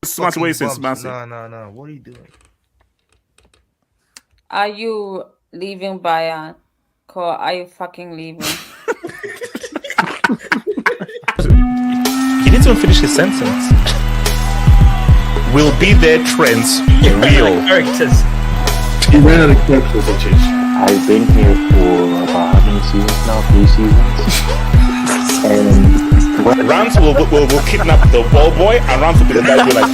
Smart wasted, massive. No. What are you doing? Are you leaving Bayern? Or are you fucking leaving? He didn't even finish his sentence. Will be there, trends real. Characters. He ran out of characters, bitches. I've been here for about how many seasons now? 3 seasons. And Rams will kidnap the ball boy, and Rams will be the guy who be like,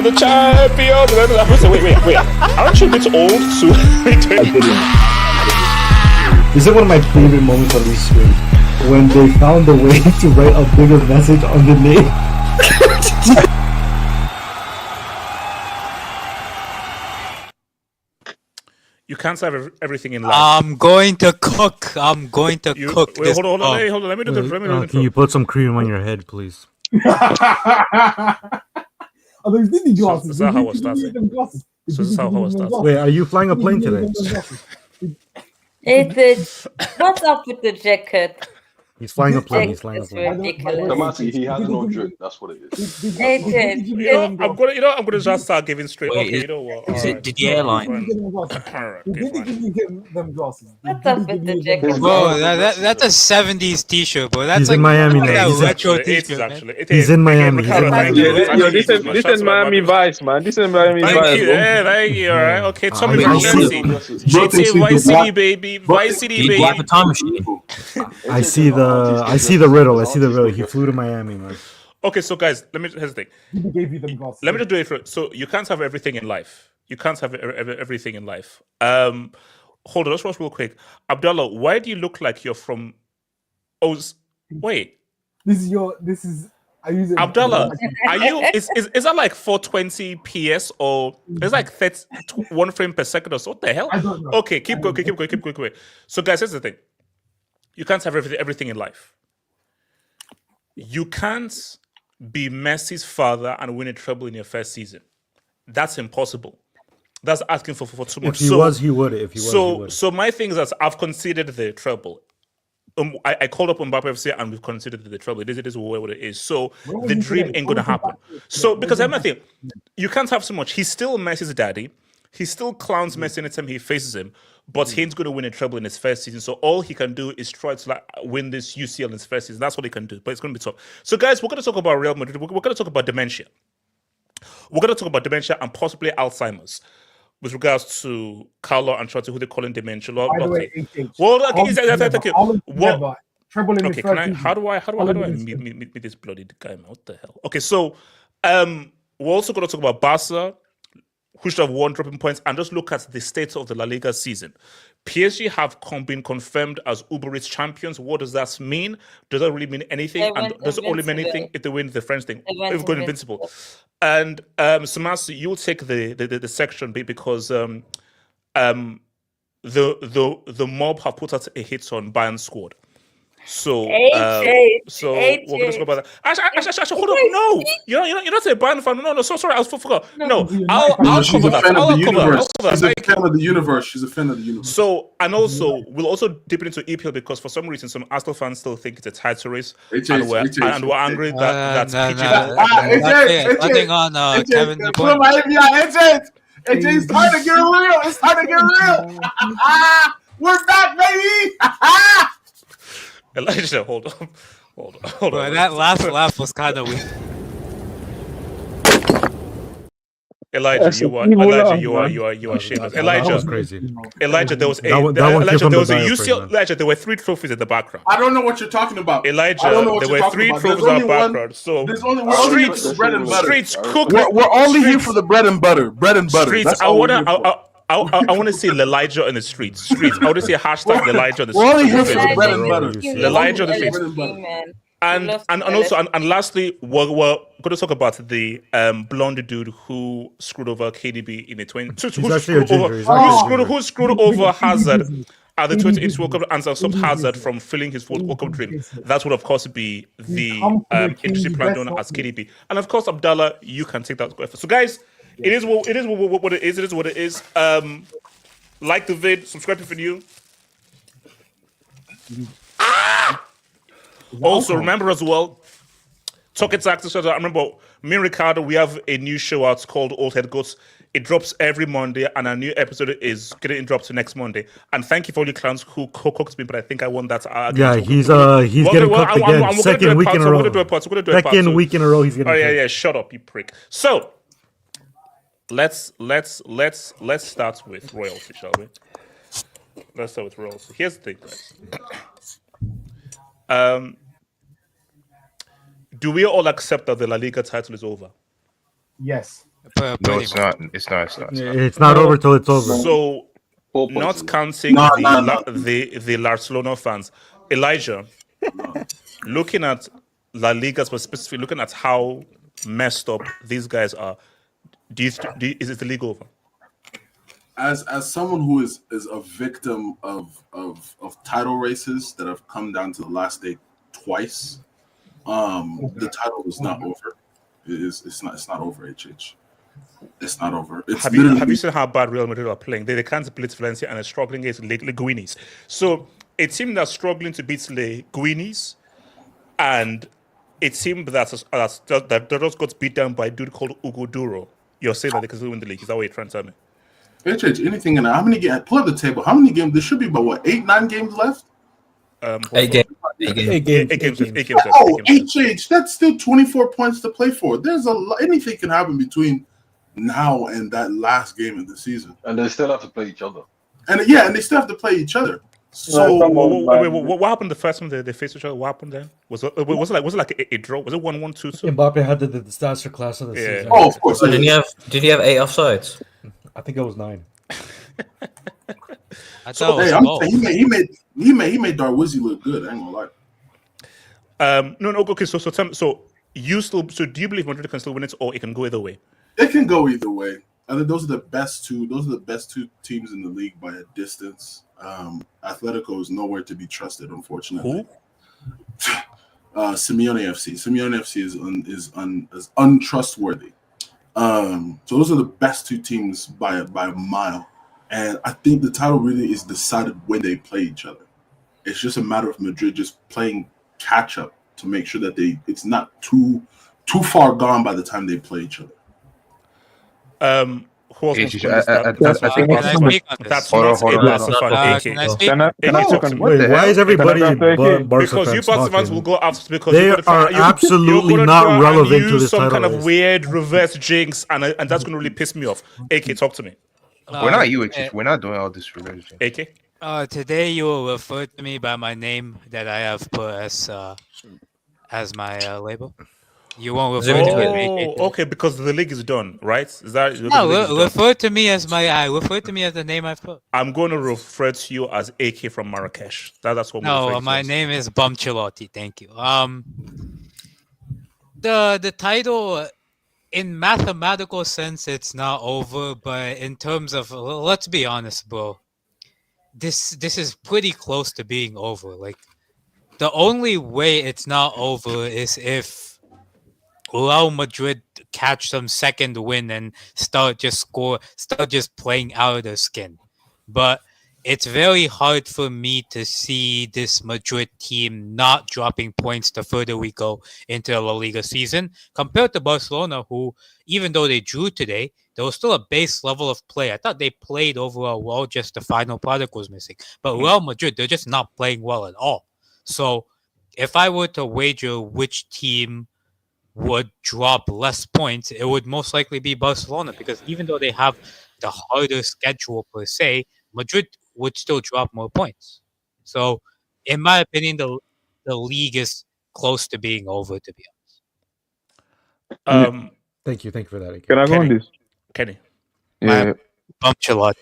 the champions. Wait. Aren't you a bit old to? This is one of my favorite moments on these streams, when they found a way to write a bigger message underneath. You can't have everything in life. I'm going to cook. Cook. Wait, this. hold on. Hey, hold on. Let me do the Can you put some cream on your head, please? Oh, there's Disney glasses. Is that how it starts? So this is how it starts. Wait, are you flying a plane today? What's up with the jacket? He's flying a plane. It's ridiculous. He has no drip. That's what it is. I'm gonna just start giving straight. Wait, okay, you know what? Is it the airline? Did he give you them glasses? What's up with the jacket? Bro, that's a 70s t-shirt, bro. That's He's like in Miami now. a retro It is t-shirt, actually. It He's is. in Miami. He's in Miami. Yo, this is Miami Vice, man. This is Miami Thank Vice. you. bro. Yeah, thank you. All right. Okay, Tommy I Jesse. GTA Vice City, baby. Vice City, Do you have a baby. time machine? I see the riddle. He flew to Miami, man. Okay, so guys, here's the thing. He gave you them glasses. Let me just do it for. So you can't have everything in life. You can't have everything in life. Hold on, let's watch real quick. Abdullah, why do you look like you're from? Wait. This is. I use it. Abdullah, are you? Is that like 420 PS or it's like 1 frame per second or so? What the hell? I don't know. Okay, keep going. So guys, here's the thing. You can't have everything in life. You can't be Messi's father and win a treble in your first season. That's impossible. That's asking for too much. If he was, he would. If he was, he would. So my thing is that I've considered the treble. I called up Mbappe FC and we've considered the treble. It is what it is. So the dream ain't gonna happen. So because I'm thing, you can't have so much. He's still Messi's daddy. He still clowns Messi anytime he faces him, but he ain't going to win a treble in his first season. So all he can do is try to win this UCL in his first season. That's what he can do, but it's going to be tough. So guys, we're going to talk about Real Madrid. We're going to talk about dementia. We're going to talk about dementia and possibly Alzheimer's with regards to Carlo Ancelotti, who they call him dementia. By the way, HH, well, thank you. What? Treble in Okay, the first how do I meet this bloody guy, man? What the hell? Okay, so we're also going to talk about Barca, who should have won dropping points, and just look at the state of the La Liga season. PSG have been confirmed as Uber Eats champions. What does that mean? Does that really mean anything? And does it only mean anything if they win the French thing? If going invincible. And Samasi, you'll take the section B because the mob have put out a hit on Bayern squad. So, we're gonna talk about that. Actually, hold on. No, you're not a Bayern fan. No. So sorry, I forgot. No, I'll cover that. She's a fan of the universe. She's a fan of the universe. So, and also, we'll also dip into EPL because for some reason, some Arsenal fans still think it's a title race, and we're angry that PG. Nothing on Kevin De Bruyne. It's starting to get real. It's starting to get real. We're back, baby. Elijah, hold on. Hold Bro, on. that last laugh was kind of weird. Elijah, That's you a are evil Elijah, laugh, you are man. you are you are shameless. That Elijah, was crazy. Elijah, there was That one came Elijah, from there the was a diaphragm, UCL. man. Elijah, there were 3 trophies at the background. I don't know what you're talking about. I don't know Elijah, what there you're were talking 3 about. trophies There's at only the one. background. So We're only here for streets, the bread and butter. streets cooked. We're only here Streets. for the bread and butter. Bread and butter. Streets. That's I all we're wanna. here for. I want to see Elijah in the streets. Streets. I want to see a hashtag Elijah on the We're streets. only here on for the Facebook. bread and butter. You We're love Elijah on the only here streets. for the bread and LSG, butter. man. And You love and some also LSG. and lastly, we're going to talk about the blonde dude who screwed over KDB in the 20. He's actually a ginger. He's actually a ginger. Who screwed over Hazard at the 28th World Cup and stopped Hazard from filling his World Cup dream. That would of course be the industry plan known as KDB. And of course, Abdallah, you can take that. So guys, it is what it is. It is what it is. Like the vid, subscribe if you're new. Also, remember as well, Talk It Tactics. I remember me and Ricardo, we have a new show out called Old Head Goats. It drops every Monday, and our new episode is getting dropped to next Monday. And thank you for all you clowns who cooked me, but I think I won that. Yeah, he's getting cooked again. Second week in a row. We're going to do a part. Second week in a row, he's getting Oh cooked. yeah, shut up, you prick. So let's start with royalty, shall we? Let's start with royalty. Here's the thing, guys. Do we all accept that the La Liga title is over? Yes. No, it's not. It's not. It's not over till it's over. So, 4 points not is- counting the Barcelona fans, Elijah, looking at La Liga, specifically looking at how messed up these guys are, is it the league over? As someone who is a victim of title races that have come down to the last day twice, the title is not over. It's not over, HH. It's not over. Have you seen how bad Real Madrid are playing? They can't beat Valencia and are struggling against Liguinis. So a team that's struggling to beat Liguinis, and it seemed that they just got beat down by a dude called Hugo Duro. You're saying that they can still win the league? Is that what you're trying to tell me? HH, anything in there? How many games? Pull up the table. How many games? There should be about what, 8-9 games left? 8 games. Oh, HH, that's still 24 points to play for. There's anything can happen between now and that last game of the season. And they still have to play each other. And they still have to play each other. So what happened the first time they faced each other? What happened then? Was it like a draw? Was it 1-1, 2-2? Mbappe had the disaster class of the season. Oh, of course. Did he have 8 offsides? I think it was 9. I thought it was I'm both. saying he made Darwizzi look good. I ain't gonna lie. No. Okay. So do you believe Madrid can still win it, or it can go either way? It can go either way. I think those are the best two. Those are the best two teams in the league by a distance. Atletico is nowhere to be trusted, unfortunately. Who? Simeone FC. Simeone FC is untrustworthy. So those are the best two teams by a mile. And I think the title really is decided when they play each other. It's just a matter of Madrid just playing catch up to make sure that it's not too far gone by the time they play each other. Who else wants to win this? That's Hold not on. a Barca fan, AK. Can I speak? Wait, why is everybody Barca Because you Barca fans talking? will go after because They you're gonna are try- you're absolutely gonna not try and relevant to use this some title kind of race. weird reverse jinx, and that's going to really piss me off. AK, talk to me. We're not you, HH. We're not doing all this religion. AK. Today you will refer to me by my name that I have put as my label. You won't refer to me. Oh, okay, because the league is done, right? Is that No, refer to me as refer to me as the name I've put. I'm going to refer to you as AK from Marrakesh. That's what. No, my name is Bumchilotti. Thank you. The title, in mathematical sense, it's not over, but in terms of, let's be honest, bro, this is pretty close to being over. Like, the only way it's not over is if Real Madrid catch some second win and start just playing out of their skin. But it's very hard for me to see this Madrid team not dropping points the further we go into the La Liga season, compared to Barcelona, who, even though they drew today, there was still a base level of play. I thought they played overall well, just the final product was missing. But Real Madrid, they're just not playing well at all. So if I were to wager which team would drop less points, it would most likely be Barcelona, because even though they have the harder schedule per se, Madrid would still drop more points. So, in my opinion, the league is close to being over, to be honest. Thank you for that. Can I go on Kenny. this? Kenny. Yeah. Bumped a lot.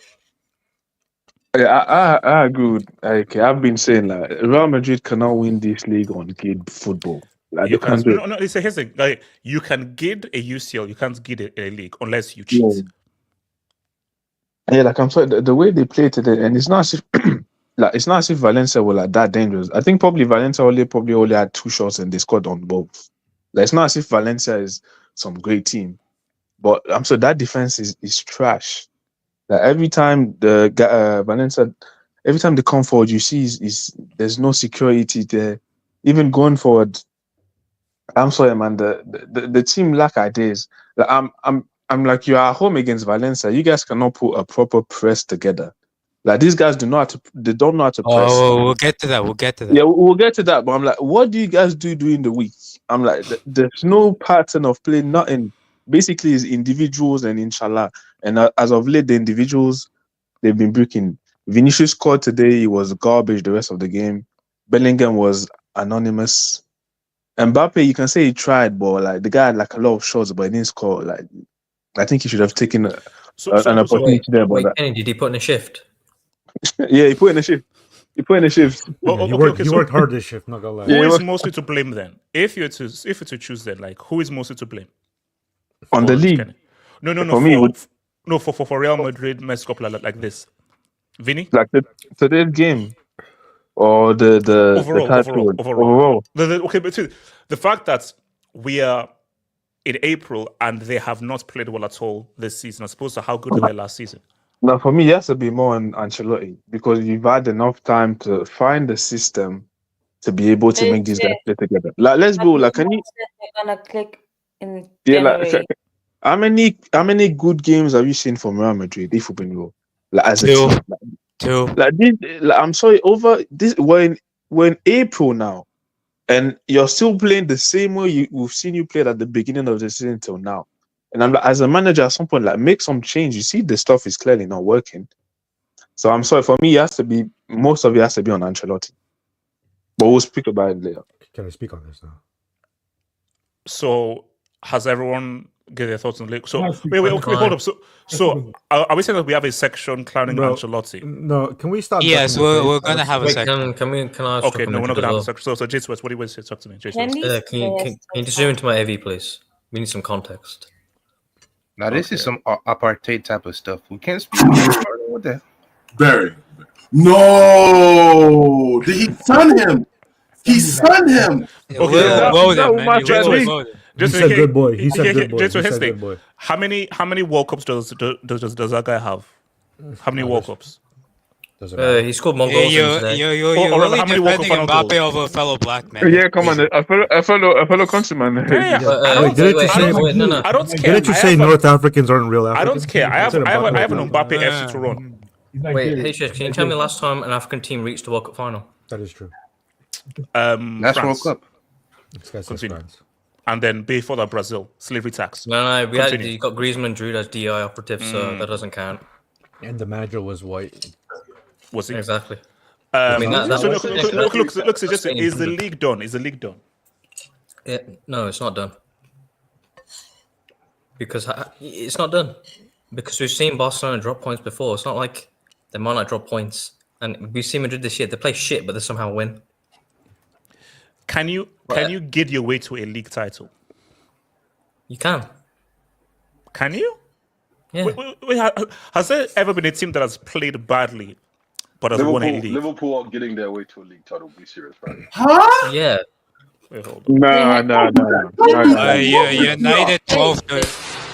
Yeah, I agree with. Okay, I've been saying like Real Madrid cannot win this league on good football. Like they can't do it. No. Here's the thing. Like, you can get a UCL, you can't get a league unless you cheat. Yeah, like I'm sorry, the way they play today, and it's not as if like it's not as if Valencia were like that dangerous. I think probably Valencia only had 2 shots and they scored on both. Like it's not as if Valencia is some great team, but I'm sorry, that defense is trash. Like every time Valencia, every time they come forward, you see is there's no security there. Even going forward, I'm sorry, man. The team lack ideas. Like, I'm like, you are at home against Valencia. You guys cannot put a proper press together. Like these guys don't know how to press. Oh, we'll get to that. Yeah, we'll get to that. But I'm like, what do you guys do during the week? I'm like, there's no pattern of play. Nothing. Basically, it's individuals and inshallah. And as of late, the individuals, they've been breaking. Vinicius scored today. He was garbage the rest of the game. Bellingham was anonymous. Mbappe, you can say he tried, but like the guy had like a lot of shots, but he didn't score. Like I think he should have taken an opportunity there. But Kenny, did he put in a shift? Yeah, he put in a shift. He worked hard this shift. Not gonna lie. Who is mostly to blame then? If you're to choose then, like who is mostly to blame? On the league? No, for Real Madrid messed up like this. Vinny? Like today's game. Or the overall. Okay, but the fact that we are in April and they have not played well at all this season, as opposed to how good they were last season. Now, for me, it has to be more on Ancelotti, because you've had enough time to find the system to be able to make these guys play together. Like, let's go. Like, can you? They're gonna click in Yeah, January. like, how many good games have you seen from Real Madrid? If we've been real, like as a team. Two. Like this, like, I'm sorry. Over this, we're in April now, and you're still playing the same way we've seen you play at the beginning of the season till now. And I'm like, as a manager, at some point, like, make some change. You see, the stuff is clearly not working. So I'm sorry. For me, most of it has to be on Ancelotti. But we'll speak about it later. Can I speak on this now? So has everyone get their thoughts on the league? So wait, hold up. So are we saying that we have a section clowning Ancelotti? No, can we stop? Yes, we're gonna have a section. Can I? Okay, no, we're not gonna have a section. So J Sweat, what do you want to say? Talk to me, J Sweat. Can you just zoom into my AV, please? We need some context. Now this is some apartheid type of stuff. We can't speak. What the? Barry. No! Did he stun him? He stunned him. Just he said good boy. He said good boy. How many World Cups does that guy have? How many World Cups? He scored more goals. You're really defending Mbappe over a fellow black man. Yeah, come on, a fellow countryman. Didn't you say North Africans aren't real Africans? I don't care. I have an Mbappe FC to run. Wait, hey Chef, can you tell me the last time an African team reached the World Cup final? That is true. That's World Cup. Continue. And then before that, Brazil slavery tax. No, you got Griezmann, Giroud as DI operative, so that doesn't count. And the manager was white. Was he? Exactly. Look, is the league done? Is the league done? Yeah, no, it's not done. Because it's not done. Because we've seen Barcelona drop points before. It's not like they might not drop points. And we've seen Madrid this year. They play shit, but they somehow win. Can you get your way to a league title? You can. Can you? Yeah. Has there ever been a team that has played badly but has won a league? Liverpool are getting their way to a league title. Be serious, right? Huh? Yeah. Wait, hold No. on. United 12th.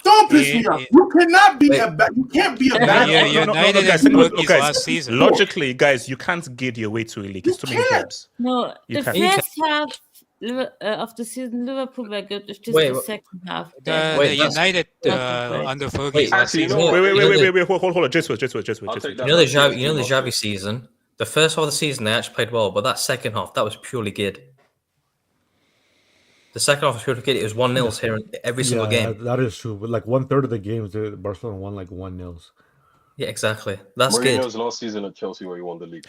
Don't piss me off. You cannot be a bad. You can't be a bad. United is rookies last season. Logically, guys, you can't get your way to a league. It's too many games. No, the first half of the season, Liverpool were good. It's just the second half. The United under Fergie last season. Wait, hold on. Just wait. You know the Xavi season. The first half of the season, they actually played well, but that second half, that was purely good. The second half was purely good. It was 1-0 here in every single game. That is true. But like 1/3 of the games, Barcelona won like 1-0. Yeah, exactly. That's Mourinho's good. last season at Chelsea where he won the league.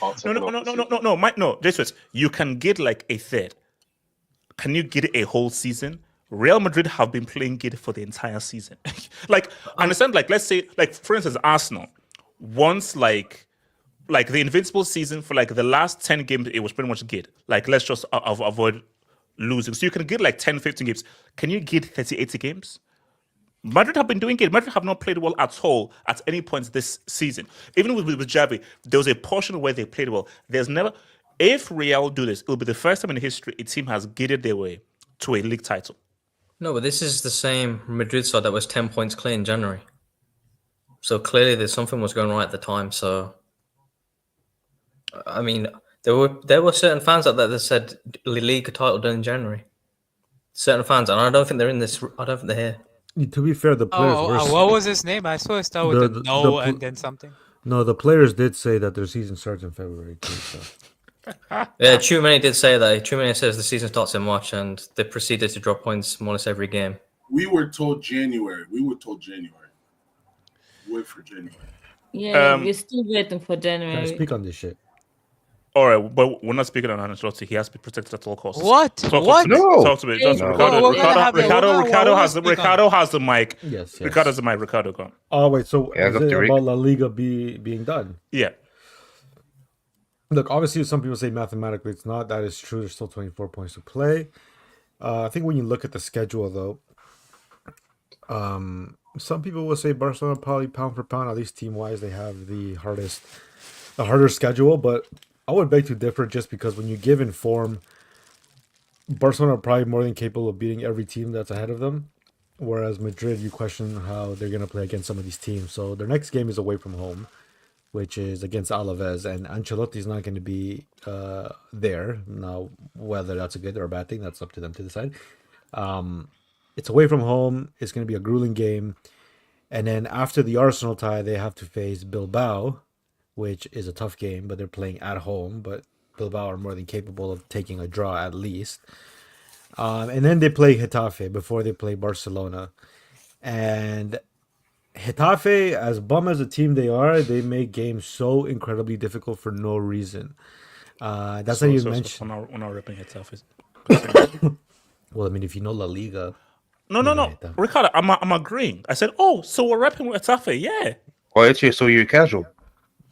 No, Mike, no. This you can get like a third. Can you get a whole season? Real Madrid have been playing good for the entire season. Like, understand? Like, let's say, like for instance, Arsenal. Once like the invincible season for like the last 10 games, it was pretty much good. Like, let's just avoid losing. So you can get like 10, 15 games. Can you get 30, 80 games? Madrid have been doing it. Madrid have not played well at all at any point this season. Even with Xavi, there was a portion where they played well. There's never, if Real do this, it'll be the first time in history a team has gated their way to a league title. No, but this is the same Madrid side that was 10 points clear in January. So clearly there's something was going right at the time. So, I mean, there were certain fans out there that said Liga title done in January. Certain fans, and I don't think they're in this. I don't think they're here. To be fair, the players were. What was his name? I saw it start with and then something. No, the players did say that their season starts in February too. So. Yeah, Tchouaméni did say that. Tchouaméni says the season starts in March, and they proceeded to drop points more or less every game. We were told January. Wait for January. Yeah, we're still waiting for January. Speak on this shit. All right, but we're not speaking on Ancelotti. He has to be protected at all costs. What? Talk to me. Ricardo has the mic. Yes. Ricardo has the mic. Ricardo, go on. Oh wait, so is it about La Liga being done? Yeah. Look, obviously, some people say mathematically it's not. That is true. There's still 24 points to play. I think when you look at the schedule, though, some people will say Barcelona probably pound for pound, at least team-wise, they have the harder schedule. But I would beg to differ just because when you give in form, Barcelona are probably more than capable of beating every team that's ahead of them. Whereas Madrid, you question how they're going to play against some of these teams. So their next game is away from home, which is against Alaves, and Ancelotti is not going to be there. Now, whether that's a good or a bad thing, that's up to them to decide. It's away from home. It's going to be a grueling game. And then after the Arsenal tie, they have to face Bilbao, which is a tough game, but they're playing at home. But Bilbao are more than capable of taking a draw at least. And then they play Getafe before they play Barcelona. And Getafe, as bum as a team they are, they make games so incredibly difficult for no reason. That's how you mentioned. We're not ripping Getafe. Well, I mean, if you know La Liga. No. Ricardo, I'm agreeing. I said, so we're rapping with Getafe, yeah. Well, actually, so you're casual.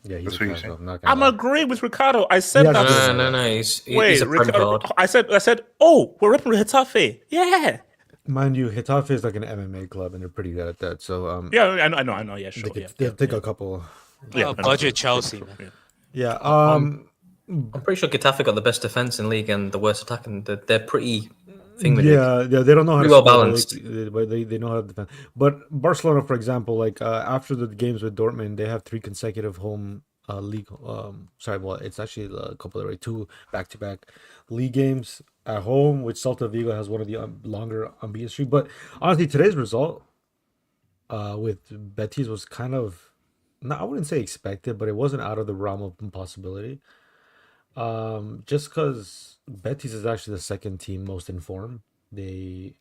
Yeah, that's what you're saying. I'm agreeing with Ricardo. I said that. No. He's a Ricardo. I said, we're rapping with Getafe, yeah. Mind you, Getafe is like an MMA club, and they're pretty good at that. So yeah, I know. Yeah, sure. They'll take a couple. Budget Chelsea, man. Yeah. I'm pretty sure Getafe got the best defense in league and the worst attacking. They're pretty. Yeah, they don't know how to well balanced, but they know how to defend. But Barcelona, for example, like after the games with Dortmund, they have 3 consecutive home league. It's actually a couple of 2 back-to-back league games at home, which Celta Vigo has one of the longer unbeaten streak. But honestly, today's result with Betis was kind of, I wouldn't say expected, but it wasn't out of the realm of possibility. Just because Betis is actually the second team most in form. They've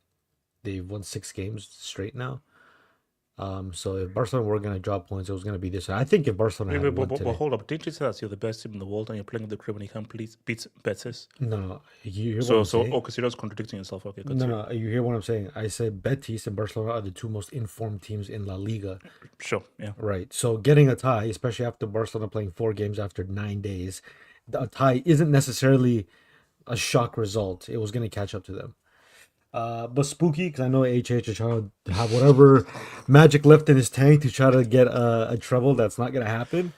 won 6 games straight now. So if Barcelona were going to drop points, it was going to be this. And I think if Barcelona but hold up, didn't you say that you're the best team in the world and you're playing with the crib and you can't beat Betis? No. You hear so what I'm saying? you're just contradicting yourself. Okay, No. You hear what I'm saying? I said Betis and Barcelona are the 2 most informed teams in La Liga. Sure. Yeah. Right. So getting a tie, especially after Barcelona playing 4 games after 9 days, a tie isn't necessarily a shock result. It was going to catch up to them. But spooky, because I know HH is trying to have whatever magic left in his tank to try to get a treble. That's not going to happen.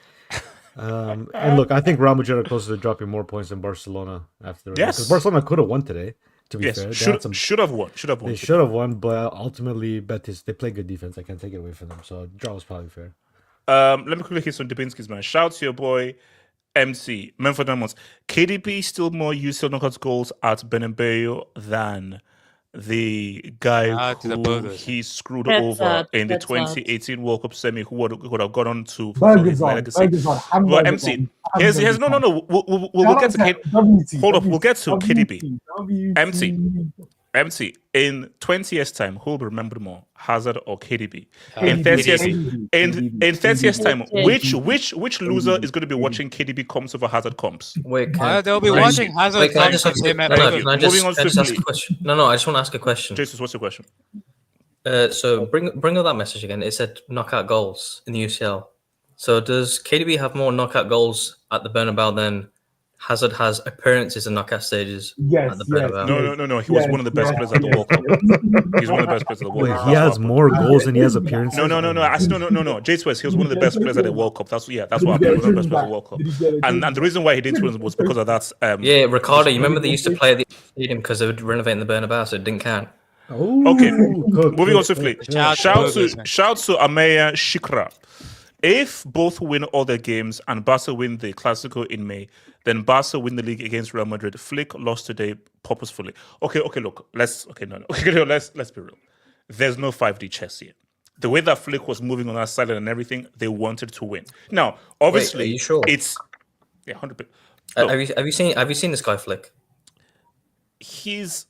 And look, I think Real Madrid are closer to dropping more points than Barcelona after the because Barcelona could have won today. To be fair, should have won. They should have won, but ultimately Betis, they play good defense. I can't take it away from them. So draw was probably fair. Let me quickly hit some Dubinsky's, man. Shout out to your boy MC Memphis Diamonds. KDB still more UCL knockouts goals at Bernabeu than the guy to the who burgers. he screwed That's over out, in the that's out. 2018 World Cup semi, who would have gone on to fulfill his legacy. Well, MC, here's no. We'll get to hold up. We'll get to KDB. MC, in 20 years' time, who will be remembered more, Hazard or KDB? In 30 years, in 30 years' time, which loser is going to be watching KDB comps over Hazard comps? Wait, they'll be watching Hazard Wait, can I comps just of him at moving on Moving can I just ask swiftly. a question? No, I just want to ask a question. Jesus, what's your question? So bring up that message again. It said knockout goals in the UCL. So does KDB have more knockout goals at the Bernabeu than Hazard has appearances in knockout stages at the Bernabeu? No. He was one of the best players at the World Cup. He's one of the best players at the World Cup. Wait, he has more goals than he has appearances. No. Jace West, he was one of the best players at the World Cup. That's what happened. One of the best players at the World Cup. And the reason why he didn't win was because of that. Ricardo, you remember they used to play at the stadium because they were renovating the Bernabeu, so it didn't count. Okay, moving on swiftly. Shout to Ameya Shikra. If both win all their games and Barca win the Clásico in May, then Barca win the league against Real Madrid. Flick lost today purposefully. Okay, look, let's be real. There's no 5D chess here. The way that Flick was moving on that side and everything, they wanted to win. Now, obviously, wait, are you sure? It's 100%. Have you seen this guy Flick? He's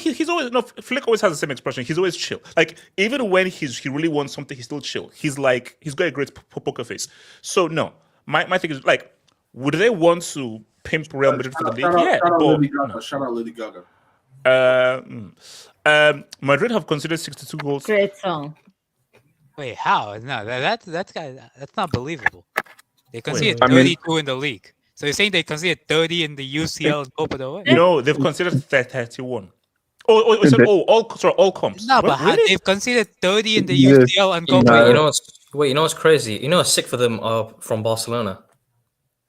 he's always Flick always has the same expression. He's always chill. Like even when he really wants something, he's still chill. He's got a great poker face. So no, my thing is like, would they want to pimp Real Madrid for the league? Shout out Lady Gaga. Madrid have conceded 62 goals. Great song. Wait, how? No, that's not believable. They conceded 32 in the league. So you're saying they conceded 30 in the UCL and Copa del Rey? No, they've conceded 31. All comps. No, but really? they've conceded 30 in the UCL and Copa del Rey. You know what's crazy? You know what's sick for them are from Barcelona.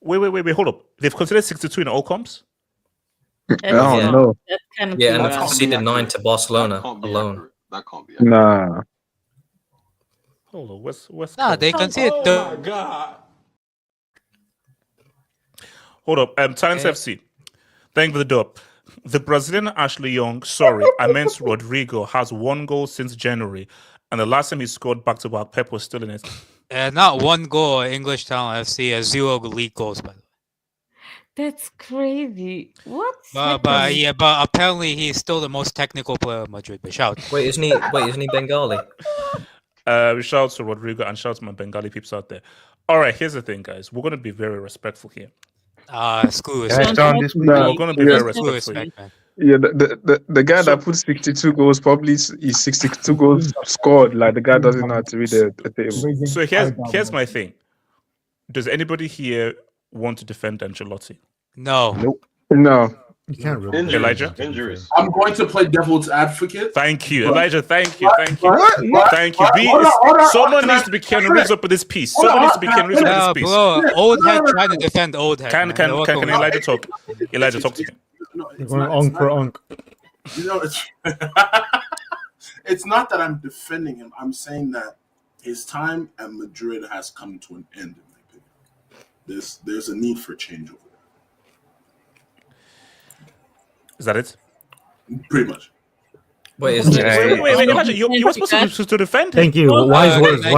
Wait, hold up. They've conceded 62 in all comps? No. That's kind of and they've conceded 9 to Barcelona alone. That can't be. Nah. Hold on, what's No, they conceded 30. Oh my God. Hold up, Talents FC. Thank you for the dub. The Brazilian Ashley Young, I meant Rodrigo, has 1 goal since January, and the last time he scored back-to-back, Pep was still in it. Not 1 goal. English Talent FC has 0 league goals, by the way. That's crazy. What? But apparently he's still the most technical player of Madrid. But shout. Wait, isn't he Bengali? Shout out to Rodrigo and shout out to my Bengali peeps out there. All right, here's the thing, guys. We're gonna be very respectful here. Screw We're gonna be very respectful. Yeah, the guy that put 62 goals probably is 62 goals scored. Like the guy doesn't know how to read the table. So here's my thing. Does anybody here want to defend Ancelotti? No. Nope. No. You can't really. Injuries. I'm going to play devil's advocate. Thank you, Elijah. Thank you. Thank you. Someone needs to be Keanu Reeves up with this piece. Someone needs to be Keanu Reeves up with this piece. Bro, old head trying to defend old head. Can Elijah talk? Elijah, talk to me. You're going onk for onk. It's not that I'm defending him. I'm saying that his time at Madrid has come to an end, in my opinion. There's a need for change over there. Is that it? Pretty much. Wait, Elijah, you were supposed to defend him. Thank you. Wise words. I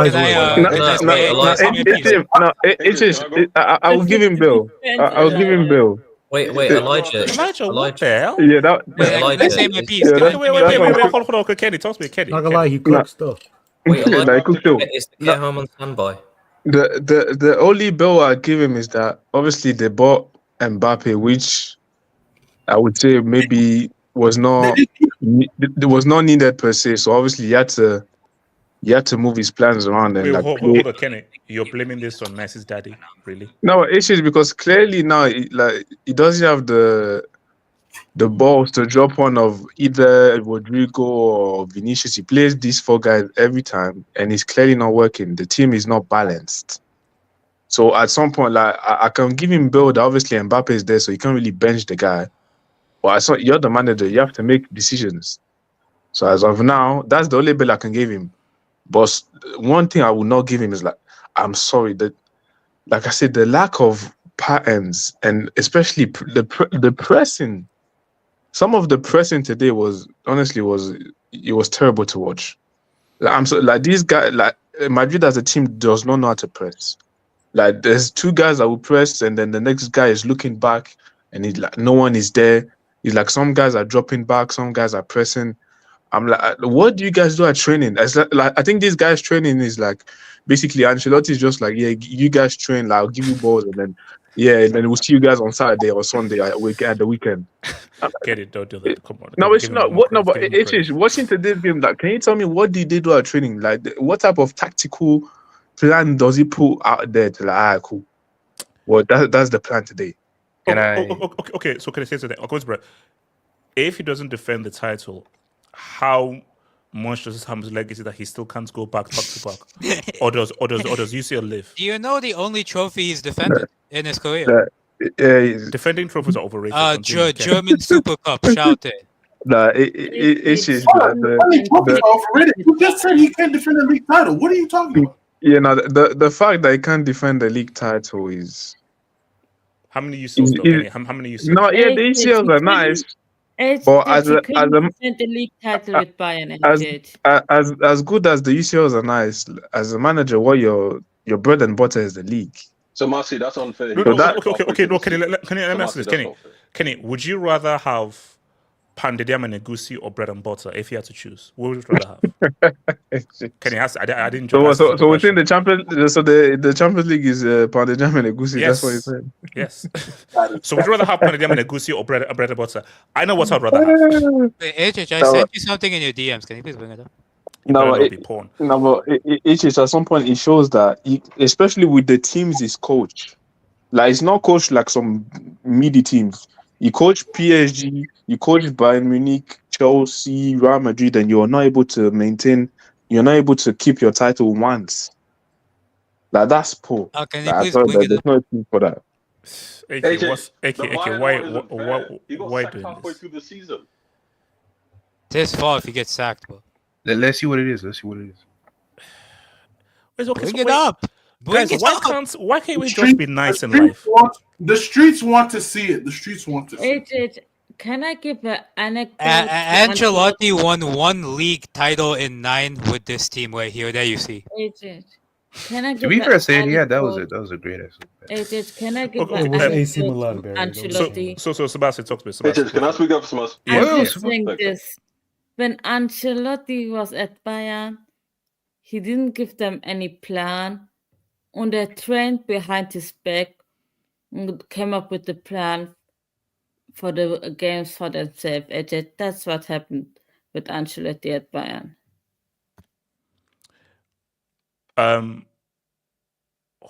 will give him Bill. I will give him Bill. Wait, Elijah. What the hell? Yeah, that. Elijah. Say my piece. Wait, hold on. Kenny, talk to me, Kenny. Not gonna lie, he cooks stuff. Wait, Like, Elijah, is the get home on standby? The only bill I give him is that obviously they bought Mbappe, which I would say maybe was not needed per se. So obviously he had to move his plans around and hold on, Kenny. You're blaming this on Messi's daddy, really? No, it's just because clearly now he doesn't have the balls to drop one of either Rodrigo or Vinicius. He plays these 4 guys every time, and it's clearly not working. The team is not balanced. So at some point, like I can give him build. Obviously, Mbappe is there, so you can't really bench the guy. But you're the manager. You have to make decisions. So as of now, that's the only bill I can give him. But one thing I will not give him is I'm sorry that, like I said, the lack of patterns and especially the pressing some of the pressing today was terrible to watch. Like these guys, like Madrid as a team does not know how to press. Like there's two guys that will press, and then the next guy is looking back, and he's like, no one is there. He's like, some guys are dropping back, some guys are pressing. I'm like, what do you guys do at training? Like I think these guys training is like basically Ancelotti is just like, yeah, you guys train, like I'll give you balls, and then we'll see you guys on Saturday or Sunday at the weekend. Get it? Don't do that. Come on. No, it's not. What? No, but Give him it's credit. watching today's game. Like, can you tell me what did they do at training? Like, what type of tactical plan does he put out there to like, cool? Well, that's the plan today. Okay, so can I say something? Okay, bro. If he doesn't defend the title, how much does this harm his legacy that he still can't go back to back? or does UCL live? Do you know the only trophy he's defended in his career? Defending trophies are overrated. German Super Cup, shout it. It's just overrated. You just said he can't defend the league title. What are you talking about? Yeah, no, the fact that he can't defend the league title is how many UCLs? How many UCLs? No, yeah, the UCLs are nice. But defend the league title with Bayern, as good as the UCLs are nice, as a manager, what your bread and butter is the league. So Marcy, that's unfair. No, let me ask this, Kenny, would you rather have Pandediam and Negusi or bread and butter if you had to choose? What would you rather have? Kenny, I didn't. So within the Champions, so the Champions League is Pandediam and Negusi. Yes. That's what you said. Yes. So would you rather have Pandediam and Negusi or bread and butter? I know what I'd rather have. Wait, HH, I sent you something in your DMs. Can you please bring it up? But it is at some point it shows that especially with the teams he's coached, like it's not coached like some midi teams. You coach PSG, you coach Bayern Munich, Chelsea, Real Madrid, and you're not able to keep your title once. Like that's poor. Can you please bring it there's up? no team for that. Why doing halfway this? through the season. It's his fault if he gets sacked, bro. Let's see what it is. Bring it up. Guys, why can't we just be nice in life? The streets want to see it. The streets want to see it. Can I give an anecdote? Ancelotti won one league title in 9 with this team right here. There you see. Can I give to be fair, Serie, that was a great episode. Can I give it was AC Milan, Ancelotti? So Sebastian, talk to me. Sebastian. Can I speak up for myself? I'm just saying this. When Ancelotti was at Bayern, he didn't give them any plan. And they trained behind his back and came up with the plan for the games for themselves. That's what happened with Ancelotti at Bayern.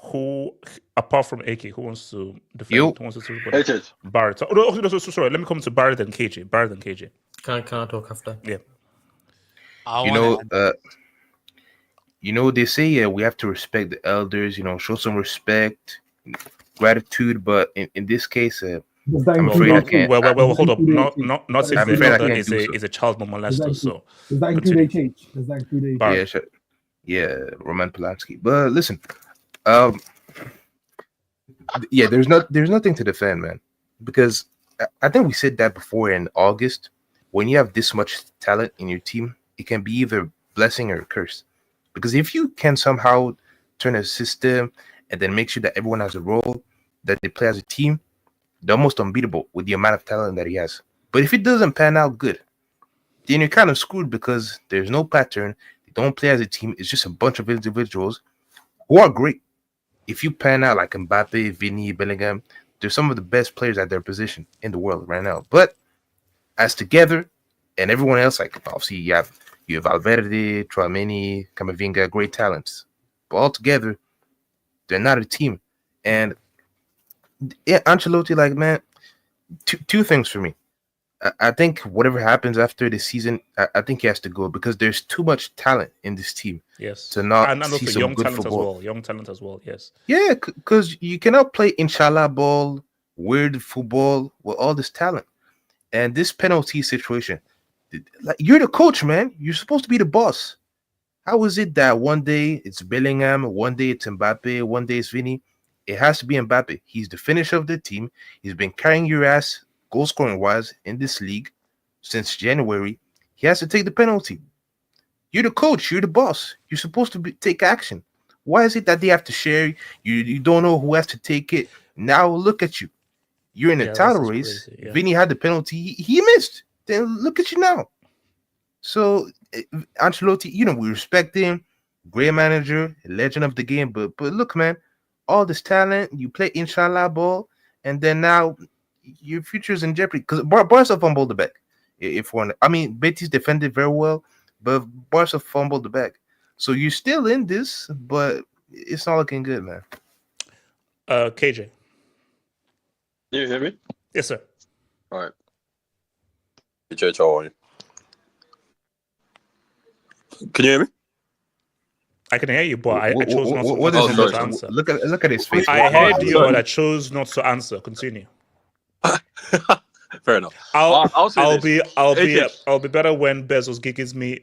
Who, apart from AK, who wants to defend? Who wants to Barrett. Sorry, let me come to Barrett and KJ. Can I talk after? Yeah. They say we have to respect the elders, show some respect, gratitude, but in this case, I'm afraid I can't. Well, hold up. Not if the elder is a child molester. So does that include HH? Does that include HH? Yeah, Roman Polanski. But listen, there's nothing to defend, man, because I think we said that before in August. When you have this much talent in your team, it can be either blessing or a curse. Because if you can somehow turn a system and then make sure that everyone has a role, that they play as a team, they're almost unbeatable with the amount of talent that he has. But if it doesn't pan out good, then you're kind of screwed because there's no pattern. They don't play as a team. It's just a bunch of individuals who are great. If you pan out like Mbappe, Vinny, Bellingham, they're some of the best players at their position in the world right now. But as together and everyone else, like obviously you have Valverde, Tchouaméni, Camavinga, great talents. But all together, they're not a team. And yeah, Ancelotti, like, man, two things for me. I think whatever happens after the season, I think he has to go because there's too much talent in this team. Yes. To not and see also some young good talent football. as well. Young talent as well, yes. Yeah, because you cannot play inshallah ball, weird football with all this talent. And this penalty situation, like, you're the coach, man. You're supposed to be the boss. How is it that one day it's Bellingham, one day it's Mbappe, one day it's Vinny? It has to be Mbappe. He's the finisher of the team. He's been carrying your ass goal scoring wise in this league since January, he has to take the penalty. You're the coach. You're the boss. You're supposed to take action. Why is it that they have to share? You don't know who has to take it. Now look at you. You're in a title race. Crazy, yeah. Vinny had the penalty. He missed. Then look at you now. So Ancelotti, we respect him. Great manager, a legend of the game. But look, man, all this talent, you play inshallah ball, and then now your future's in jeopardy. Because Barca fumbled the bag. Betis defended very well, but Barca fumbled the bag. So you're still in this, but it's not looking good, man. KJ. You hear me? Yes, sir. All right. Hey, Church, how are you? Can you hear me? I can hear you, but I chose not to answer. Look at his face. I heard you, but I chose not to answer. Continue. Fair enough. I'll be better when Bezos gives me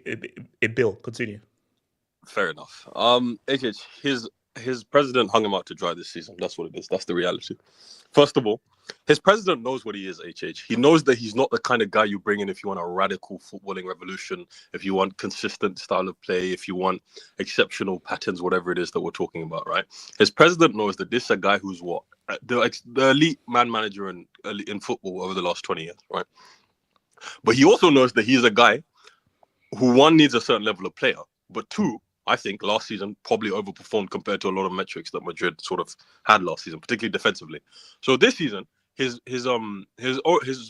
a bill. Continue. Fair enough. HH, his president hung him out to dry this season. That's what it is. That's the reality. First of all, his president knows what he is, HH. He knows that he's not the kind of guy you bring in if you want a radical footballing revolution, if you want consistent style of play, if you want exceptional patterns, whatever it is that we're talking about, right? His president knows that this is a guy who's the elite man manager in football over the last 20 years, right? But he also knows that he's a guy who, one, needs a certain level of player, but two, I think last season probably overperformed compared to a lot of metrics that Madrid sort of had last season, particularly defensively. So this season, his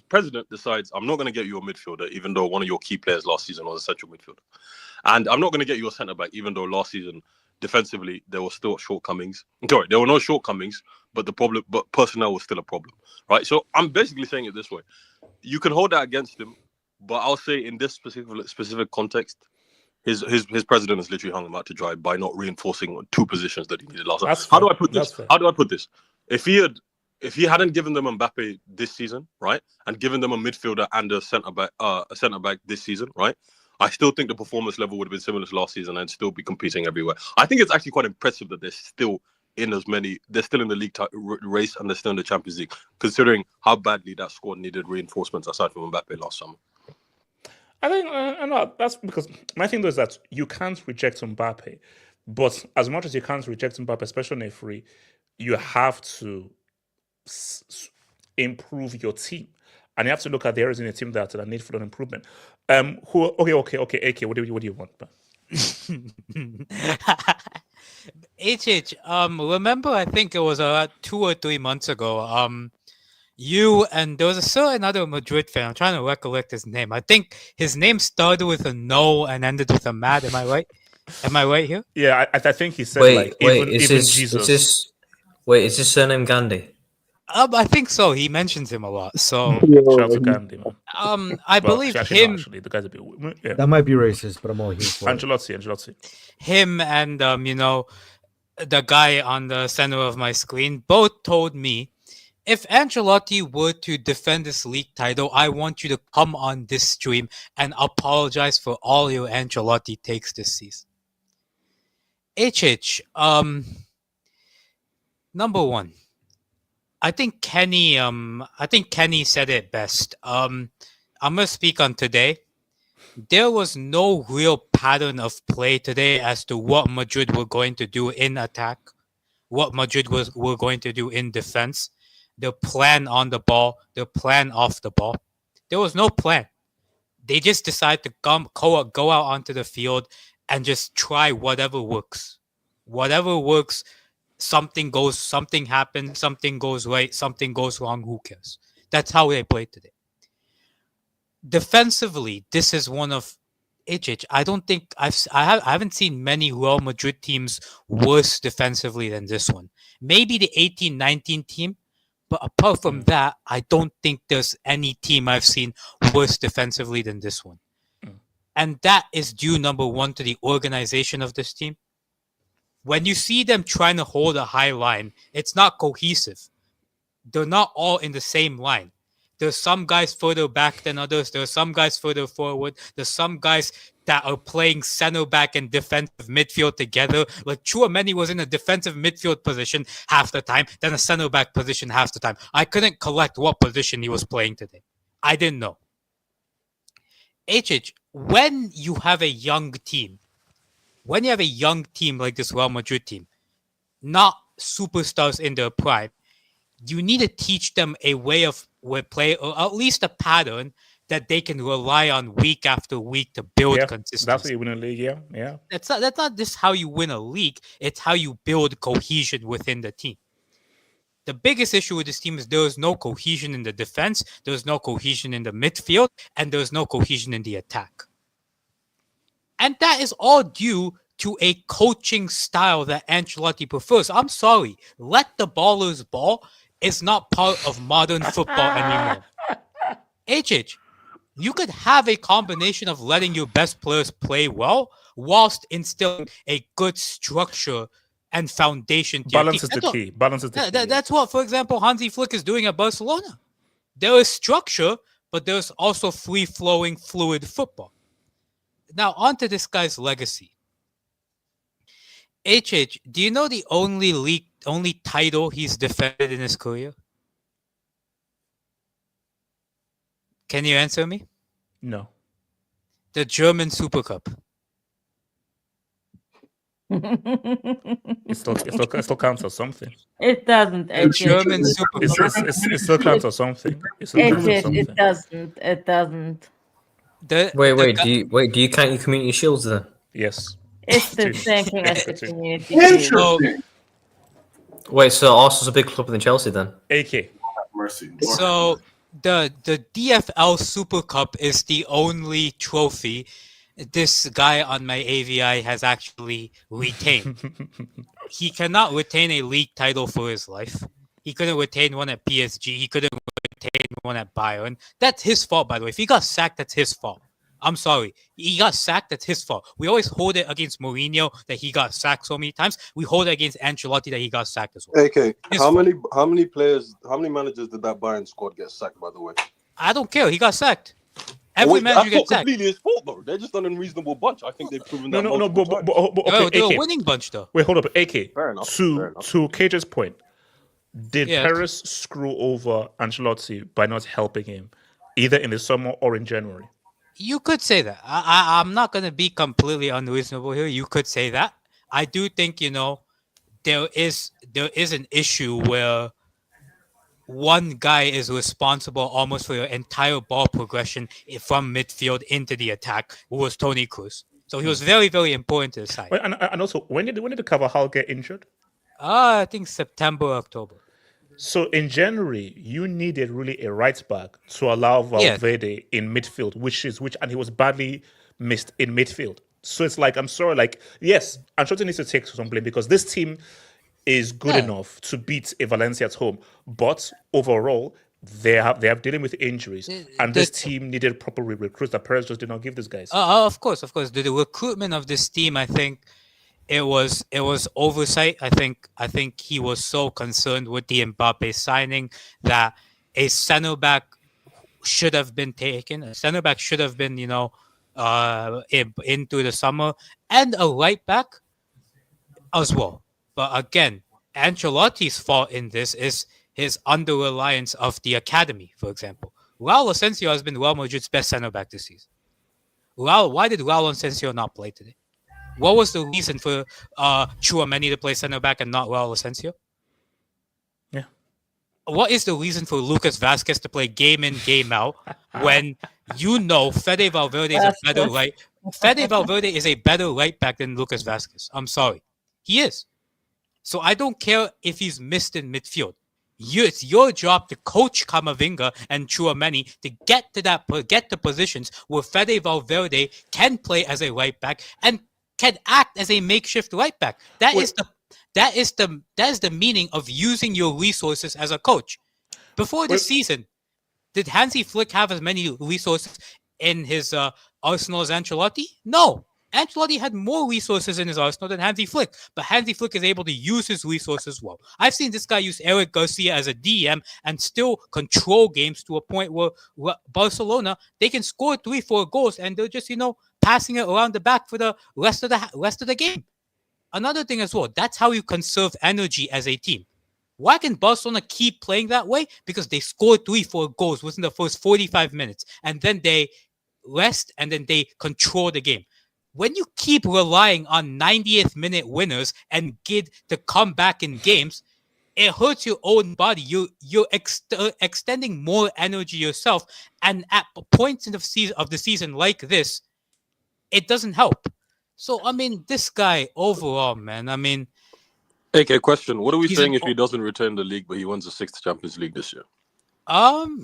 president decides, I'm not going to get you a midfielder, even though one of your key players last season was a central midfielder, and I'm not going to get you a centre back, even though last season defensively there were still shortcomings. Sorry, there were no shortcomings, but personnel was still a problem, right? So I'm basically saying it this way: you can hold that against him, but I'll say in this specific context, his president has literally hung him out to dry by not reinforcing two positions that he needed last time. How do I put this? If he hadn't given them Mbappe this season, right, and given them a midfielder and a centre back this season, right, I still think the performance level would have been similar to last season and still be competing everywhere. I think it's actually quite impressive that they're still in the league race and they're still in the Champions League, considering how badly that squad needed reinforcements aside from Mbappe last summer. I think that's because my thing is that you can't reject Mbappe, but as much as you can't reject Mbappe, especially on a free, you have to improve your team, and you have to look at the areas in the team that need further improvement. AK, what do you want? Remember, I think it was 2 or 3 months ago. You and there was a certain other Madrid fan. I'm trying to recollect his name. I think his name started with a no and ended with a mad. Am I right? Am I right here? Yeah, I think he said even Jesus. Is his surname Gandhi? I think so. He mentions him a lot. So shout out to Gandhi, man. I believe him. Actually, the guy's a bit. Yeah. That might be racist, but I'm all here for Ancelotti. Him and the guy on the center of my screen both told me, if Ancelotti were to defend this league title, I want you to come on this stream and apologize for all your Ancelotti takes this season. Number one, I think Kenny said it best. I'm gonna speak on today. There was no real pattern of play today as to what Madrid were going to do in attack, what Madrid were going to do in defense. The plan on the ball, the plan off the ball. There was no plan. They just decided to go out onto the field and just try whatever works. Whatever works, something happens, something goes right, something goes wrong, who cares? That's how they played today. Defensively, this is one of I don't think I haven't seen many Real Madrid teams worse defensively than this one. Maybe the 18-19 team. But apart from that, I don't think there's any team I've seen worse defensively than this one. And that is due, number one, to the organization of this team. When you see them trying to hold a high line, it's not cohesive. They're not all in the same line. There's some guys further back than others. There's some guys further forward. There's some guys that are playing center back and defensive midfield together. Like Tchouaméni was in a defensive midfield position half the time, then a center back position half the time. I couldn't collect what position he was playing today. I didn't know. HH, when you have a young team like this Real Madrid team, not superstars in their prime, you need to teach them a way of play, or at least a pattern that they can rely on week after week to build consistency. That's how you win a league, yeah. That's not just how you win a league, it's how you build cohesion within the team. The biggest issue with this team is there is no cohesion in the defense, there's no cohesion in the midfield, and there's no cohesion in the attack. And that is all due to a coaching style that Ancelotti prefers. I'm sorry, let the ballers ball is not part of modern football anymore. HH, you could have a combination of letting your best players play well whilst instilling a good structure and foundation to balance your team. Is the key. Balance is the key. That's what, for example, Hansi Flick is doing at Barcelona. There is structure, but there's also free-flowing, fluid football. Now, on to this guy's legacy. HH, do you know the only title he's defended in his career? Can you answer me? No. The German Super Cup. It still counts as something. It doesn't. The German Super Cup. It still counts as something. It doesn't. It doesn't. Do you count your community shields then? Yes. It's the same thing as the community shield. Wait, so Arsenal's a big club than Chelsea then? AK. Mercy. So the DFL Super Cup is the only trophy this guy on my AVI has actually retained. He cannot retain a league title for his life. He couldn't retain one at PSG. He couldn't retain one at Bayern. That's his fault, by the way. If he got sacked, that's his fault. I'm sorry. He got sacked, that's his fault. We always hold it against Mourinho that he got sacked so many times. We hold it against Ancelotti that he got sacked as well. Okay, how many managers did that Bayern squad get sacked, by the way? I don't care. He got sacked. Every manager gets sacked. Completely his fault, though. They're just an unreasonable bunch. I think they've proven that. But okay, they're AK. a winning bunch, though. Wait, hold up. AK. Fair enough. To KJ's point, did Perez screw over Ancelotti by not helping him, either in the summer or in January? You could say that. I'm not going to be completely unreasonable here. You could say that. I do think, there is an issue where one guy is responsible almost for your entire ball progression from midfield into the attack, who was Toni Kroos. So he was very, very important to the side. Wait, and also, when did Carvajal get injured? I think September, October. So in January, you needed really a right back to allow Valverde in midfield, and he was badly missed in midfield. So it's like, I'm sorry, yes, Ancelotti needs to take some blame because this team is good enough to beat a Valencia at home, but overall they have dealing with injuries, and this team needed proper recruits that Perez just did not give these guys. Of course. The recruitment of this team, I think it was oversight. I think he was so concerned with the Mbappe signing that a center back should have been taken. A center back should have been, into the summer, and a right back as well. But again, Ancelotti's fault in this is his under-reliance of the academy, for example. Raul Asensio has been Real Madrid's best center-back this season. Why did Raul Asensio not play today? What was the reason for Tchouaméni to play center-back and not Raul Asensio? Yeah. What is the reason for Lucas Vazquez to play game in, game out when Fede Valverde is a better Fede Valverde is a better right back than Lucas Vazquez? I'm sorry. He is. So I don't care if he's missed in midfield. It's your job to coach Camavinga and Tchouaméni to get to positions where Fede Valverde can play as a right back and can act as a makeshift right back. That is the meaning of using your resources as a coach. Before this season, did Hansi Flick have as many resources in his arsenal as Ancelotti? No. Ancelotti had more resources in his arsenal than Hansi Flick, but Hansi Flick is able to use his resources well. I've seen this guy use Eric Garcia as a DM and still control games to a point where Barcelona, they can score 3-4 goals and they're just, passing it around the back for the rest of the game. Another thing as well, that's how you conserve energy as a team. Why can Barcelona keep playing that way? Because they scored 3-4 goals within the first 45 minutes, and then they rest, and then they control the game. When you keep relying on 90th minute winners and get to come back in games, it hurts your own body. You're extending more energy yourself, and at points in the season like this, it doesn't help. So I mean, this guy overall, man. I mean, AK, question: what are we he's saying an- if he doesn't return the league, but he wins the 6th Champions League this year?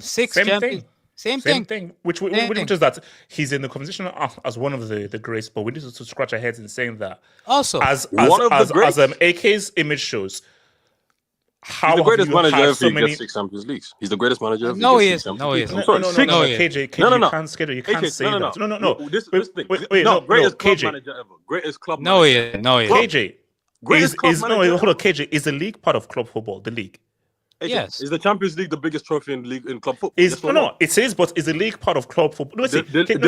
six Same champions. thing. Same Same thing. thing. Which thing. is that he's in the conversation as one of the greats, but we need to scratch our heads in saying that. Also, As One of the greats. AK's image shows, how He's the have greatest you manager had ever so to many? get 6 Champions Leagues. He's the greatest manager ever. No, to he get 6 isn't. Champions No, he Leagues. isn't. I'm sorry, No, 6. No, he KJ, isn't. you No. can't schedule. You can't AK, say that. No. This thing. Wait, no, greatest club KJ. manager ever. Greatest club No, manager. he isn't. No, he isn't. KJ Greatest club is manager hold on. KJ, is the league part of club football? The league AK, Yes. Is the Champions League the biggest trophy in club football? is Yes or no? it is, but is the league part of club football? No, The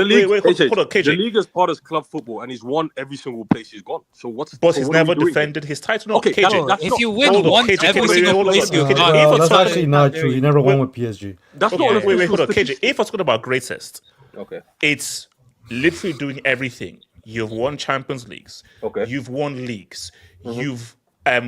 league, wait, hold on, KJ. the league is part of club football, and he's won every single place he's gone. So what's? But so he's what are we never doing defended his title. No, Okay, KJ. that's If not- you win hold on, once KJ, every wait, single hold on, place hold on, you KJ. got, If That's it's actually not true. He never won with PSG. That's Okay, not an wait, official hold on, KJ. statistic. If I was talking about greatest, Okay. it's literally doing everything. You've won Champions Leagues. Okay. You've won leagues. You've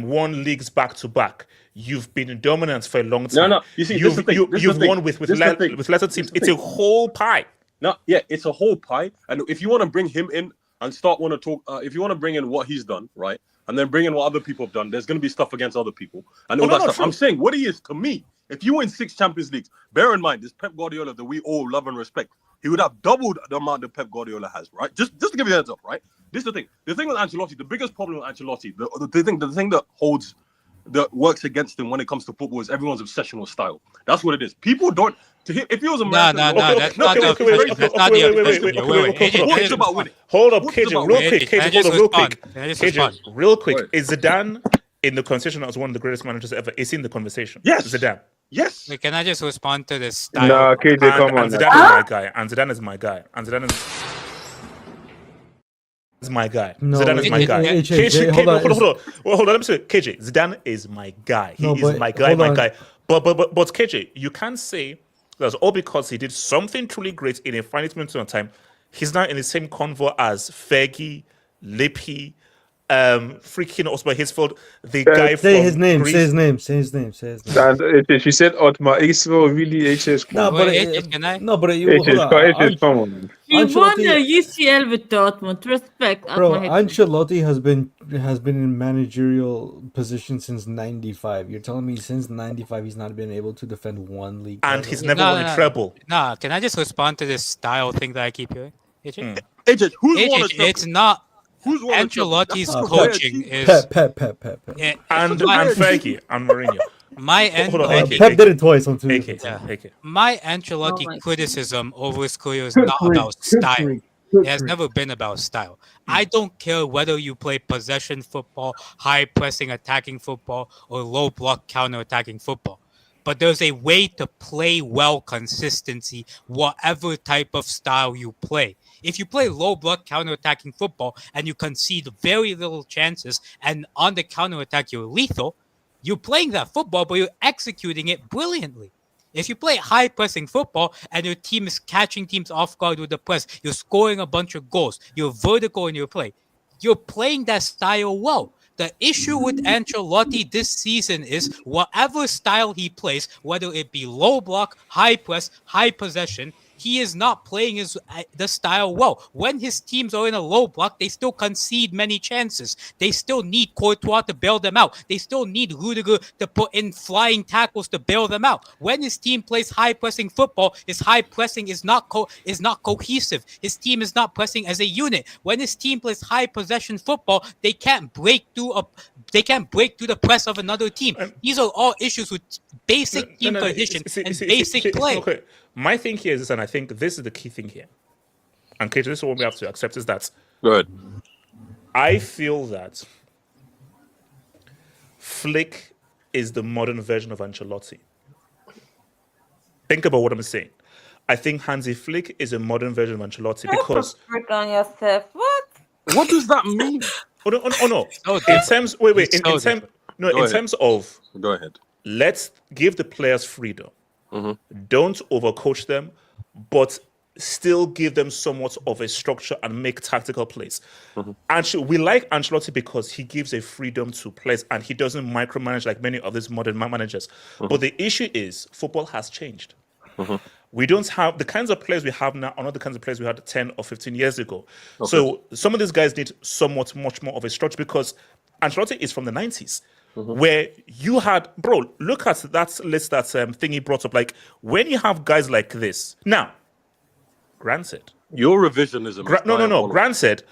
won leagues back to back. You've been dominant for a long time. No. You see, this is the thing. This is you've the thing. won with This is the thing. lesser teams. This is the It's a thing. whole pie. No, yeah, it's a whole pie. And if you want to bring him in and start want to talk, if you want to bring in what he's done, right, and then bring in what other people have done, there's going to be stuff against other people and all that stuff. true. I'm saying what he is to me. If you win 6 Champions Leagues, bear in mind this Pep Guardiola that we all love and respect. He would have doubled the amount that Pep Guardiola has, right? Just to give you a heads up, right? This is the thing. The thing with Ancelotti, the biggest problem with Ancelotti, the thing that works against him when it comes to football is everyone's obsession with style. That's what it is. People don't. To him, if he was American, No, that's not the obsession. That's not the obsession. It's about winning. Hold up, Football's KJ, about real winning. quick. Can I KJ, just hold on, real respond? quick. Can I just KJ, respond? real quick. Right. Is Zidane in the conversation as one of the greatest managers ever? Is he in the conversation? Yes. Zidane. Yes. Wait, can I just respond to this style? Nah, KJ, come on. And Zidane is my guy. And Zidane is my guy. And Zidane is my guy. No, Zidane is my H- guy. H- KJ, hold on, hold on. Well, hold on. Let me say, KJ, Zidane is my guy. He No, is but my guy, hold my on. guy. But KJ, you can't say that's all because he did something truly great in a finite moment of time. He's now in the same convo as Fergie, Lippi, freaking also by his fault. The guy Say from his name. Greece. Say his name. Say his name. Say his name. And she said Otmar. It's really HS. No, Wait, but H, can I? no, but you HS, hold on. HS, come on. He won Ancelotti- the UCL with Dortmund. Respect. Bro, Atma Hitler. Ancelotti has been in managerial position since '95. You're telling me since '95 he's not been able to defend one league And title? he's never won a treble. Nah, can I just respond to this style thing that I keep hearing? H, AJ, who's won a treble? it's not. Who's won a treble? Ancelotti's That's coaching Pep. is Pep. yeah, And Fergie and Mourinho. my Hold on, Ancelotti. AK. Pep did it twice on two. AK, different times. AK. My Ancelotti Oh my criticism over his career is not about style. It has never been about style. I don't care whether you play possession football, high pressing attacking football, or low block counter attacking football. But there's a way to play well consistency, whatever type of style you play. If you play low block counter attacking football and you concede very little chances, and on the counter attack you're lethal, you're playing that football, but you're executing it brilliantly. If you play high pressing football and your team is catching teams off guard with the press, you're scoring a bunch of goals, you're vertical in your play, you're playing that style well. The issue with Ancelotti this season is whatever style he plays, whether it be low block, high press, high possession, he is not playing the style well. When his teams are in a low block, they still concede many chances. They still need Courtois to bail them out. They still need Rudiger to put in flying tackles to bail them out. When his team plays high pressing football, his high pressing is not cohesive. His team is not pressing as a unit. When his team plays high possession football, they can't break through the press of another team. These are all issues with basic team cohesion and basic play. Okay. My thing here is this, and I think this is the key thing here. And KJ, this is what we have to accept is that Good. I feel that Flick is the modern version of Ancelotti. Think about what I'm saying. I think Hansi Flick is a modern version of Ancelotti because. Break on yourself. What does that mean? Oh no. So In terms, wait. It's so different. In terms of, Go ahead. let's give the players freedom. Don't overcoach them, but still give them somewhat of a structure and make tactical plays. And we like Ancelotti because he gives a freedom to players and he doesn't micromanage like many of these modern managers. But the issue is football has changed. We don't have the kinds of players we have now are not the kinds of players we had 10 or 15 years ago. So some of these guys need somewhat much more of a structure because Ancelotti is from the 90s. Where you had, bro, look at that list that Thingy brought up. Like, when you have guys like this, now, granted, Your revisionism. no. Granted,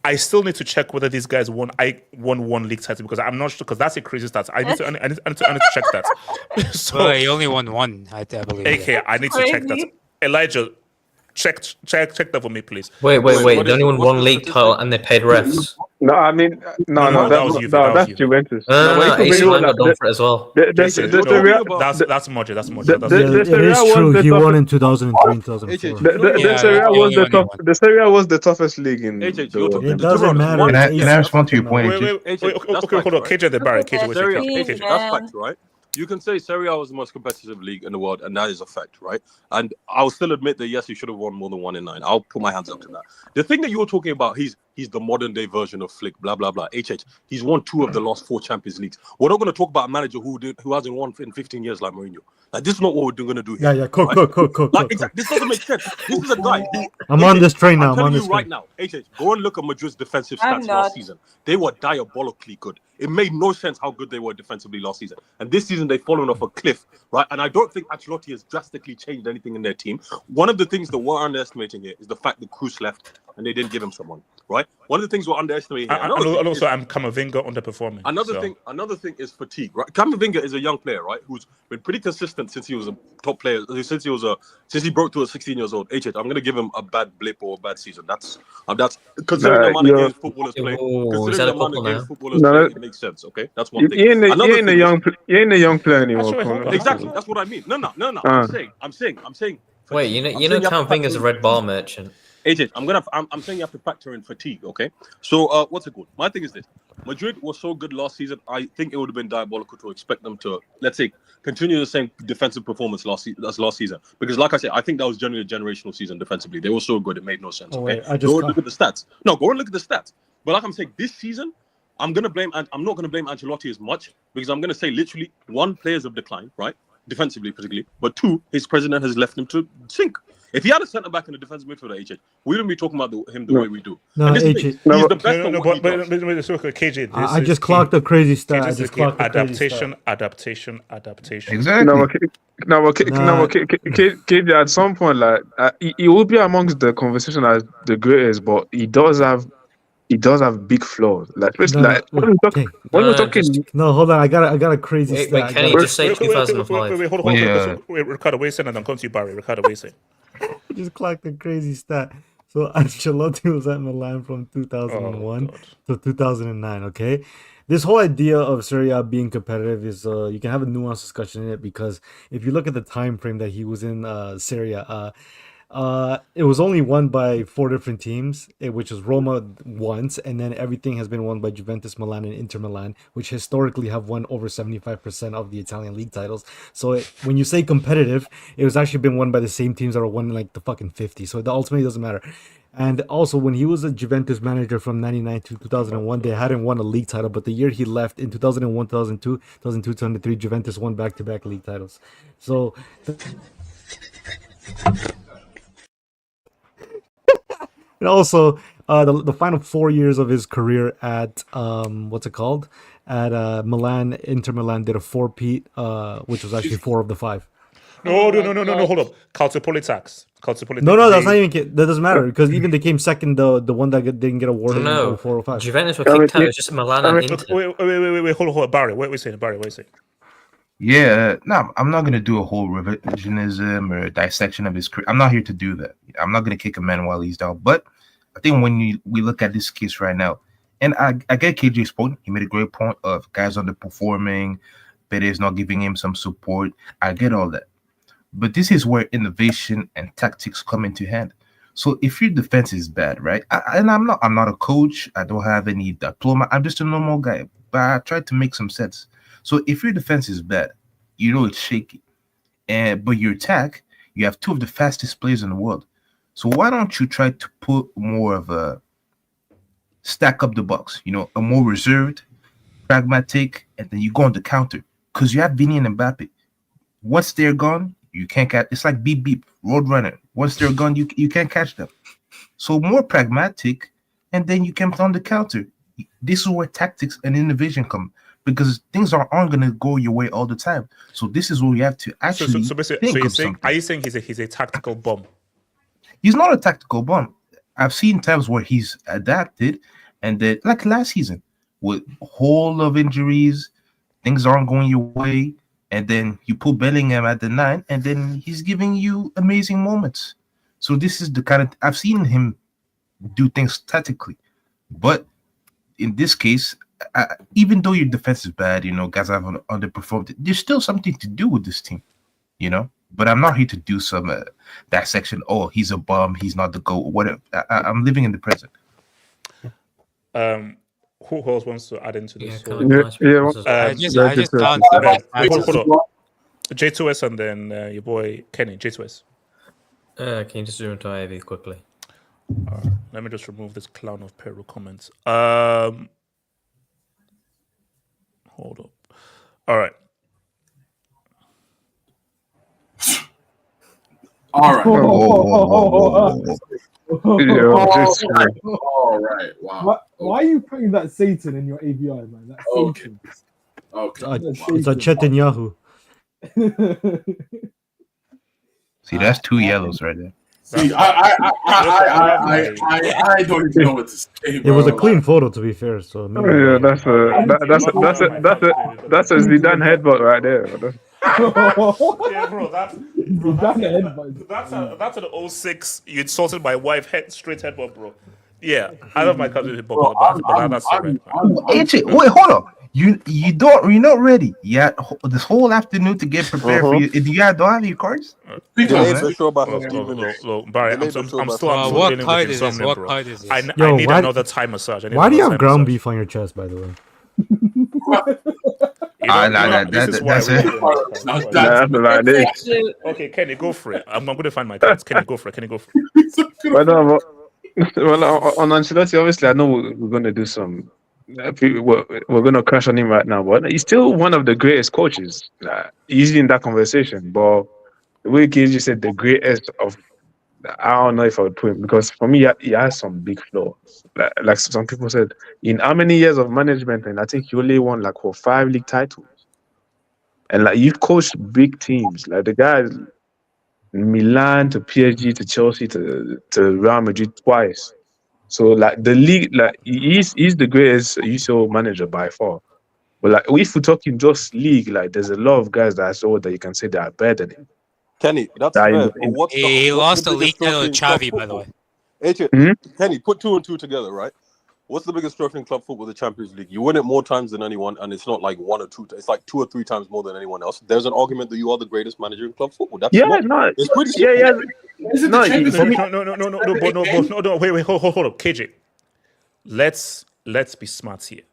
I still need to check whether these guys won one league title because I'm not sure because that's a crazy stat. I need to check that. So, Well, he only won one, I believe. okay, I need to check that. Elijah, check that for me, please. Wait. They only won one league title and they paid refs. No, I mean, no, that's Juventus. No, AC Milan got done for it as well. That's Modric. That's Modric. It is true. He won in 2003 and 2004. The Serie A was the toughest league in the world. It doesn't matter. Can I respond to your point? Wait, hold on. KJ the Barry. That's fact, right? You can say Serie A was the most competitive league in the world, and that is a fact, right? And I'll still admit that, yes, he should have won more than 1 in 9. I'll put my hands up to that. The thing that you were talking about, he's the modern day version of Flick, blah, blah, blah. He's won 2 of the last 4 Champions Leagues. We're not going to talk about a manager who hasn't won in 15 years like Mourinho. Like, this is not what we're going to do here. Yeah, cook. This doesn't make sense. This is a guy. I'm on this train now. I'm telling you right now, go and look at Madrid's defensive stats last season. They were diabolically good. It made no sense how good they were defensively last season. And this season, they've fallen off a cliff, right? And I don't think Ancelotti has drastically changed anything in their team. One of the things that we're underestimating here is the fact that Kroos left and they didn't give him someone, right? One of the things we're underestimating here. And also, I'm Camavinga underperforming. Another thing is fatigue, right? Camavinga is a young player, right? Who's been pretty consistent since he was a top player, since he broke through at 16 years old. I'm going to give him a bad blip or a bad season. That's considering the amount of games footballers play. Considering the amount of games footballers play, it makes sense. Okay, that's one thing. You ain't a young player anymore. Exactly, that's what I mean. No. I'm saying. Wait, you know, Camavinga's a red bar merchant. I'm saying you have to factor in fatigue. Okay, so what's it called? My thing is this: Madrid was so good last season. I think it would have been diabolical to expect them to, let's say, continue the same defensive performance as last season. Because, like I said, I think that was generally a generational season defensively. They were so good, it made no sense. Okay, go and look at the stats. No, go and look at the stats. But like I'm saying, this season, I'm not going to blame Ancelotti as much because I'm going to say literally 1, players have declined, right? Defensively, particularly, but 2, his president has left him to sink. If he had a centre back in the defensive midfielder, we wouldn't be talking about him the way we do. No, he's the best at what he does. KJ, I just clocked a crazy stat. Adaptation. Exactly. KJ at some point, like he will be amongst the conversation as the greatest, but he does have big flaws. Like, when we're talking. No, hold on. I got a crazy stat. Wait, can you just say 2005? Wait, hold on. Ricardo, wait a second, and then come to you, Barry. Ricardo, wait a second. Just clocked a crazy stat. So Ancelotti was at Milan from 2001 to 2009. Okay, this whole idea of Serie A being competitive is you can have a nuanced discussion in it because if you look at the time frame that he was in Serie A, it was only won by 4 different teams, which was Roma once, and then everything has been won by Juventus, Milan, and Inter Milan, which historically have won over 75% of the Italian league titles. So when you say competitive, it was actually been won by the same teams that are won like the fucking 50. So it ultimately doesn't matter. And also, when he was a Juventus manager from 99 to 2001, they hadn't won a league title, but the year he left in 2001, 2002, 2003, Juventus won back-to-back league titles. So... And also, the final 4 years of his career at at Milan, Inter Milan did a 4-peat, which was actually 4 of the 5. No, hold up. Calciopoli tax. No, that's not even. That doesn't matter because even they came second. The one that didn't get awarded in 4 or 5. Juventus were kicked out. It was just Milan and Inter. Wait, hold on, Barry. What are you saying? Yeah, no, I'm not gonna do a whole revisionism or dissection of his career. I'm not here to do that. I'm not gonna kick a man while he's down. But I think when we look at this case right now, and I get KJ's point. He made a great point of guys underperforming, Perez not giving him some support. I get all that. But this is where innovation and tactics come into hand. So if your defense is bad, right? And I'm not a coach. I don't have any diploma. I'm just a normal guy. But I try to make some sense. So if your defense is bad, you know it's shaky. But your attack, you have two of the fastest players in the world. So why don't you try to put more of a stack up the box, a more reserved, pragmatic, and then you go on the counter. Because you have Vini and Mbappe. Once they're gone, you can't catch. It's like beep beep, road runner. Once they're gone, you can't catch them. So more pragmatic, and then you can play on the counter. This is where tactics and innovation come, because things aren't going to go your way all the time. So this is where you have to actually think of something. Are you saying he's a tactical bomb? He's not a tactical bomb. I've seen times where he's adapted, and then like last season with a whole of injuries, things aren't going your way. And then you put Bellingham at the 9, and then he's giving you amazing moments. So this is the kind of I've seen him do things tactically, but in this case, even though your defense is bad, guys have underperformed. There's still something to do with this team, But I'm not here to do some dissection. Oh, he's a bum. He's not the GOAT. Whatever. I'm living in the present. Who else wants to add into this? I just can't. Hold on. J2S and then your boy Kenny. J2S. Can you just zoom into IV quickly? Let me just remove this clown of Peru comments. Hold up. All right. All right. All right. Wow. Why are you putting that Satan in your ABI, man? That's Satan. Okay. It's a Netanyahu. See, that's 2 yellows right there. See, I don't even know what to say. It was a clean photo, to be fair. So that's a Zidane headbutt right there. Yeah, bro, that's an 06. You insulted my wife, straight headbutt, bro. Yeah, I love my cousin hip hop, but that's right. AJ, wait, hold on. You're not ready. Yeah, this whole afternoon to get prepared for you. Do you don't have your cards? Barry, I'm still what card is this? What card is this? I need another Thai massage. Why do you have ground beef on your chest, by the way? That's it. Okay, Kenny, go for it. I'm going to find my cards. Kenny, go for it. Well, on Ancelotti, obviously, I know we're going to do some. We're going to crash on him right now, but he's still one of the greatest coaches. Easily in that conversation, but the way KG said the greatest of, I don't know if I would put him, because for me, he has some big flaws. Like some people said, in how many years of management, and I think he only won 5 league titles. And you've coached big teams, like the guys Milan to PSG to Chelsea to Real Madrid twice. So the league, he's the greatest UCL manager by far. But if we're talking just league, there's a lot of guys that I saw that you can say they are better than him. Kenny, that's fair. He lost the league title to Xavi, by the way. Kenny, put 2 and 2 together, right? What's the biggest trophy in club football? The Champions League. You win it more times than anyone, and it's not 1 or 2. It's 2 or 3 times more than anyone else. There's an argument that you are the greatest manager in club football. That's it's pretty simple. No. Wait. Hold up, KJ. Let's be smart here.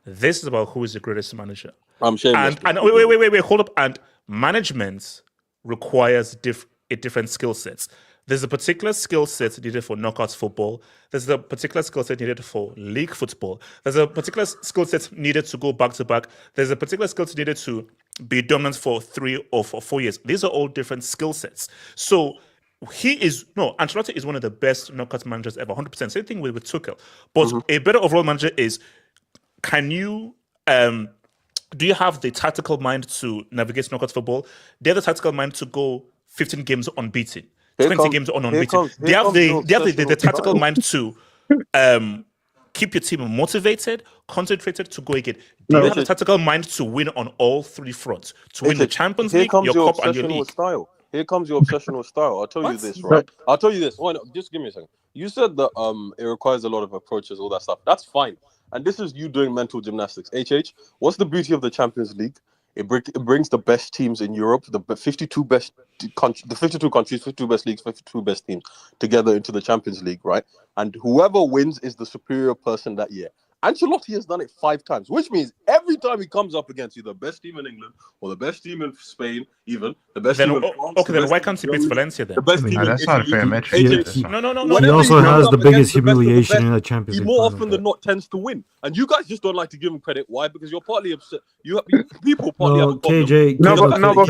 This is about who is the greatest manager. I'm shameless. And wait. Hold up. And management requires different skill sets. There's a particular skill set needed for knockouts football. There's a particular skill set needed for league football. There's a particular skill set needed to go back to back. There's a particular skill set needed to be dominant for 3 or 4 years. These are all different skill sets. So Ancelotti is one of the best knockout managers ever, 100%. Same thing with Tuchel. But a better overall manager is, can you... do you have the tactical mind to navigate knockout football? Do you have the tactical mind to go 15 games unbeaten? 20 games unbeaten. They have the tactical mind to keep your team motivated, concentrated to go again. Do you have the tactical mind to win on all 3 fronts? To win the Champions League, your cup, and your league? Here comes your obsession with style. I'll tell you this, right? I'll tell you this. Why not? Just give me a second. You said that it requires a lot of approaches, all that stuff. That's fine. And this is you doing mental gymnastics. HH, what's the beauty of the Champions League? It brings the best teams in Europe, the 52 best the 52 countries, 52 best leagues, 52 best teams together into the Champions League, right? And whoever wins is the superior person that year. Ancelotti has done it 5 times, which means every time he comes up against either the best team in England or the best team in Spain, even the best team in France. Okay, then why can't he beat Valencia then? The best team in that's not a Italy. fair metric. No. He also has the biggest humiliation in the Champions He League. more final, often but- than not tends to win, and you guys just don't like to give him credit. Why? Because you're partly upset. People partly have a problem. KJ, No, but- no, but-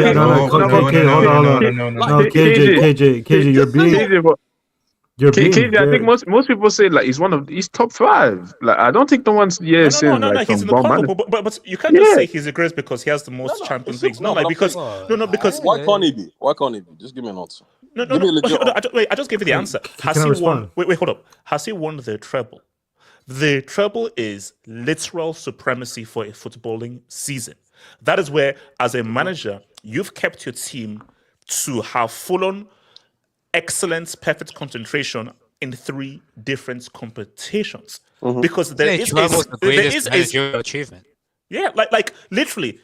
KJ, you're being. You're being KJ, I think very- most people say like he's top 5. Like I don't think no one's saying like he's some in the bomb man. combo, but you can't just say he's the greatest because he has the most Champions Leagues. No, like because because Why can't he be? Why can't he be? Just give me an answer. no. Give me a legit I just gave you the answer. Has can I he respond? won? Wait, hold up. Has he won the treble? The treble is literal supremacy for a footballing season. That is where, as a manager, you've kept your team to have full-on excellence, perfect concentration in 3 different competitions. Because there is the greatest managerial achievement. yeah, like literally,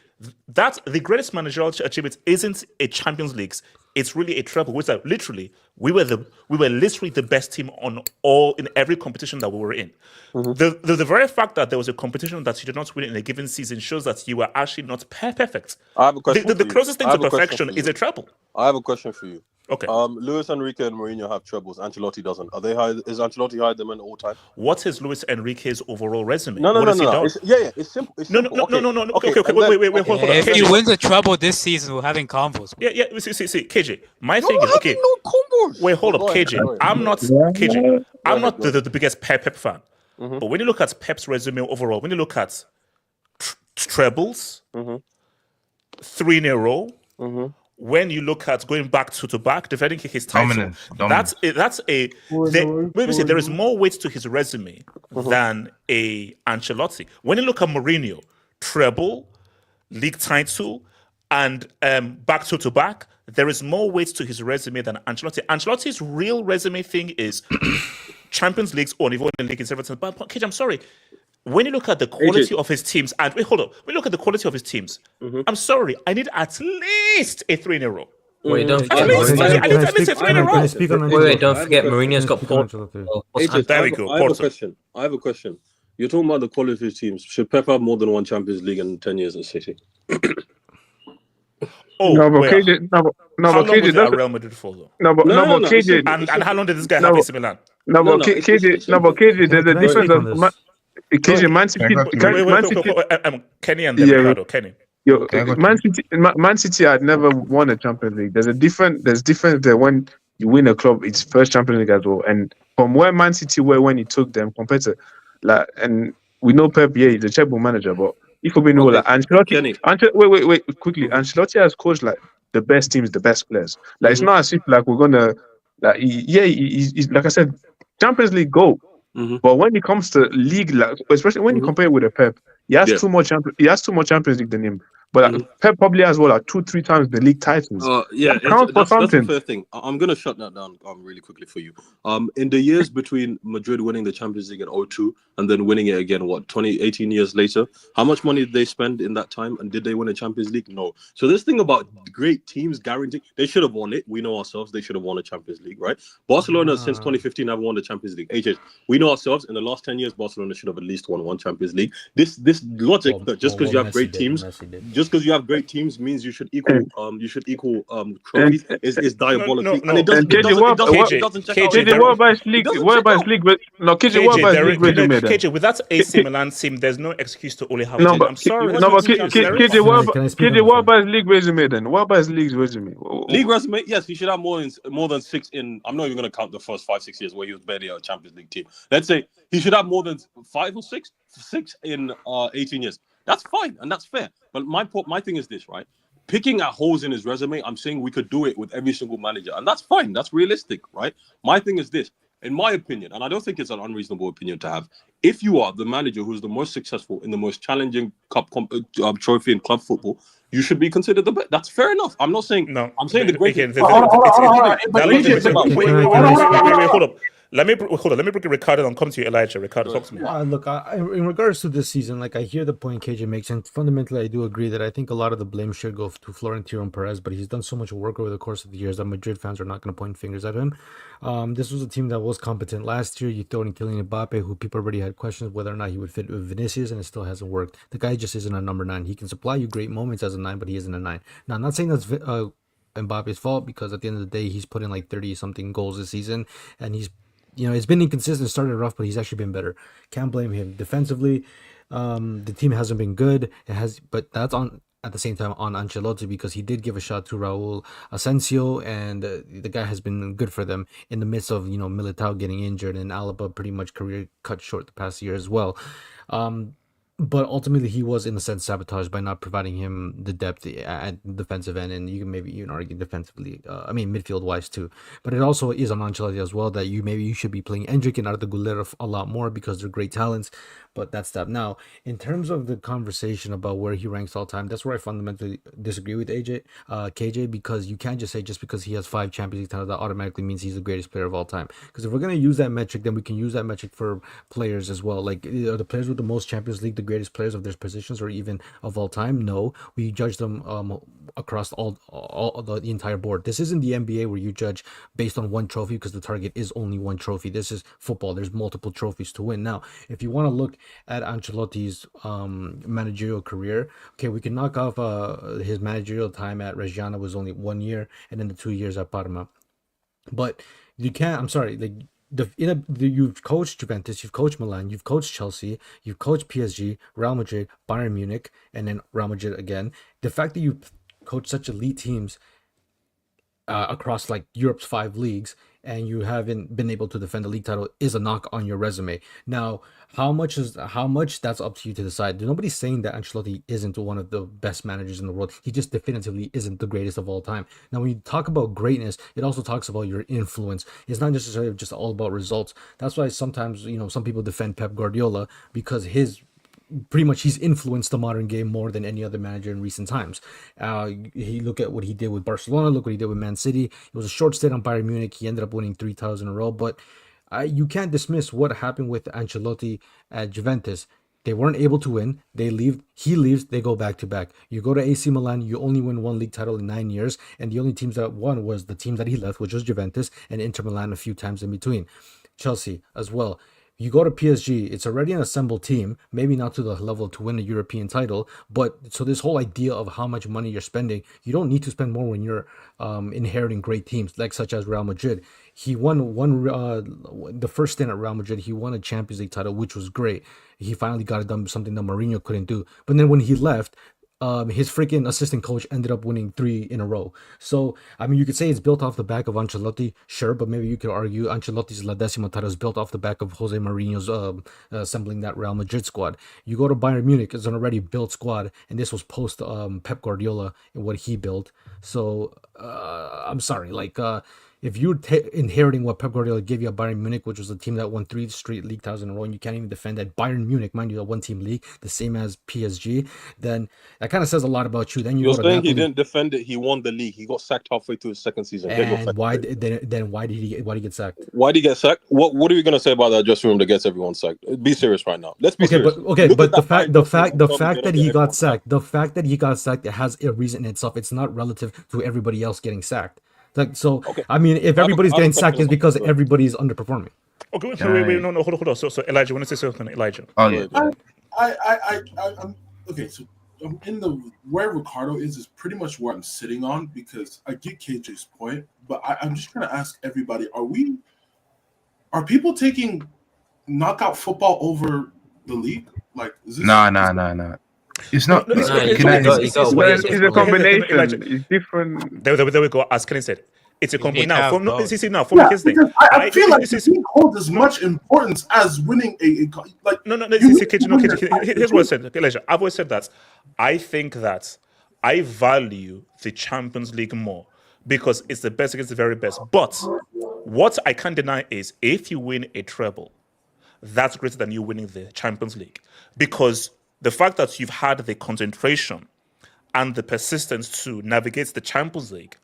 that the greatest managerial achievement isn't a Champions League. It's really a treble. Which literally, we were literally the best team in every competition that we were in. The very fact that there was a competition that you did not win in a given season shows that you were actually not perfect. I have a question. The for you. closest thing I to have a question perfection for is you. a treble. I have a question for you. Okay. Luis Enrique and Mourinho have trebles. Ancelotti doesn't. Are they high? Is Ancelotti higher than them all time? What is Luis Enrique's overall resume? No. What has he done? It's simple. It's No. simple. Okay. Wait. Hold on. If he KJ. wins a treble this season, we're having combos. Yeah. See, KJ. My thing is okay. No combos. Wait, hold up, Go ahead, KJ. go ahead. I'm not KJ. I'm not Go the biggest Pep fan. But when you look at Pep's resume overall, when you look at trebles, 3 in a row, when you look at going back to back, defending his title, Dominance. there is more weight to his resume than a Ancelotti. When you look at Mourinho, treble, league title, and back to back, there is more weight to his resume than Ancelotti. Ancelotti's real resume thing is Champions Leagues or even in League in 7. But KJ, I'm sorry. When you look at the quality of his teams, and wait, hold on. When you look at the quality of his teams, I'm sorry, I need at least a 3 in a row. Wait, don't At forget least a Mourinho. 3 in a row. Can I speak on that? Wait, don't forget Mourinho's got Porto. There we go. I have a Porto. question. You're talking about the quality of his teams. Should Pep have more than 1 Champions League in 10 years at City? No, but wait, KJ, how long was KJ, he at that's Real Madrid for though? no, but KJ, And how long did this guy have AC Milan? KJ, there's a Can I speak difference on of this? KJ, Man City, Kenny and then Ricardo. Kenny. Man City had never won a Champions League. There's difference there when you win a club, it's first Champions League as well. And from where Man City were when he took them compared to and we know Pep, he's a treble manager, but if we know Ancelotti, wait, quickly. Ancelotti has coached like the best teams, the best players. Like it's not as if like we're gonna he's like I said, Champions League go. But when it comes to league, like, especially when you compare it with a Pep, he has too much Champions League than him. But Pep probably has 2-3 times the league titles. That's a fair thing. I'm gonna shut that down really quickly for you. In the years between Madrid winning the Champions League in 2002 and then winning it again, 18 years later, how much money did they spend in that time? And did they win a Champions League? No. So this thing about great teams guaranteeing they should have won it. We know ourselves they should have won a Champions League, right? Barcelona since 2015 haven't won the Champions League. We know ourselves in the last 10 years, Barcelona should have at least won 1 Champions League. This logic that just because you have great teams, just because you have great teams means you should equal trophies is diabolical. And it doesn't check out. KJ, what about his league? What about his league? No, KJ, what about his league resume? KJ, with that AC Milan team, there's no excuse to only have it. I'm sorry. No, but KJ, what about his league resume then? What about his league resume? League resume, yes, he should have more than 6 in. I'm not even going to count the first 5-6 years where he was barely a Champions League team. Let's say he should have more than 5 or 6 in 18 years. That's fine and that's fair. But my thing is this, right? Picking at holes in his resume, I'm saying we could do it with every single manager, and that's fine. That's realistic, right? My thing is this, in my opinion, and I don't think it's an unreasonable opinion to have. If you are the manager who's the most successful in the most challenging cup trophy in club football, you should be considered the best. That's fair enough. I'm not saying. No, I'm saying the great. Wait, hold up. Let me hold on. Let me bring Ricardo and come to you, Elijah. Ricardo, talk to me. Look, in regards to this season, like I hear the point KJ makes, and fundamentally I do agree that I think a lot of the blame should go to Florentino Perez, but he's done so much work over the course of the years that Madrid fans are not going to point fingers at him. This was a team that was competent last year. You throw in Kylian Mbappe, who people already had questions whether or not he would fit with Vinicius, and it still hasn't worked. The guy just isn't a number 9. He can supply you great moments as a 9, but he isn't a 9. Now, I'm not saying that's Mbappe's fault, because at the end of the day, he's put in like 30 something goals this season, and he's, it's been inconsistent, started rough, but he's actually been better. Can't blame him. Defensively, the team hasn't been good. But that's at the same time on Ancelotti, because he did give a shot to Raul Asensio, and the guy has been good for them in the midst of Militao getting injured and Alaba pretty much career cut short the past year as well. But ultimately, he was, in a sense, sabotaged by not providing him the depth at defensive end, and you can maybe even argue defensively, midfield-wise too. But it also is on Ancelotti as well that you should be playing Endrick and Arda Güler a lot more, because they're great talents. But that's that. Now, in terms of the conversation about where he ranks all time, that's where I fundamentally disagree with KJ, because you can't just say just because he has 5 Champions League titles that automatically means he's the greatest player of all time. Because if we're going to use that metric, then we can use that metric for players as well. Like, are the players with the most Champions League the greatest players of their positions or even of all time? No, we judge them across all the entire board. This isn't the NBA where you judge based on one trophy, because the target is only one trophy. This is football. There's multiple trophies to win. Now, if you want to look at Ancelotti's managerial career, okay, we can knock off his managerial time at Reggiana was only 1 year, and then the 2 years at Parma. But you can't. I'm sorry. Like, you've coached Juventus, you've coached Milan, you've coached Chelsea, you've coached PSG, Real Madrid, Bayern Munich, and then Real Madrid again. The fact that you coach such elite teams across like Europe's 5 leagues, and you haven't been able to defend the league title is a knock on your resume. Now, how much that's up to you to decide. Nobody's saying that Ancelotti isn't one of the best managers in the world. He just definitively isn't the greatest of all time. Now, when you talk about greatness, it also talks about your influence. It's not necessarily just all about results. That's why sometimes, some people defend Pep Guardiola, because he's influenced the modern game more than any other manager in recent times. He look at what he did with Barcelona, look what he did with Man City. It was a short stint on Bayern Munich. He ended up winning 3 titles in a row, but you can't dismiss what happened with Ancelotti at Juventus. They weren't able to win. They leave. He leaves. They go back to back. You go to AC Milan. You only win 1 league title in 9 years, and the only teams that won was the teams that he left, which was Juventus and Inter Milan a few times in between. Chelsea as well. You go to PSG, it's already an assembled team, maybe not to the level to win a European title, but so this whole idea of how much money you're spending, you don't need to spend more when you're inheriting great teams, like such as Real Madrid. He won the first stint at Real Madrid, he won a Champions League title, which was great. He finally got it done, something that Mourinho couldn't do. But then when he left, his freaking assistant coach ended up winning 3 in a row. So, you could say it's built off the back of Ancelotti, sure, but maybe you could argue Ancelotti's La Decima title is built off the back of Jose Mourinho's assembling that Real Madrid squad. You go to Bayern Munich, it's an already built squad, and this was post Pep Guardiola and what he built. So, I'm sorry, if you're inheriting what Pep Guardiola gave you at Bayern Munich, which was a team that won 3 straight league titles in a row, and you can't even defend that Bayern Munich, mind you, a 1-team league, the same as PSG, then that kind of says a lot about you. Then you're saying he didn't defend it. He won the league. He got sacked halfway through his second season. And why did he get sacked? Why did he get sacked? What are you gonna say about that dressing room that gets everyone sacked? Be serious right now. Let's be serious. But the fact that he got sacked, it has a reason in itself. It's not relative to everybody else getting sacked. If everybody's getting sacked, it's because everybody's underperforming. Okay, wait, no, hold on. So Elijah, want to say something, Elijah? Oh yeah. I'm okay. So in the where Ricardo is pretty much where I'm sitting on, because I get KJ's point, but I'm just trying to ask everybody: are people taking knockout football over the league? Like, is this? No. It's not. It's a combination. It's different. There we go. As Kenny said, it's a combination. Now, for me, here's the I feel like the team holds as much importance as winning a like. No. Here's what I said. Okay, Elijah, I've always said that I think that I value the Champions League more because it's the best against the very best. But what I can't deny is if you win a treble, that's greater than you winning the Champions League, because the fact that you've had the concentration and the persistence to navigate the Champions League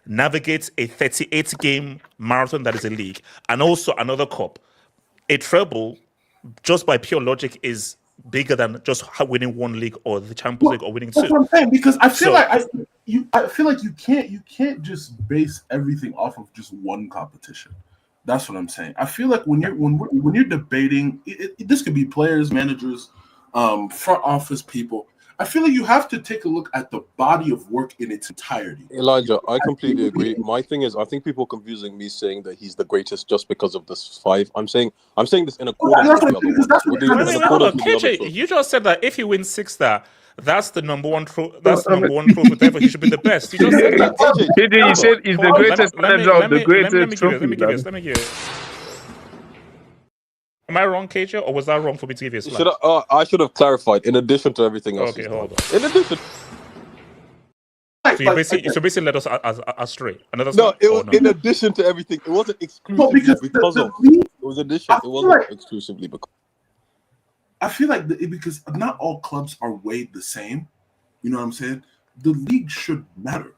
navigates a 38-game marathon that is a league, and also another cup. A treble, just by pure logic, is bigger than just winning one league or the Champions League or winning That's two. what I'm saying, because I feel So- like I feel like you can't just base everything off of just one competition. That's what I'm saying. I feel like when you're debating, this could be players, managers, front office people. I feel like you have to take a look at the body of work in its entirety. Elijah, I completely agree. My thing is, I think people confusing me saying that he's the greatest just because of this 5. I'm saying this in accordance with the other ones. Wait, hold on, KJ. You just said that if he wins 6 star, that's the number one trophy. That's the number one trophy. Therefore, he should be the best. You just said that. KJ, you said he's the greatest manager of the greatest Let me trophy. give you. Am I wrong, KJ, or was that wrong for me to give you a slap? I should have clarified. In addition to everything else. Okay, hold on. In addition. So you basically led us astray. Another No, slap? it was Or in addition to everything. It wasn't exclusively because of. It was addition. It wasn't exclusively because. I feel like because not all clubs are weighed the same. You know what I'm saying? The league should matter.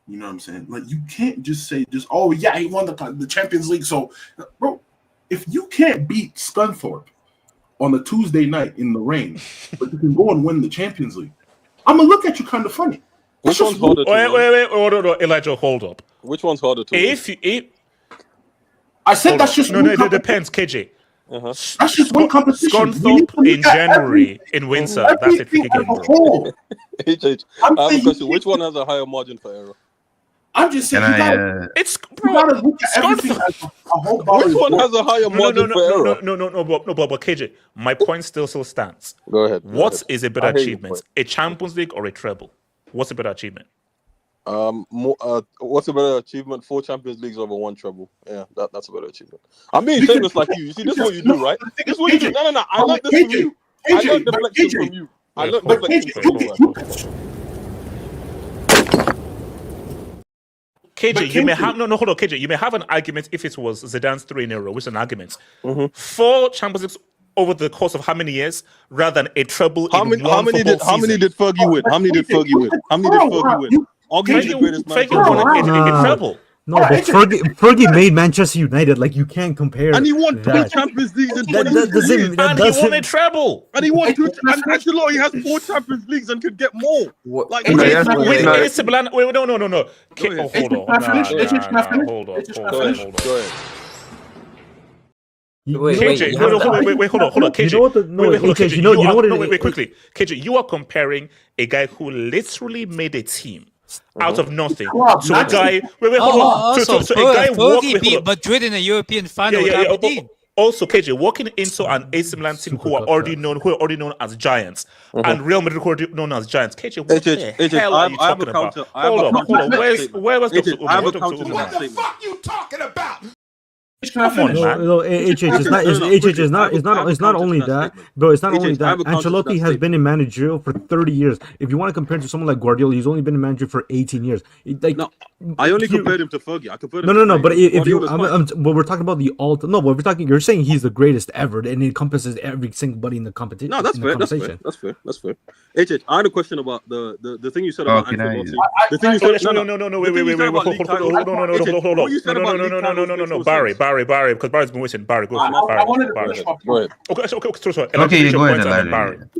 You know what I'm saying? Like, you can't just say oh yeah, he won the Champions League. So, bro, if you can't beat Scunthorpe on a Tuesday night in the rain, but you can go and win the Champions League, I'm gonna look at you kind of funny. Which one's harder to wait, Elijah, hold up. Which one's harder to win? I said that's just it depends, KJ. That's just one competition. Scunthorpe in January in Windsor. That's a tricky game, bro. HH, I have a question. Which one has a higher margin for error? I'm just saying, it's bro. Which one has a higher margin for error? No, but KJ, my point still stands. Go ahead. What is a better achievement? A Champions League or a treble? What's a better achievement? What's a better achievement? 4 Champions Leagues over 1 treble. Yeah, that's a better achievement. I'm being shameless like you. You see, this is what you do, right? This is what you do. No. I like this from you. I learned deflection from you. I learned deflection from you. KJ, you may have hold on, KJ. You may have an argument if it was Zidane's 3 in a row, which is an argument. 4 Champions Leagues over the course of how many years, rather than a treble. How many did Fergie win? How many did Fergie win? Arguably the greatest man. Fergie won a treble. No, but Fergie made Manchester United. Like, you can't compare. And he won 2 Champions Leagues in 20 years. And he won a treble. And he won 2. And Ancelotti has 4 Champions Leagues and could get more. Like, no. Hold on. KJ, hold on. KJ, you know what? Wait, quickly. KJ, you are comparing a guy who literally made a team out of nothing. So a guy, So a guy Fergie beat Madrid in a European final with Aberdeen. Also, KJ, walking into an AC Milan team who are already known as giants, and Real Madrid who are already known as giants. KJ, what the hell are you talking about? Hold on. Where's Dr. Uma? What the fuck you talking about? Come on, man. No, it's not only that, bro. It's not only that. Ancelotti has been in managerial for 30 years. If you want to compare him to someone like Guardiola, he's only been in manager for 18 years. I only compared him to Fergie. I compared him. No. But if you, but we're talking about the all. No, but we're talking. You're saying he's the greatest ever, and it encompasses every single buddy in the competition. No, that's fair. That's fair. HH, I had a question about the thing you said about Ancelotti. The thing you said. No. Wait. Hold on. Barry, because Barry's been waiting. Barry, go. Sorry. Okay, go ahead,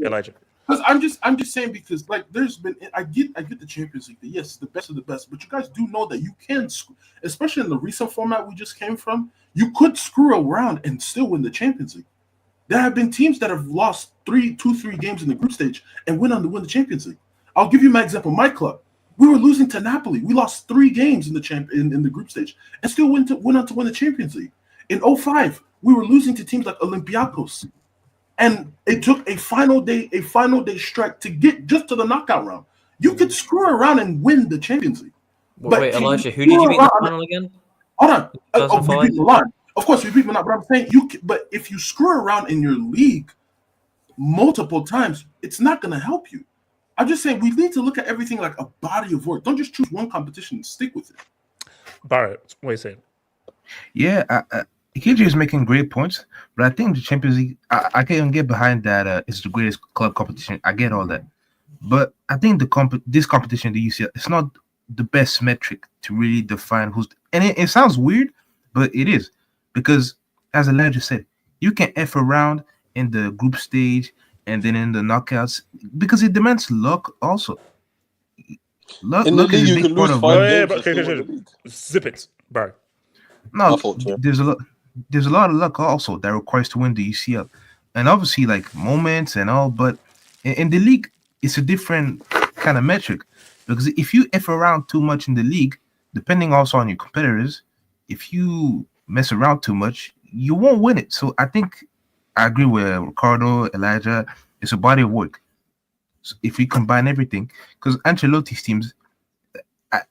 Elijah. Because I'm just saying, because like there's been I get the Champions League. Yes, it's the best of the best, but you guys do know that you can, especially in the recent format we just came from, you could screw around and still win the Champions League. There have been teams that have lost 3 games in the group stage and went on to win the Champions League. I'll give you my example. My club, we were losing to Napoli. We lost 3 games in the in the group stage and still went on to win the Champions League. In 2005, we were losing to teams like Olympiacos. And it took a final day strike to get just to the knockout round. You could screw around and win the Champions League. Wait, Elijah, who did you beat in the final again? Hold on. We beat Milan. Of course, we beat Milan, but I'm saying but if you screw around in your league multiple times, it's not going to help you. I'm just saying we need to look at everything like a body of work. Don't just choose one competition and stick with it. Barrett, what are you saying? Yeah, KJ is making great points, but I think the Champions League, I can get behind that. It's the greatest club competition. I get all that, but I think this competition, the UCL, it's not the best metric to really define who's. And it sounds weird, but it is, because as Elijah said, you can F around in the group stage and then in the knockouts because it demands luck also. Luck In the is league, a you big can part lose of five winning. games. Okay. Zip it, Barry. No, I thought so. there's a lot of luck also that requires to win the UCL, and obviously like moments and all. But in the league, it's a different kind of metric, because if you F around too much in the league, depending also on your competitors, if you mess around too much, you won't win it. So I think I agree with Ricardo, Elijah. It's a body of work. So if we combine everything, because Ancelotti's teams,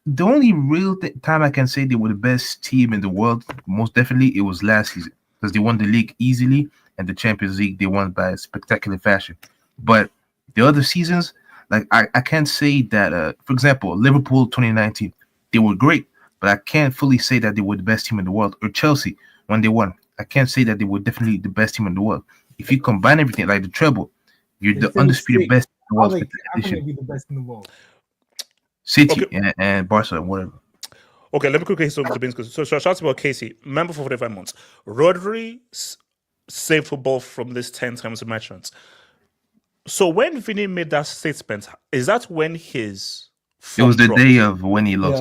the only real time I can say they were the best team in the world, most definitely, it was last season, because they won the league easily, and the Champions League they won by a spectacular fashion. But the other seasons, like I can't say that. For example, Liverpool 2019, they were great, but I can't fully say that they were the best team in the world. Or Chelsea when they won, I can't say that they were definitely the best team in the world. If you combine everything, like the treble, you're the undisputed best in the How world. can they be the best in the world? City and Barca, whatever. Okay, let me quickly hit some of the bins. So shout out about Casey, member for 45 months. Rodri saved football from this 10 times mentions. So when Vinny made that statement, is that when his It was the dropped? day of when he lost.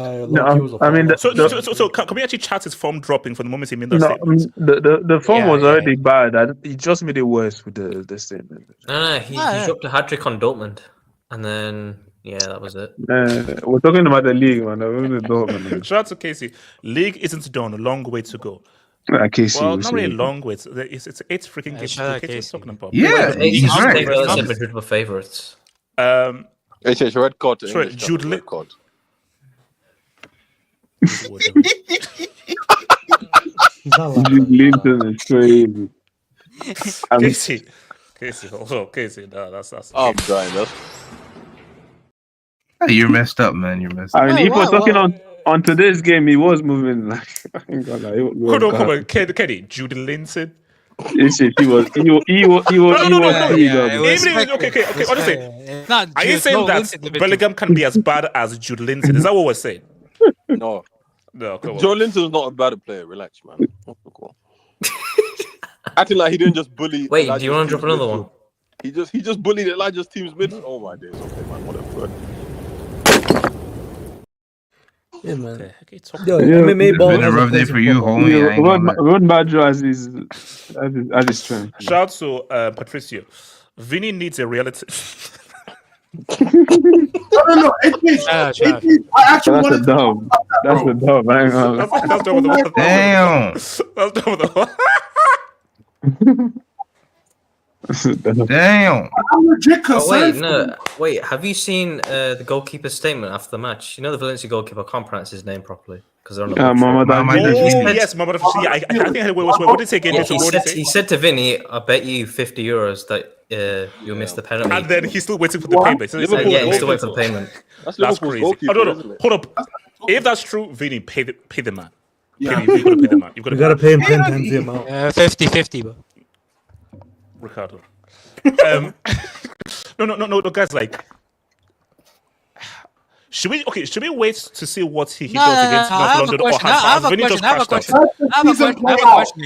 So can we actually chat his form dropping from the moment he made that No, statement? the form was already bad. He just made it worse with the statement. No, he dropped a hat trick on Dortmund, and then that was it. We're talking about the league, man. Dortmund. Shout out to Casey. League isn't done. A long way to go. Casey, well, not really a long way. It's 8 freaking games. Casey's talking about. Yeah, he's right. Madrid were favorites. It's red card. Sorry, Jude red card. Jude Linton is crazy. Casey, no, that's. I'm dying. You're messed up, man. You're messed up. I mean, if we're talking on today's game, he was moving like. Hold on, Kenny, Jude Linton. He was. Okay. Honestly, are you saying that Bellingham can be as bad as Jude Linton? Is that what we're saying? No. Come on. Joe Linton's not a bad player. Relax, man. Acting like he didn't just bully. Wait, Elijah's do you want to drop another one? He just bullied Elijah's team's mid. Oh my days. Okay, man. Whatever. Yeah, man. Okay, MMA ball. Been a rough day for you, homie. Rod Badger has his strength. Shout out to Patricio. Vinny needs a reality. No. That's a dub. That's a dub. That's dub with the Damn. That's dub with the Damn. I'm legit Wait, have you seen the goalkeeper's statement after the match? You know the Valencia goalkeeper, I can't pronounce his name properly because they're on the yes, Mama. I think what did he say again? He said to Vinny, I bet you €50 that you'll miss the penalty. And then he's still waiting for the payment. He's still waiting for the payment. That's crazy. No. Hold up. If that's true, Vinny, pay the man. Yeah. You've got to pay the man. You got to pay him 10 times the amount. 50-50, bro. Ricardo. No, guys. Like, should we wait to see what he does against North London, or has Vinny just crashed out? I have a question.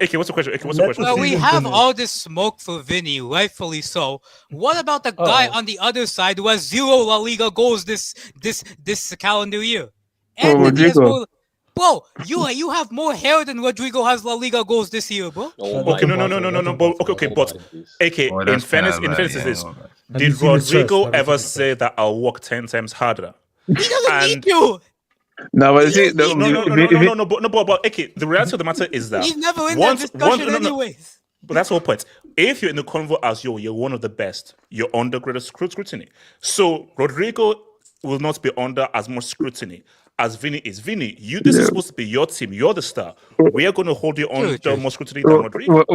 Okay, what's the question? Well, we have all this smoke for Vinny, rightfully so. What about the guy on the other side who has 0 La Liga goals this calendar year? And Rodrigo. Bro, you have more hair than Rodrigo has La Liga goals this year, bro. Okay, no. But in fairness, is this: did Rodrigo ever say that I'll work 10 times harder? He doesn't need you. No, but see, but okay. The reality of the matter is that he's never in that discussion, anyways. But that's the whole point. If you're in the convo as you're one of the best, you're under greater scrutiny. So Rodrigo will not be under as much scrutiny as Vinny is. Vinny, this is supposed to be your team. You're the star. We are going to hold you under more scrutiny than Rodrigo.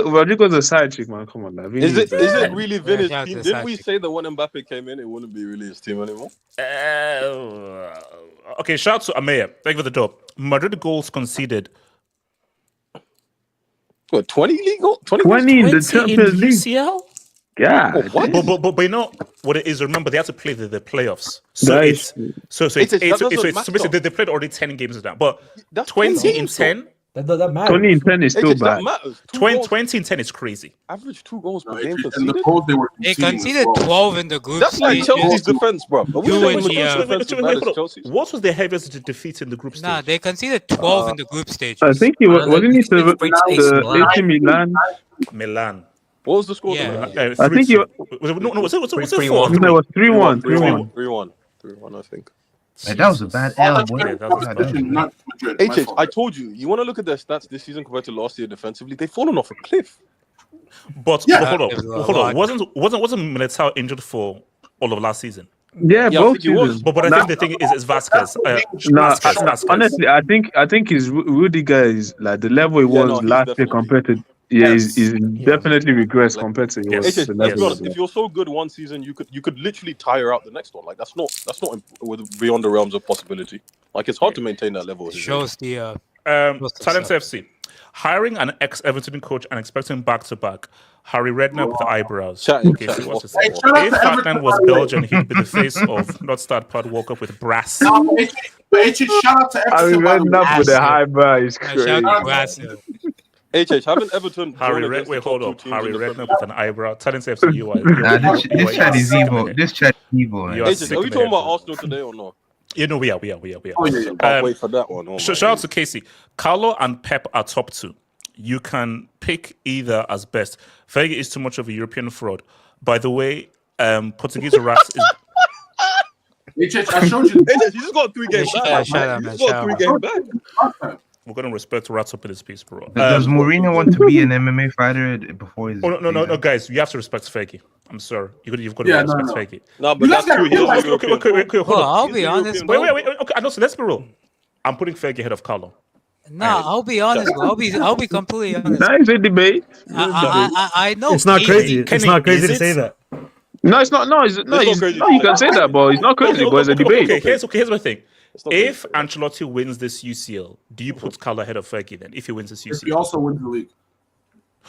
Rodrigo's a side chick, man. Come on, now. Is it really Vinny's team? Didn't we say that when Mbappe came in, it wouldn't be really his team anymore? Okay, shout out to Amaya. Thank you for the dub. Madrid goals conceded. What, 20 league goals? 20 in the Champions League. UCL? Yeah. Oh, what? But you know what it is? Remember, they have to play the playoffs. So That it's is- so it's That doesn't basically matter. they played already 10 games now. But That's 20 in games, 10, That matters. 20 in 10 is still HH, bad. that matters. 20 in 10 is crazy. Average 2 goals per No, game and the conceded. goals they were They conceding as conceded well. 12 in the group That's like stage. Chelsea's defense, bro. Are we Two saying in Madrid's the, defense is bad as Chelsea's? What was the heaviest defeat in the group stage? Nah, they conceded 12 in the group stage. I think he was, wasn't it the Milan. AC Milan? Milan. What was the score? Yeah. I think you- was it 3-1. 4? No, it was 3-1. 3-1. 3-1, I think. Man, that was a bad L, boy. Yeah, that was God, bad. that was- Not Madrid. my HH, fault. I told you want to look at their stats this season compared to last year defensively. They've fallen off a cliff. But Yeah. hold It was a on. lot. Wasn't Militao injured for all of last season? Yeah, Yeah, I both think he was. seasons. But I Nah, think the thing is Vasquez. nah, Vasquez. honestly, I think his Rudiger is like the level he Yeah, was no, he's last year definitely- compared to he's definitely regressed Like- compared to Yes. what HH, the let's level be honest, was. if you're so good one season, you could literally tire out the next one. Like that's not beyond the realms of possibility. Like it's hard to maintain that level. Shows the Talent FC. Hiring an ex-Everton coach and expecting back-to-back. Harry Redknapp with the eyebrows. Chatting, Okay, chatting. see what to say. Hey, shout out If to Ferdinand Everton. was Belgian, he'd be the face of not start Pod woke up with brass. No, but HH, shout out to I Everton. by the read way. up with the high bar is shout crazy. out Brasil. HH, haven't Everton Harry drawn against the Wait, top hold two up. teams Harry in the Redknapp Premier with an eyebrow. Talent FC, you are. Nah, this chat is sick in the evil. head. This chat is evil, man. You are HH, sick are we in the talking head. about Arsenal today or not? You know, we are. Oh, yeah, yeah. Can't wait for that one. Oh, my Shout out to Casey. Carlo and Pep are top 2. You can pick either as best. Fergie is too much of a European fraud. By the way, Portuguese rats is. HH, I showed you. HH, you just got 3 games back. Shout out, You man. just got Shout 3 out. games back. We're going to respect rats up in this piece, bro. Does Mourinho want to be an MMA fighter before his? Oh, no, guys, you have to respect Fergie. I'm sorry. You've got to Yeah, no, respect no. Fergie. No, but You that's guys true. got- He's a Okay, European. hold Well, on. I'll be honest, Wait. bro. Okay, no, so let's be real. I'm putting Fergie ahead of Carlo. Nah, I'll be honest, bro. I'll be completely honest. That is a debate. I know It's not Casey- crazy. It's Kenny, not crazy is to it? say that. No, it's not. No, not crazy. you can say that, but it's not crazy. But it's a debate. Okay, here's my thing. It's not If crazy. Ancelotti wins this UCL, do you put Carlo ahead of Fergie then? If he wins this He UCL? also wins the league.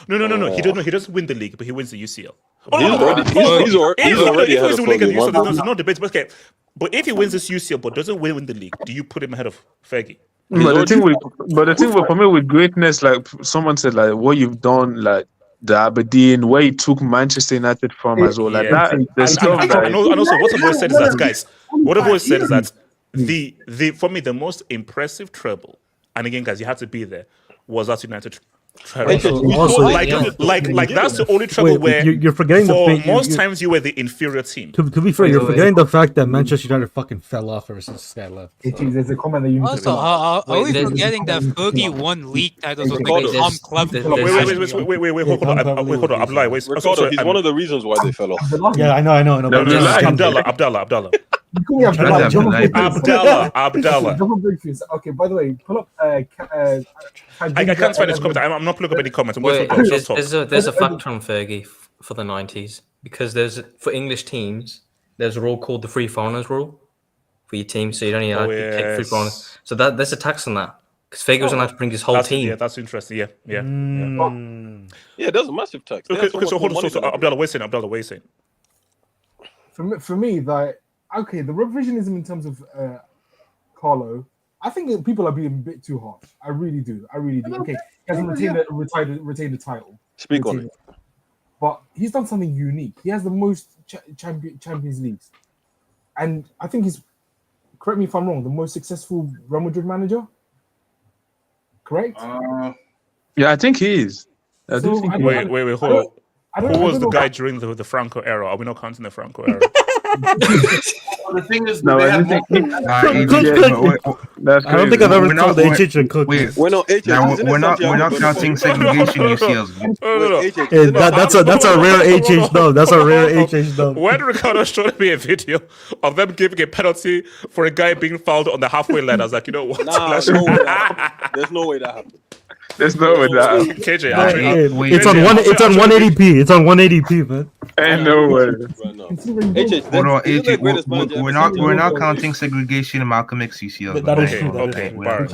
No. He doesn't win the league, but he wins the UCL. He's already ahead of Fergie, man. There's no debate. But okay, but if he wins this UCL but doesn't win the league, do you put him ahead of Fergie? But the thing with for me with greatness, like someone said, like what you've done, like the Aberdeen, where you took Manchester United from as well, like Yeah. that. The stuff And that also, what I've always said is that, guys, what I've always said is that the for me the most impressive treble, and again, guys, you had to be there, was that United treble. Also, Like that's the only treble Wait, where you're forgetting the for thing. most times you were the inferior team. To be fair, you're forgetting the fact that Manchester United fucking fell off ever since this guy left. There's a comment that you need Also, to are we Wait, there's- forgetting that Fergie won league titles with Ricardo, Tom Club? there's- Wait, hold on, Abdullah, wait. Ricardo, he's one of the reasons why they fell off. Yeah, I know. No, but no, just- no. Abdullah. You call me Abdullah. Abdullah. Double breakthroughs. Okay, by the way, pull up. I can't find his comment. I'm not pulling up any comments. I'm waiting Wait, for just talk. there's a factor on Fergie for the 90s because for English teams there's a rule called the free foreigners rule for your team, so you don't even have to take free foreigners. So there's a tax on that because Fergie was allowed to bring his whole team. Yeah, that's interesting. Yeah. Yeah, there's a massive tax. Okay, so hold on. So Abdullah, wait a second. For me, like, okay, the revisionism in terms of Carlo, I think that people are being a bit too harsh. I really do. Okay, he hasn't retained the title. Speak on it. But he's done something unique. He has the most Champions Leagues, and I think he's, correct me if I'm wrong, the most successful Real Madrid manager. Correct? Yeah, I think he is. I do So, think I he don't- is. Wait, hold on. I don't Who was the know. guy during the Franco era? Are we not counting the Franco era? The thing is, No, they I have don't think multiple- that's I don't crazy. think I've ever We're not- told we're- HH and Cook. Wait, We're not HH. now isn't it we're not Santiago counting Bernabeu? segregation UCLs. No. Wait, HH, Hey, isn't it- that's a rare HH dub. That's a rare HH dub. When Ricardo showed me a video of them giving a penalty for a guy being fouled on the halfway line, I was like, you know what? Nah, there's no way that happened. There's no way that happened. There's no way that. KJ, Hey, actually, Wait, it's on wait, one. It's on 180p. It's on 180p, man. Ain't no way. Right now. Considering HH, Hold on, isn't the AJ, greatest manager we're ever not seen we're in not the world? counting segregation in Malcolm X UCLs. That is okay, true, that is okay, true. Barry,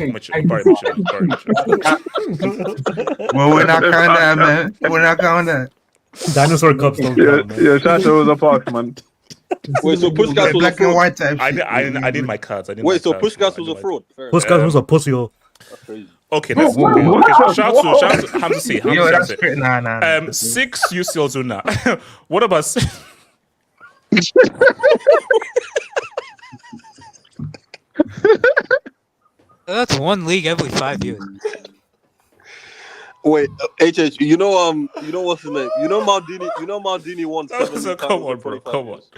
Well, we're not counting that, man. We're not counting that. Dinosaur cups don't Yeah, count, man. yeah, shout out to Rosa Parks, man. Wait, so Puskas was a Black and fraud. white type I shit. need my cards. I need Wait, my so cards. Puskas was a fraud. Fair enough. Puskas was a pussy hole. That's crazy. Okay, that's Whoa, okay. whoa, Okay, shout out to Hamza C. Yo, that's crazy. Nah. 6 UCL Zuna. What about That's one league every 5 years. Wait, HH, you know what's his name? You know Maldini won 7 league come titles on, in bro, 25 come on. years.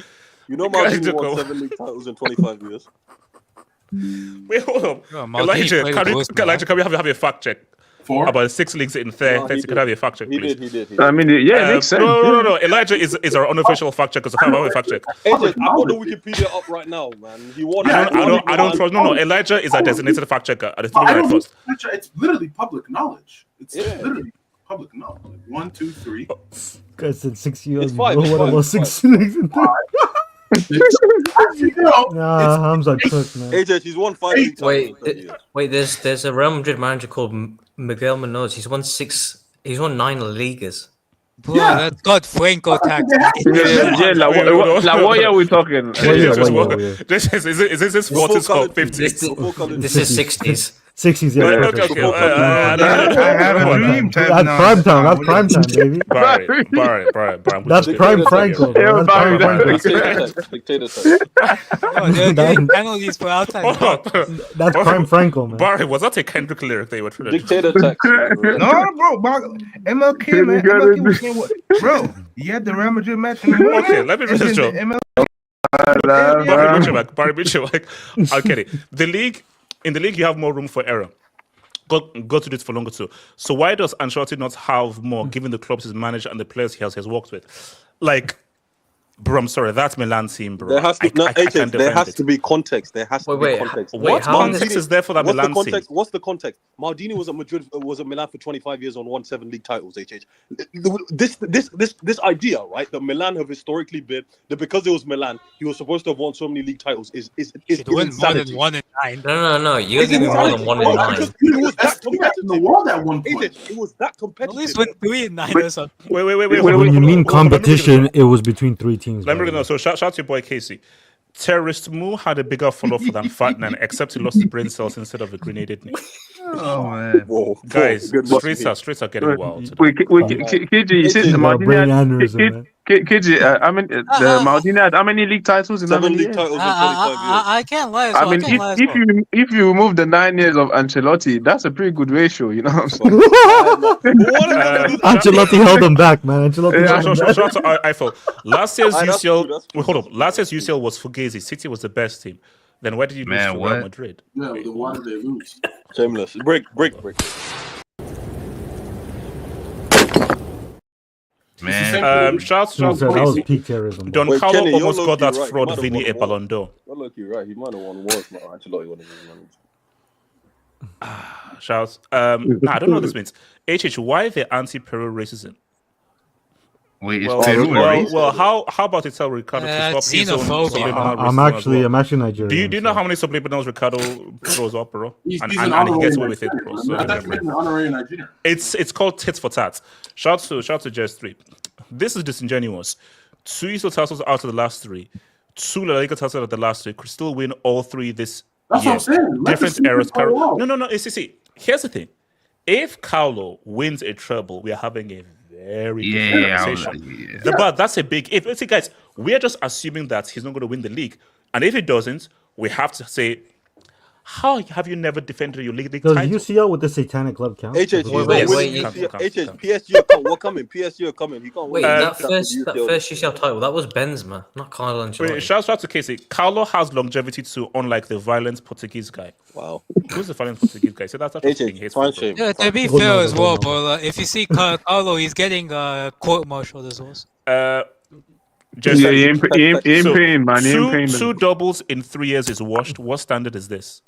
You know Guys, Maldini won come on. 7 league titles in 25 years. Wait, hold on. Yeah, Maldini Elijah, played can worse we, than Elijah, can we have a fact check 4. about 6 leagues in there? No, he Can I have a fact check, He please? did. I mean, yeah, it makes sense. No. Elijah is our unofficial fact checker, so have a fact check. HH, I got the Wikipedia up right now, man. He won. I don't trust. No. Elijah is our designated fact checker. It's I right don't first. It's literally public knowledge. It's Yeah. literally public knowledge. 1, 2, 3. Guys said 6 years. It's fine, You know it's what fine, about it's 6 leagues in there? Nah, Hamza cooked, man. HH, he's won 5 league titles in 30 years. Wait. There's a Real Madrid manager called Miguel Munoz. He's won 9 Ligas. Bro, that's got Franco tax. Yeah, like what year are we talking? What year? Is this Fortis Cup 50? This is 60s. 60s, yeah. Okay. perfect. I have a dream type That's now. prime time. That's prime time, baby. Barry. That's prime Franco. Bro. That's prime Franco. Dictator text. Oh, they're getting penalties for outside. That's prime Franco, man. Barry, was that a Kendrick lyric they were trying to do? Dictator text. No, bro. MLK, man. MLK was saying what? Bro, you had the Real Madrid match in the morning. Okay, let me read this joke. Barry Mitchell. Okay, in the league, you have more room for error. Go to this for longer too. So why does Ancelotti not have more, given the clubs he's managed and the players he has worked with? Like, bro, I'm sorry, that's Milan team, bro. There has to, I can't there has defend to be context. There has to be context. What context is there for that Milan team? What's the context? Maldini was at Milan for 25 years and won 7 league titles. This idea, right? That Milan have historically been that because it was Milan, he was supposed to have won so many league titles. Is win more than 1 in 9. No. You gotta give me more than 1 in 9. It was that competitive. In the world at one point. It was that competitive. At least win 3 in 9 or something. Wait. When you mean competition, it was between 3 teams. Let me know. So shout out to your boy Casey. Terrorist Moo had a bigger follow for than Fatnan, except he lost his brain cells instead of a grenaded knee. Oh man, Whoa, Guys, streets are getting wild. KG, you said Maldini. KG, I mean, the Maldini had how many league titles in 7 how many league years? titles in 25 years. I can't lie. I mean, if you remove the 9 years of Ancelotti, that's a pretty good ratio, you know what I'm saying? Ancelotti held them back, man. Shout out to Eiffel. Last year's UCL. Hold up. Last year's UCL was Fugazi. City was the best team. Then why did you lose to Real Madrid? Yeah, then why did they lose? Shameless. Break. man. Shouts that was peak terrorism. Don Wait, Carlo Kenny, almost you're got that low-key right. fraud He might have Vinny a won Ballon d'Or. You're lucky, right? He might have won more. Ancelotti would have Shouts. I don't know what this means. HH, why the anti-Peru racism? Wait, is Peru a race? Well, how about it tell Ricardo to stop his own xenophobia. subliminal I'm racism actually as well? Nigerian. Do you know how many subliminals Ricardo throws up, bro? He's And an he honorary gets away with it, bro. Nigerian. I thought you meant an honorary Nigerian. It's called tits for tat. Shout to Jess 3. This is disingenuous. 2 UCL titles out of the last 3. 2 La Liga titles out of the last 3. Could still win all 3 this That's year. what I'm saying. Different errors. No. No. See, here's the thing. If Carlo wins a treble, we are having a very different conversation. But that's a big if. See, guys, we are just assuming that he's not going to win the league. And if he doesn't, we have to say, how have you never defended your league Does title? UCL with the Satanic Club count? Wait, PSG are coming. PSG are coming. He can't Wait, win. that first UCL title, that was Benzema, not Carlo Ancelotti. Wait, shout out to Casey. Carlo has longevity too, unlike the violent Portuguese guy. Wow. Who's the violent Portuguese guy? So that's being hateful. Yeah, to be fair as well, but if you see Carlo, he's getting court-martialed as well. He ain't paying, man. He ain't paying. 2 doubles in 3 years is washed. What standard is this?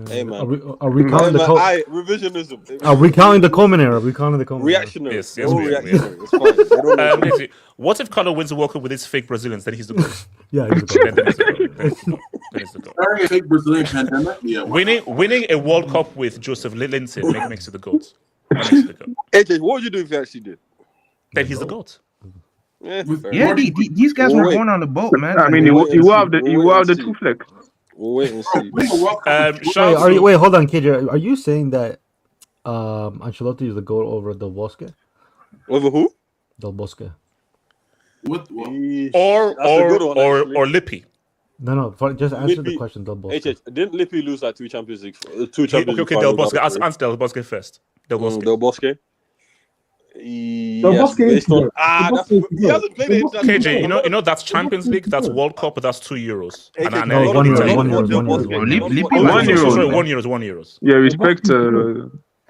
Hey, man. Are we counting the revisionism? Are we counting the common era? Are we counting the common reactionary? Yes, reactionary. It's fine. They don't what if Carlo wins the World Cup with his fake Brazilians? Then he's the goal. Yeah, he's the goal. During a fake Brazilian pandemic, yeah. Winning a World Cup with Joseph Linton makes it the GOAT. AJ, what would you do if you actually did? then he's the GOAT. Yeah, fair Yeah, enough. these guys We'll were wait. born on the boat, man. I mean, We'll wait you and will see. have the We'll wait and see. two flex. We'll wait and see. Winning a World Cup with Shout out to- Wait, hold on, KJ. Are you saying that Ancelotti is the goal over Del Bosque? Over who? Del Bosque. well, or That's a good one, actually. or Lippi. No, just answer the Lippi- question, Del Bosque. HH, didn't Lippi lose like 2 Champions League? Okay, Del Bosque. Answer Del Bosque first. Del Bosque. Del Bosque. Del Yes, Bosque is based on good. that's, Del Bosque is he hasn't played it. KJ, you know that's Champions League, that's World Cup, that's 2 euros. KJ, And No, a 1 Italy. euro, 1 euro, 1 euro. Sorry, 1 €1. €1. Yeah, respect.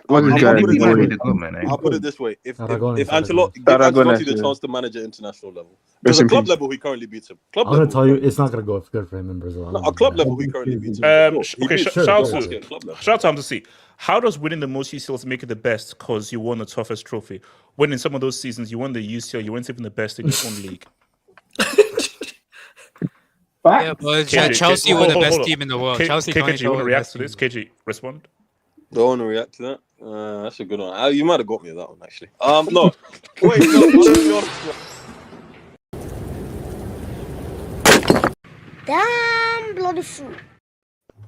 What's this guy? I'll put it Might be this the goat, man. I'll put it this way: if Aragon is Ancelotti give Aragon Ancelotti is, the yeah. chance to manage at international level, Rest because in at club peace. level he currently beats him. Club I'm gonna level, tell you, it's not gonna go good for him in Brazil. at club level he currently beats him. Okay, beats shout Del out Bosque to at club level. shout out to him to see. How does winning the most UCLs make it the best? Because you won the toughest trophy. When in some of those seasons you won the UCL, you weren't even the best in your own league. Yeah, but KJ, Chelsea were hold the on, best hold on. team in the world. KJ, Chelsea you want to 2012 react best to team. this? KJ, respond. Don't want to react to that. That's a good one. You might have got me with that one actually. No, wait, no, let's be honest. Damn bloody fool.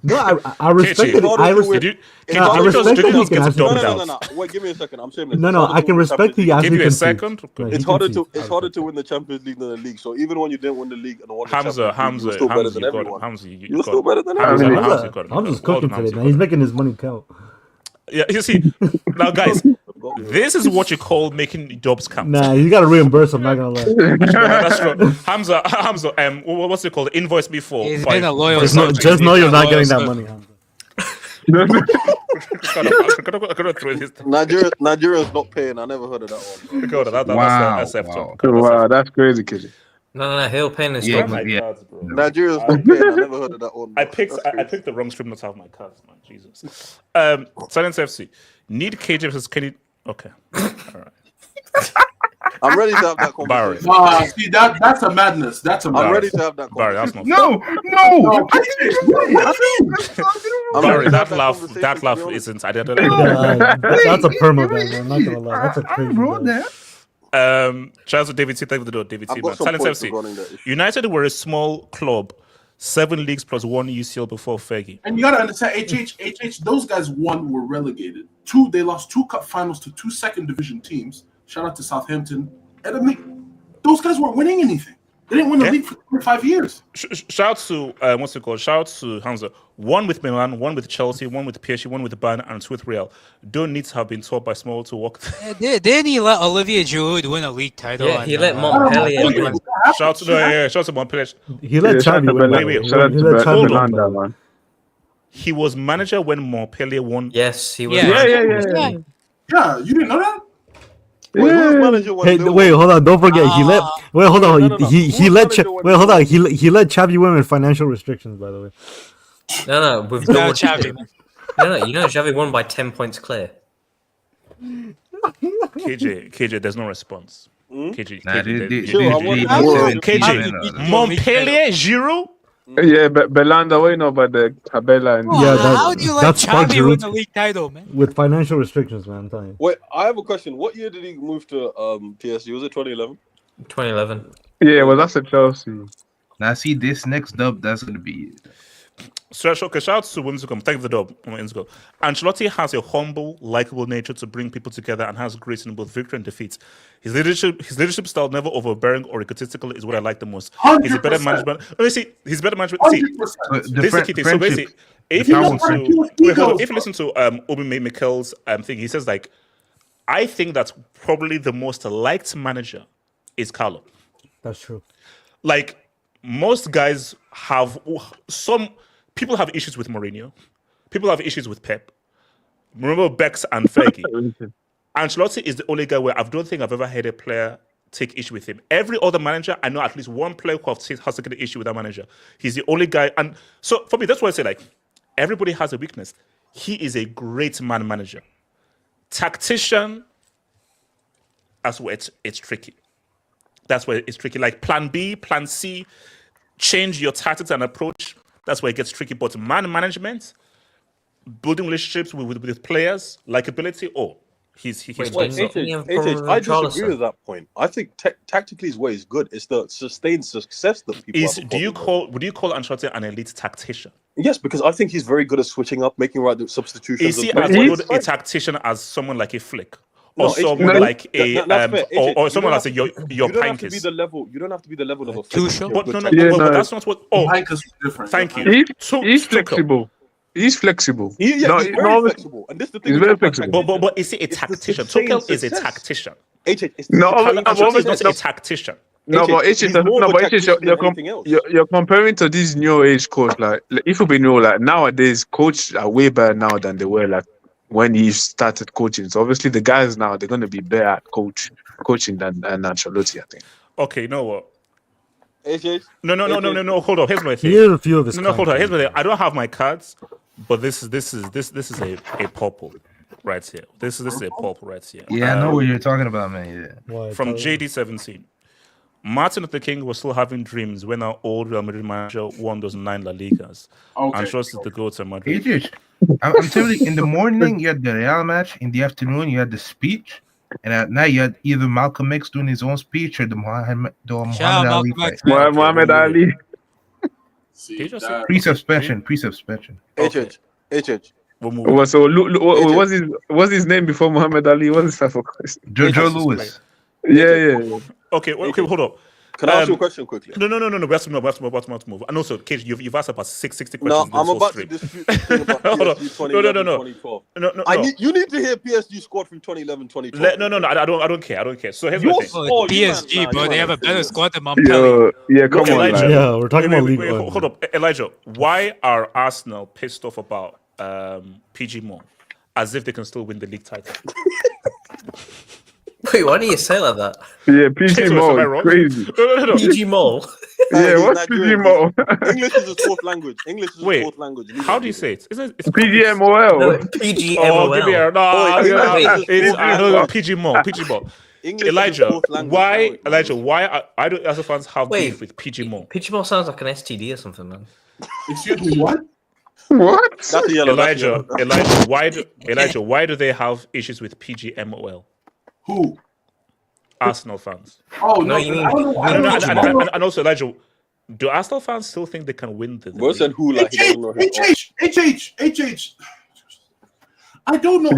No, I respect KJ, it. I respect. Did you? It's No, I harder to respect win- that he can gets ask No, dumped no, out. no, no, no. Wait, give me a second. I'm shameless. No, It's no, harder I to can win the respect Champions he League. actually Give you a concedes. second. No, he It's harder concedes. to win the Champions League than the league. So even when you didn't win the league and won the Hamza, Champions League, you're still better than you got him. everyone. Hamza, you You're got still him. better than Hamza, everyone. Hamza, you got him. I'm just Well cooking done, today, Hamza, man. you He's got him. making his money count. Yeah, you see, now guys, this is what you call making jobs count. Nah, you gotta reimburse him. Not gonna lie. That's true. Hamza, what's it called? Invoice me for He's 5. been a loyal Just servant. know He's you're been a not loyal getting that servant. money, Hamza. I'm gonna throw this. Nigerians not paying. I never heard of that one. Go on, Wow, that's F wow. talk. Wow, that's crazy, kid. No, he'll pay in Yeah, installment. yeah. Nigerians not paying. I never heard of that one. I bro. picked That's crazy. the wrong stream notes out of my cards, man. Jesus. Silence FC. Need KJ versus Kenny. Okay. All right. I'm ready to have that Barry. conversation. see that's a madness. That's a I'm madness. ready to have that Barry, conversation. that's not No. I'm Barry, ready to have that laugh conversation, that to be laugh honest. isn't I don't That's a perma ban, man. I'm not gonna lie. That's a crazy ban. shout out to David T. Thank you for the door, David T. I've Man. got some Silence points FC. regarding that issue. United were a small club, 7 leagues plus 1 UCL before Fergie. And you gotta understand, HH, those guys were relegated. They lost 2 cup finals to 2 second division teams. Shout out to Southampton. And I mean, those guys weren't winning anything. They didn't win the league for 25 years. Shout out to what's it called? Shout out to Hamza. 1 with Milan, 1 with Chelsea, 1 with PSG, 1 with Bayern, and 2 with Real. Don't need to have been taught by small to walk. Didn't he let Olivier Giroud win a league title? Yeah, he and, let Montpellier win. Shout out to Montpellier. He let Xavi win. Wait, Shout out He let to Xavi Belanda, win. man. He was manager when Montpellier won. Yes, he was. Yeah. Yeah. Yeah, you didn't know that? Wait, who's manager when Hey, Bill wait, won? hold on. Don't forget, he let. Wait, hold on. No. He Who's let. manager when Wait, hold Bill on. He let Xavi win with financial restrictions. By the way. No, with No, no Xavi. No, you know Xavi won by 10 points clear. KJ, there's no response. KJ, Montpellier, Giroud. Yeah, but Belanda, what you know about the Tabella and Yeah, How do you let that's Spark Xavi win Giroud the league title, man? with financial restrictions, man. I'm telling you. Wait, I have a question. What year did he move to PSG? Was it 2011? 2011. yeah, well that's a Chelsea. Now see this next dub, that's gonna be it. So, shout out to Whimsicum. Thank you for the dub. Ancelotti has a humble, likable nature to bring people together and has grace in both victory and defeat. His leadership style, never overbearing or egotistical, is what I like the most. He's a better 100%. management. Let me see. He's better management. See, 100%. The this is the key thing. So friendship, basically, if the you power listen friendship. to wait, hold on. If you listen to Obi Mikel's thing, he says like, I think that's probably the most liked manager is Carlo. That's true. Like most guys have some people have issues with Mourinho. People have issues with Pep. Remember Bex and Fergie. Ancelotti is the only guy where I don't think I've ever had a player take issue with him. Every other manager, I know at least one player who has taken an issue with that manager. He's the only guy. And so for me, that's why I say like everybody has a weakness. He is a great man manager. Tactician, that's where it's tricky. That's where it's tricky. Like plan B, plan C, change your tactics and approach. That's where it gets tricky. But man management, building relationships with players, likability, He's Wait, top. he's Wait, not being HH, I disagree Richarlison. with that point. I think tactically his way is good. It's the sustained success that people have a problem with. Would you call Ancelotti an elite tactician? Yes, because I think he's very good at switching up, making right substitutions. Is he and as stuff. good a tactician as someone like a Flick? Or No, someone like a that's fair. or HH, someone like your you don't have to be Pankis? the level. You don't have to be the level of a Tuchel? But good no, tactician. but that's not what. Oh, Mike is different. thank you. He's Tuchel. flexible. He's flexible. He's No, very no, flexible, and this is the thing. he's we very talk about flexible. tacticians. But is he a It's the tactician? sustained Tuchel is a success. tactician. HH, it's the No, Italian Ancelotti is success. not a tactician. No, but he's more of a tactician than anything else. you're comparing to these new age coach. Like if we be new, like nowadays, coach are way better now than they were like when he started coaching. So obviously, the guys now they're going to be better at coaching than Ancelotti, I think. Okay, you know what? HH, No. Hold on. Here's my thing. He is a few of his. No, hold on. Here's my content. thing. I don't have my cards, but this is a purple right here. This is a purple right here. Yeah, I know what you're talking about, man. Yeah. What, From Tyler? JD17. Martin Luther King was still having dreams when our old Real Madrid manager won those 9 La Ligas. Okay. And trusted the goal to Madrid. It's I'm telling you, in the morning you had the Real match, in the afternoon you had the speech, and at night you had either Malcolm X doing his own speech or the Muhammad Shout out Ali Malcolm fight. X. Muhammad Ali. See, He just that- Pre-suspension. Okay. HH. We'll move on. So what's his name before Muhammad Ali? What's his name? Joe Lewis. Yeah. Okay, hold on. Can I ask you a question quickly? No. We have to move. And also, Cage, you've asked about 60 No, questions. I'm this whole about to stream. dispute the thing about Hold on. PSG 2011, 2012. No. You need to hear PSG squad from 2011, 2012. No. I don't care. So here's my Your thing. squad, Oh, you PSG, man, bro, you they man have a are better serious. squad than Montpellier. Yeah, come on, Elijah. man. Yeah, we're talking about League Wait, One. hold up. Elijah, why are Arsenal pissed off about PG more? As if they can still win the league title. Wait, why do you say like that? Yeah, PG Am I Mall, wrong? crazy. No. PG Mall. Yeah, He's what's PG Nigerian. Mall? English is his fourth language. How do you say it? Isn't it? PGMOL. No, PG Oh, give me a Wait. PG more. English Elijah, is his fourth language. why do Arsenal fans have Wait. beef with PG more? PG Mall sounds like an STD or something, man. Excuse me, what? What? That's a yellow. that's Elijah, yellow. why do they have issues with PGMOL? Who? Arsenal fans. Oh No, no, you mean- I don't know. I don't know. And also, Elijah, do Arsenal fans still think they can win the Bro league? said who like he doesn't know his HH. I don't know.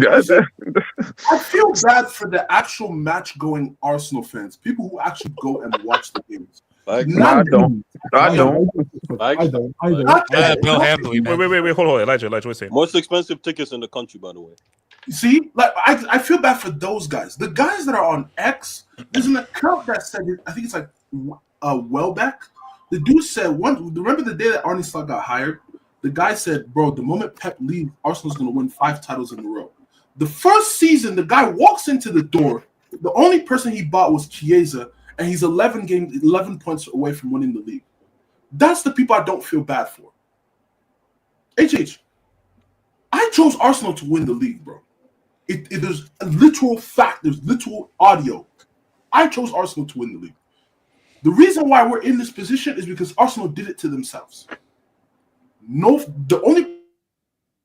I feel bad for the actual match-going Arsenal fans, people who actually go and watch the games. Like, I don't. I don't. Bill Hambley, man. Wait, hold on, Elijah, what's saying? most expensive tickets in the country, by the way. See, like I feel bad for those guys. The guys that are on X, there's an account that said I think it's like Welbeck. The dude said remember the day that Arne Slot got hired? The guy said, bro, the moment Pep leaves, Arsenal's gonna win 5 titles in a row. The first season, the guy walks into the door. The only person he bought was Chiesa, and he's 11 points away from winning the league. That's the people I don't feel bad for. HH, I chose Arsenal to win the league, bro. There's a literal fact. There's literal audio. I chose Arsenal to win the league. The reason why we're in this position is because Arsenal did it to themselves. The only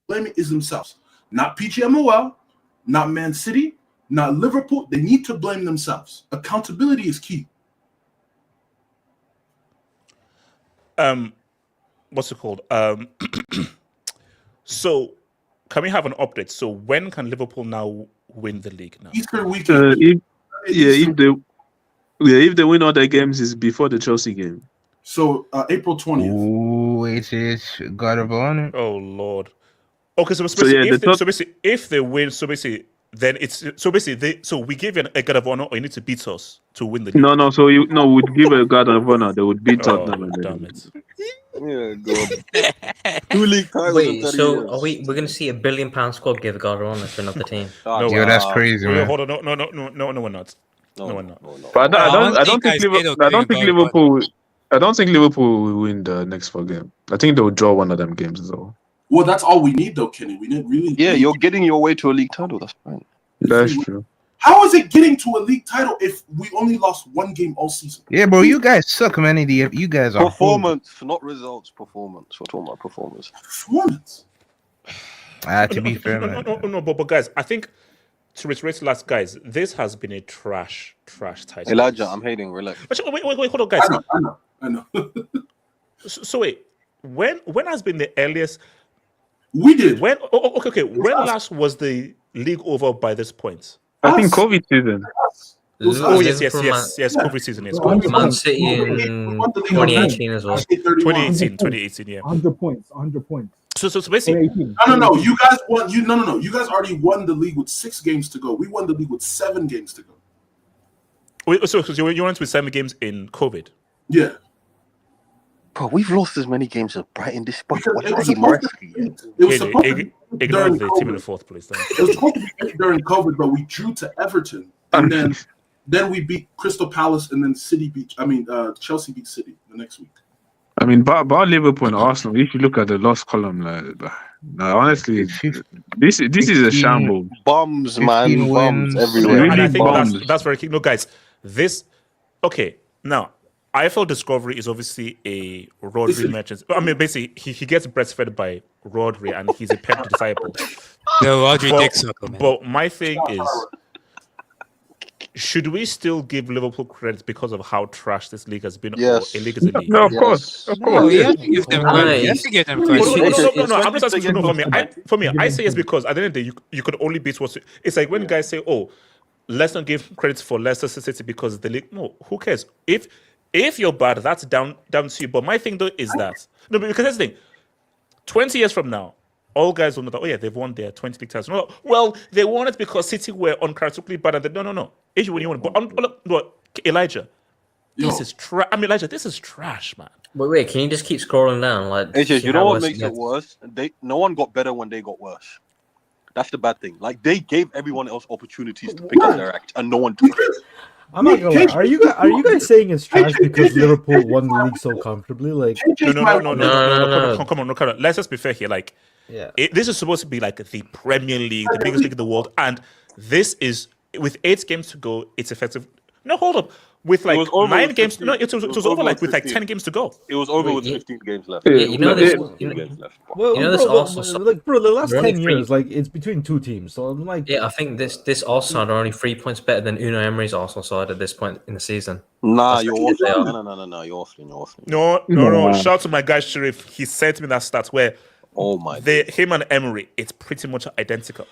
blaming is themselves. Not PGMOL, not Man City, not Liverpool. They need to blame themselves. Accountability is key. What's it called? So, can we have an update? So, when can Liverpool now win the league? Now, Easter weekend. If they win all their games, is before the Chelsea game. So April 20th. Ooh, it's God of Honor. oh Lord. Okay, so basically, if they win, then we give you a God of Honor, or you need to beat us to win the league. No. So we'd give a God of Honor. They would beat Tottenham. Damn it. Yeah, God. 2 league titles in Wait, 30 so years. are we're going to see £1 billion squad give God of Honor to another team? Ah, No, Yo, that's crazy, Wait, man. hold on, no, we're not. No, we're not. But I don't think Liverpool. I don't think Liverpool will win the next 4 games. I think they'll draw one of them games as well. Well, that's all we need, though, Kenny. We didn't really. Yeah, you're getting your way to a league title. That's fine. That's true. How is it getting to a league title if we only lost 1 game all season? Yeah, bro, you guys suck, man. You guys are Performance, not results. Performance. We're talking about performance. Performance. To be fair, man. No, but guys, I think to reiterate last, guys, this has been a trash title. Elijah, I'm hating. Relax. Wait, hold on, guys. I know. So wait, when has been the earliest? We did. When? Okay. When last was the league over by this point? I think COVID season. Oh yes. COVID season. Yes, Man City in 2018 as well. 2018. Yeah. 100 points. So basically, 2018. No. You guys won. You guys already won the league with 6 games to go. We won the league with 7 games to go. Wait, so you went with 7 games in COVID? Yeah. Bro, we've lost as many games as Brighton this spot. It was supposed to be Ignore the team in the fourth place. It was supposed to be during COVID, but we drew to Everton, and then we beat Crystal Palace, and then Chelsea beat City the next week. I mean, bar Liverpool and Arsenal, if you look at the lost column, honestly, this is a shambles. Bombs, man. Bombs everywhere. And I think bombs. that's very key. No, guys, now, IFL Discovery is obviously a Rodri merchant. I mean, basically, he gets breastfed by Rodri, and he's a Pep disciple. No, Rodri dick sucker, man. But my thing is, should we still give Liverpool credit because of how trash this league has been? Yes. Or a league is a league? No, of course. No, you have to give them credit. You have to give them credit. No. I'm just asking for me. I say yes because at the end of the day, you could only beat what. It's like when guys say, "Oh, let's not give credit for Leicester City because the league." No, who cares? If you're bad, that's down to you. But my thing though is that because that's the thing. 20 years from now, all guys will know that. Oh yeah, they've won their 20 league titles. No, well, they won it because City were uncharacteristically bad. And no. If you win, But Elijah, this is trash. Elijah, this is trash, man. Wait, can you just keep scrolling down? Like, AJ, you know what makes it worse? No one got better when they got worse. That's the bad thing. Like they gave everyone else opportunities to pick up their act, and no one took it. I'm not gonna lie. Are you guys saying it's trash because Liverpool won the league so comfortably? Like, no. Come on. Let's just be fair here. Like, yeah, this is supposed to be like the Premier League, the biggest league in the world, and this is with 8 games to go. It's effective. No, hold up. With like 9 games, 15. No, it was over like with like 10 games to go. It was over with 15 games left. Yeah, you know this. This Arsenal. Like for the last 10 years, like it's between 2 teams. So I'm like, yeah, I think this Arsenal are only 3 points better than Unai Emery's Arsenal side at this point in the season. Nah, you're waffling. No, you're waffling. No. Shout out to my guy Sharif. He sent me that stat where him and Emery, it's pretty much identical.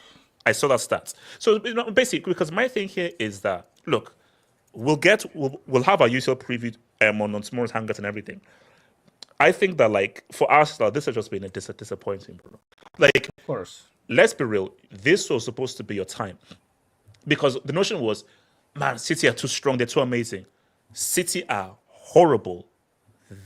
I saw that stat. So basically, because my thing here is that look. We'll have our usual preview on tomorrow's Hangout and everything. I think that like for Arsenal, this has just been a disappointing. Like, of course, let's be real. This was supposed to be your time because the notion was, man, City are too strong. They're too amazing. City are horrible.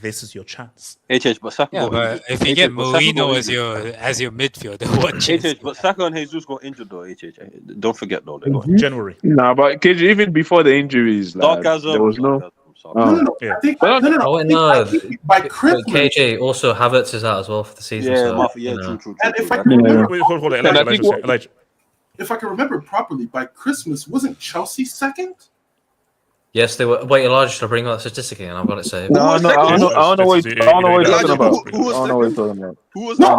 This is your chance. HH, but Saka. Yeah, but if you get Mourinho as your midfielder, what chance? HH, but Saka and Jesus got injured though. HH, don't forget though. They got January. Nah, but KJ, even before the injuries, like, there was no. No. Yeah. I think by Christmas, KJ also Havertz is out as well for the season. True. And if I can remember, hold on, Elijah. If I can remember properly, by Christmas wasn't Chelsea second? Yes, they were. Wait, Elijah, should I bring up that statistic again? I've got it saved. No, I don't know what you're talking about. Who was that?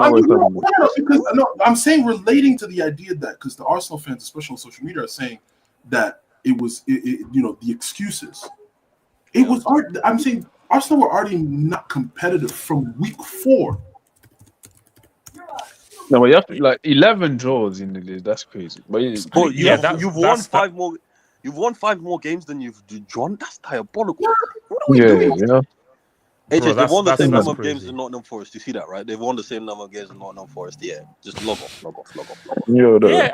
I'm saying relating to the idea that because the Arsenal fans, especially on social media, are saying that it was, the excuses. It was. I'm saying Arsenal were already not competitive from week 4. No, but you have to, like 11 draws in the league. That's crazy. But you've won 5 more. You've won 5 more games than you've drawn. That's diabolical. What are we doing? Yeah. AJ, they've won the same number of games in Nottingham Forest. You see that, right? They've won the same number of games in Nottingham Forest. Yeah, just log off. Yeah,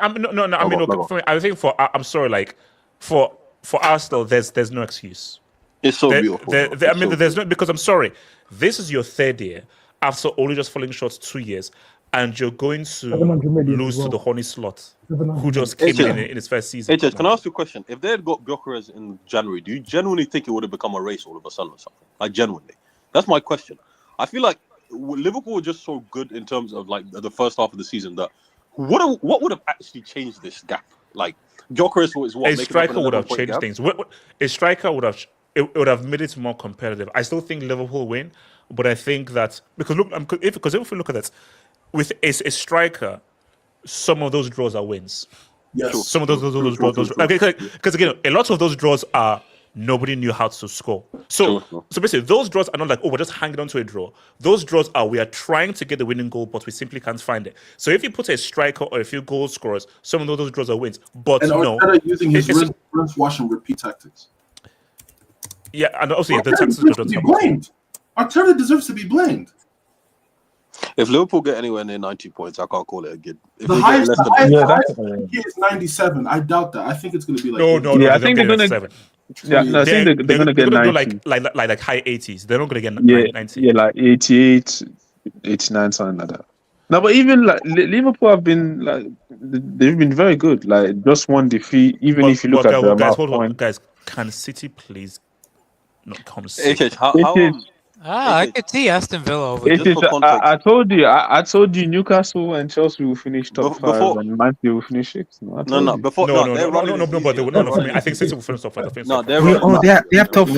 I think I'm sorry, like for Arsenal, there's no excuse. It's so beautiful. There's no, because I'm sorry, this is your 3rd year after only just falling short 2 years. And you're going to lose to the Horny Slot, who just came in his first season. HH, can I ask you a question? If they had got Gyökeres in January, do you genuinely think it would have become a race all of a sudden or something? Like, genuinely. That's my question. I feel like Liverpool were just so good in terms of, like, the first half of the season that what would have actually changed this gap? Like, Gyökeres was what? A striker would have changed things. A striker would have made it more competitive. I still think Liverpool win, but I think that, because if we look at that, with a striker, some of those draws are wins. Yes. Some of those draws. Okay, because again, a lot of those draws are nobody knew how to score. So basically, those draws are not like, oh, we're just hanging on to a draw. Those draws are, we are trying to get the winning goal, but we simply can't find it. So if you put a striker or a few goal scorers, some of those draws are wins. But And no, Arteta using his rinse, wash, and repeat tactics. Yeah, and also the Arteta tactics deserves to don't be help. blamed. Arteta deserves to be blamed. If Liverpool get anywhere near 90 points, I can't call it a good. If The they highest, get less the than highest is 97. I doubt that. I think it's going to be like I think they're gonna. 7. Yeah, no, I think they're gonna get do 90. like high 80s. They're not gonna get 90. Yeah, like 88, 89, something like that. No, but even like Liverpool have been like they've been very good. Like just one defeat. Even if you look at the guys, amount of points. guys, can City please not come? I could see Aston Villa over. I told you Newcastle and Chelsea will finish top 5 and Man City will finish 6th. No, But they will not. For me, I think City will finish top 5. They have top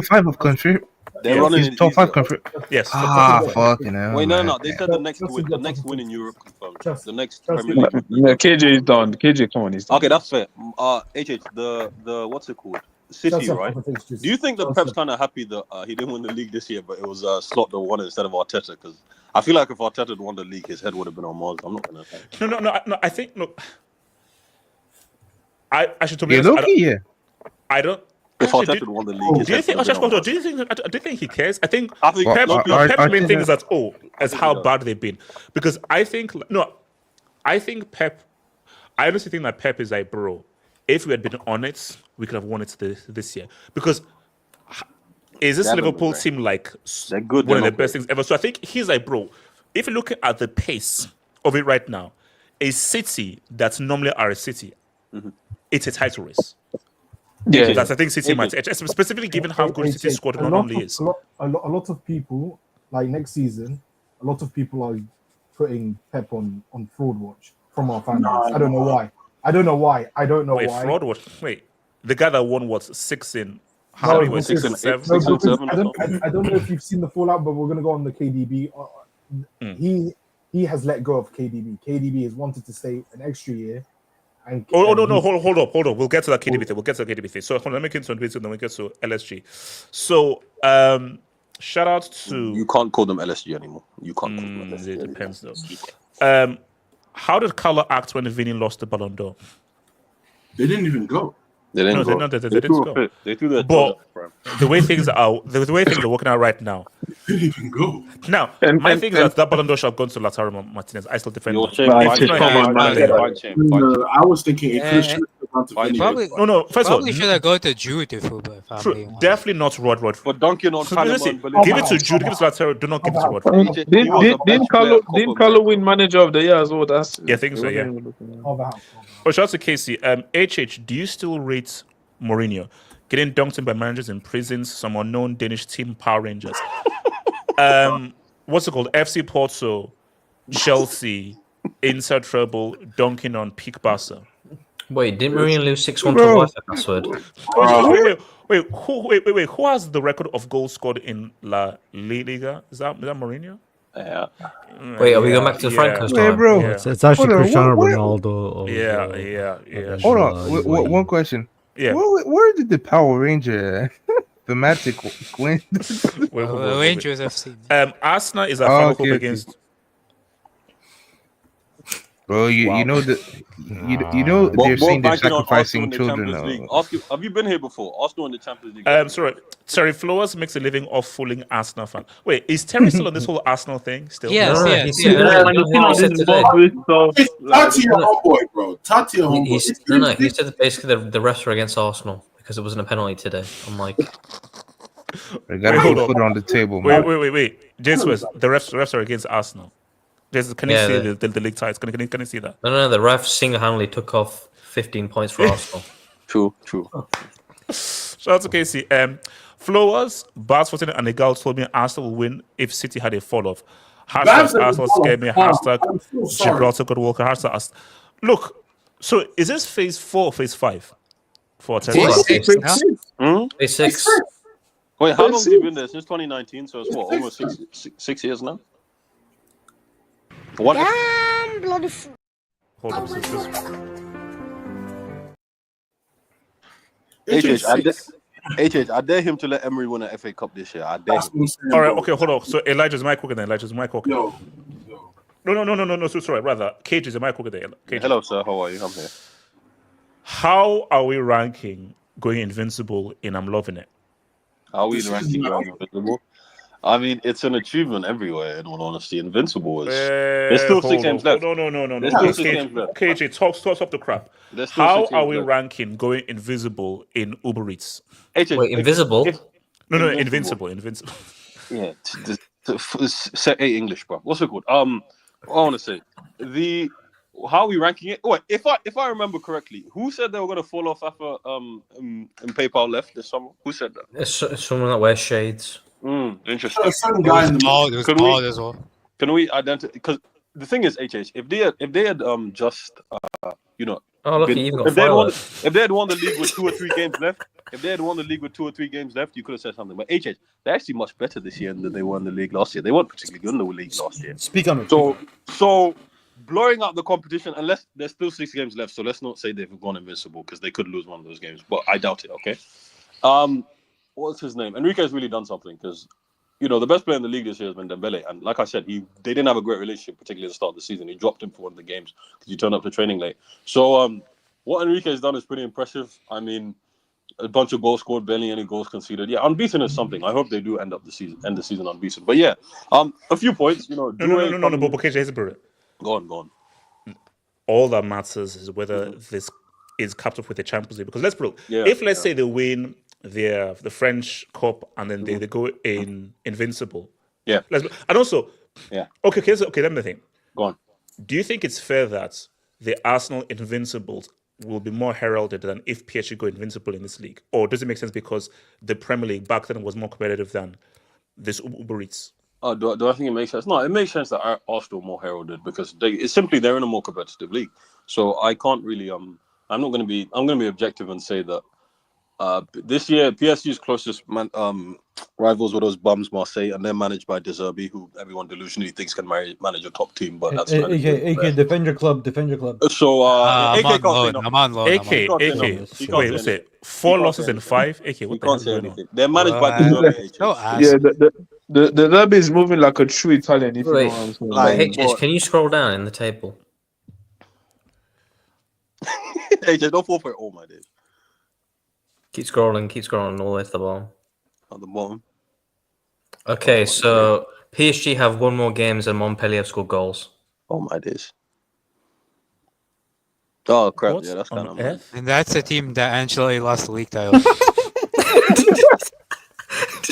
5 of country. They're running it top 5 easier. country. Yes. Fucking hell. Wait, no. man. They said the next win in Europe confirmed. The next Premier League. Yeah, KJ is done. KJ, come on, he's done. Okay, that's fair. HH, the what's it called? City, right? Do you think that Pep's kind of happy that he didn't win the league this year, but it was Slot that won it instead of Arteta? Because I feel like if Arteta had won the league, his head would have been on Mars. I'm not gonna say. No. I think I should. To be Yeah, honest, Loki, I don't. If Arteta had won the league, Do you think he cares? I think I think Pep's main thing is that as how bad they've been. Because I think Pep. I honestly think that Pep is like, bro, if we had been on it, we could have won it this year. Because is this Liverpool team like one of the best things ever? So I think he's like, bro, if you look at the pace of it right now, a City that's normally our City, it's a title race. Yeah, that's I think City might, specifically given how good City's squad normally is. A lot of people, like next season, a lot of people are putting Pep on fraud watch from our fan base. I don't know why. Wait, fraud watch? Wait, the guy that won 6 in how many? 6 and 7? I don't know if you've seen the fallout, but we're gonna go on the KDB. He has let go of KDB. KDB has wanted to stay an extra year. Hold up. We'll get to that KDB thing. So let me get to it, and then we get to LSG. So shout out to. You can't call them LSG anymore. You can't call them LSG. It depends though. How did Carlo act when Vinny lost the Ballon d'Or? They didn't even go. They didn't go. They didn't go. They threw their but the way things are working out right now. They didn't even go. Now, my thing is that Ballon d'Or should have gone to Lautaro Martinez. I still defend him. I was thinking it should have gone to Vinny. No. First of all, probably should have gone to Jude if we true, definitely not Rod. But dunking on give it to Jude. Give it to Lautaro. Do not give it to Rod. Didn't Carlo win Manager of the Year as well? I think so. Yeah. Oh, shout out to Casey. HH, do you still rate Mourinho? Getting dunked in by managers in prisons, some unknown Danish team Power Rangers. What's it called? FC Porto, Chelsea, inside Treble, dunking on peak Barca. Wait, didn't Mourinho lose 6-1 to Wi-Fi password? Wait. Who has the record of goals scored in La Liga? Is that Mourinho? Yeah. Wait, are we going back to the Franco's time? Bro. It's actually Cristiano Ronaldo. Yeah. Hold on. One question. Yeah. Where did the Power Ranger thematic win? Rangers FC. Arsenal is a final hope against. Bro, you know that they're saying they're sacrificing children now. Have you been here before? Arsenal in the Champions League. Sorry, Terry Flowers makes a living off fooling Arsenal fan. Wait, is Terry still on this whole Arsenal thing? Still? Yes. Tati your homeboy, bro. Tati your homeboy. He said that basically the refs were against Arsenal because it wasn't a penalty today. I'm like, I gotta put it on the table. Wait. James West, the refs are against Arsenal. Can you see the league ties? Can you see that? No. The refs single-handedly took off 15 points for Arsenal. True. Shout out to Casey. Flowers, Bars 14 and Egal told me Arsenal will win if City had a fall-off. Hashtag Arsenal scared me. Hashtag Gibraltar God Walker. Hashtag look, so is this phase 4 or phase 5 for Phase 6. Wait, how long have you been there? Since 2019, so it's what, almost 6 years now? Damn bloody fool. Hold on, I dare him to let Emery win an FA Cup this year. I dare him. All right, okay, hold on. So Elijah's mic working then. Elijah's mic working. Yo. No. So sorry, rather. Cage is the mic working there. Cage. Hello, sir. How are you? I'm here. How are we ranking going invincible in I'm Loving It? Are we ranking going invincible? I mean, it's an achievement everywhere, in all honesty. Invincible is... There's still 6 games left. No. There's still 6 games left. KJ, talk the crap. How are we ranking going invisible in Uber Eats? Wait, invisible? No, invincible. Yeah, set 8 English, bro. What's it called? I want to say how are we ranking it? Wait, if I remember correctly, who said they were going to fall off after PayPal left this summer? Who said that? It's someone that wears shades. Interesting. Some guy in the as well. Can we identify? Because the thing is, HH, if they had just you know, if they had won the league with 2 or 3 games left, you could have said something. But HH, they're actually much better this year than they were in the league last year. They weren't particularly good in the league last year. Speak on it. So blowing up the competition, unless there's still 6 games left, so let's not say they've gone invincible because they could lose one of those games, but I doubt it. Okay. What's his name? Enrique's really done something because, you know, the best player in the league this year has been Dembele, and like I said, they didn't have a great relationship, particularly at the start of the season. He dropped him for one of the games because he turned up to training late. So what Enrique has done is pretty impressive. I mean, a bunch of goals scored, barely any goals conceded. Yeah, unbeaten is something. I hope they do end the season unbeaten. But yeah, a few points. You know, no. But KJ, here's a bit. Go on. All that matters is whether this is capped off with the Champions League. Because let's say they win the French Cup and then they go in invincible. Yeah. And also, Okay, let me think. Go on. Do you think it's fair that the Arsenal invincibles will be more heralded than if PSG go invincible in this league? Or does it make sense because the Premier League back then was more competitive than this Uber Eats? Do I think it makes sense? No, it makes sense that Arsenal more heralded because they're in a more competitive league. So I can't really I'm going to be objective and say that this year PSG's closest rivals were those bums Marseille, and they're managed by De Zerbi, who everyone delusionally thinks can manage a top team, but that's AK, defend your club. So I'm AK on loan. AK, wait, 4 losses in 5. AK, what the hell is going on? They're managed by De Zerbi. Yeah, the derby is moving like a true Italian. If Wait, you know what I'm saying. HS, can you scroll down in the table? AJ, don't fall for it all, my days. Keep scrolling all the way to the bottom. At the bottom. Okay, so PSG have 1 more games and Montpellier have scored goals. Oh my days. Oh crap! What? Yeah, that's kind of mad. And that's the team that Ancelotti lost the league title.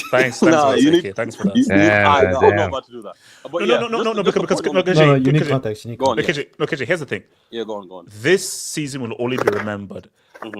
Thanks for that. I'm not about to do that. But no, because you need context. KJ, here's the thing. Yeah, go on. This season will only be remembered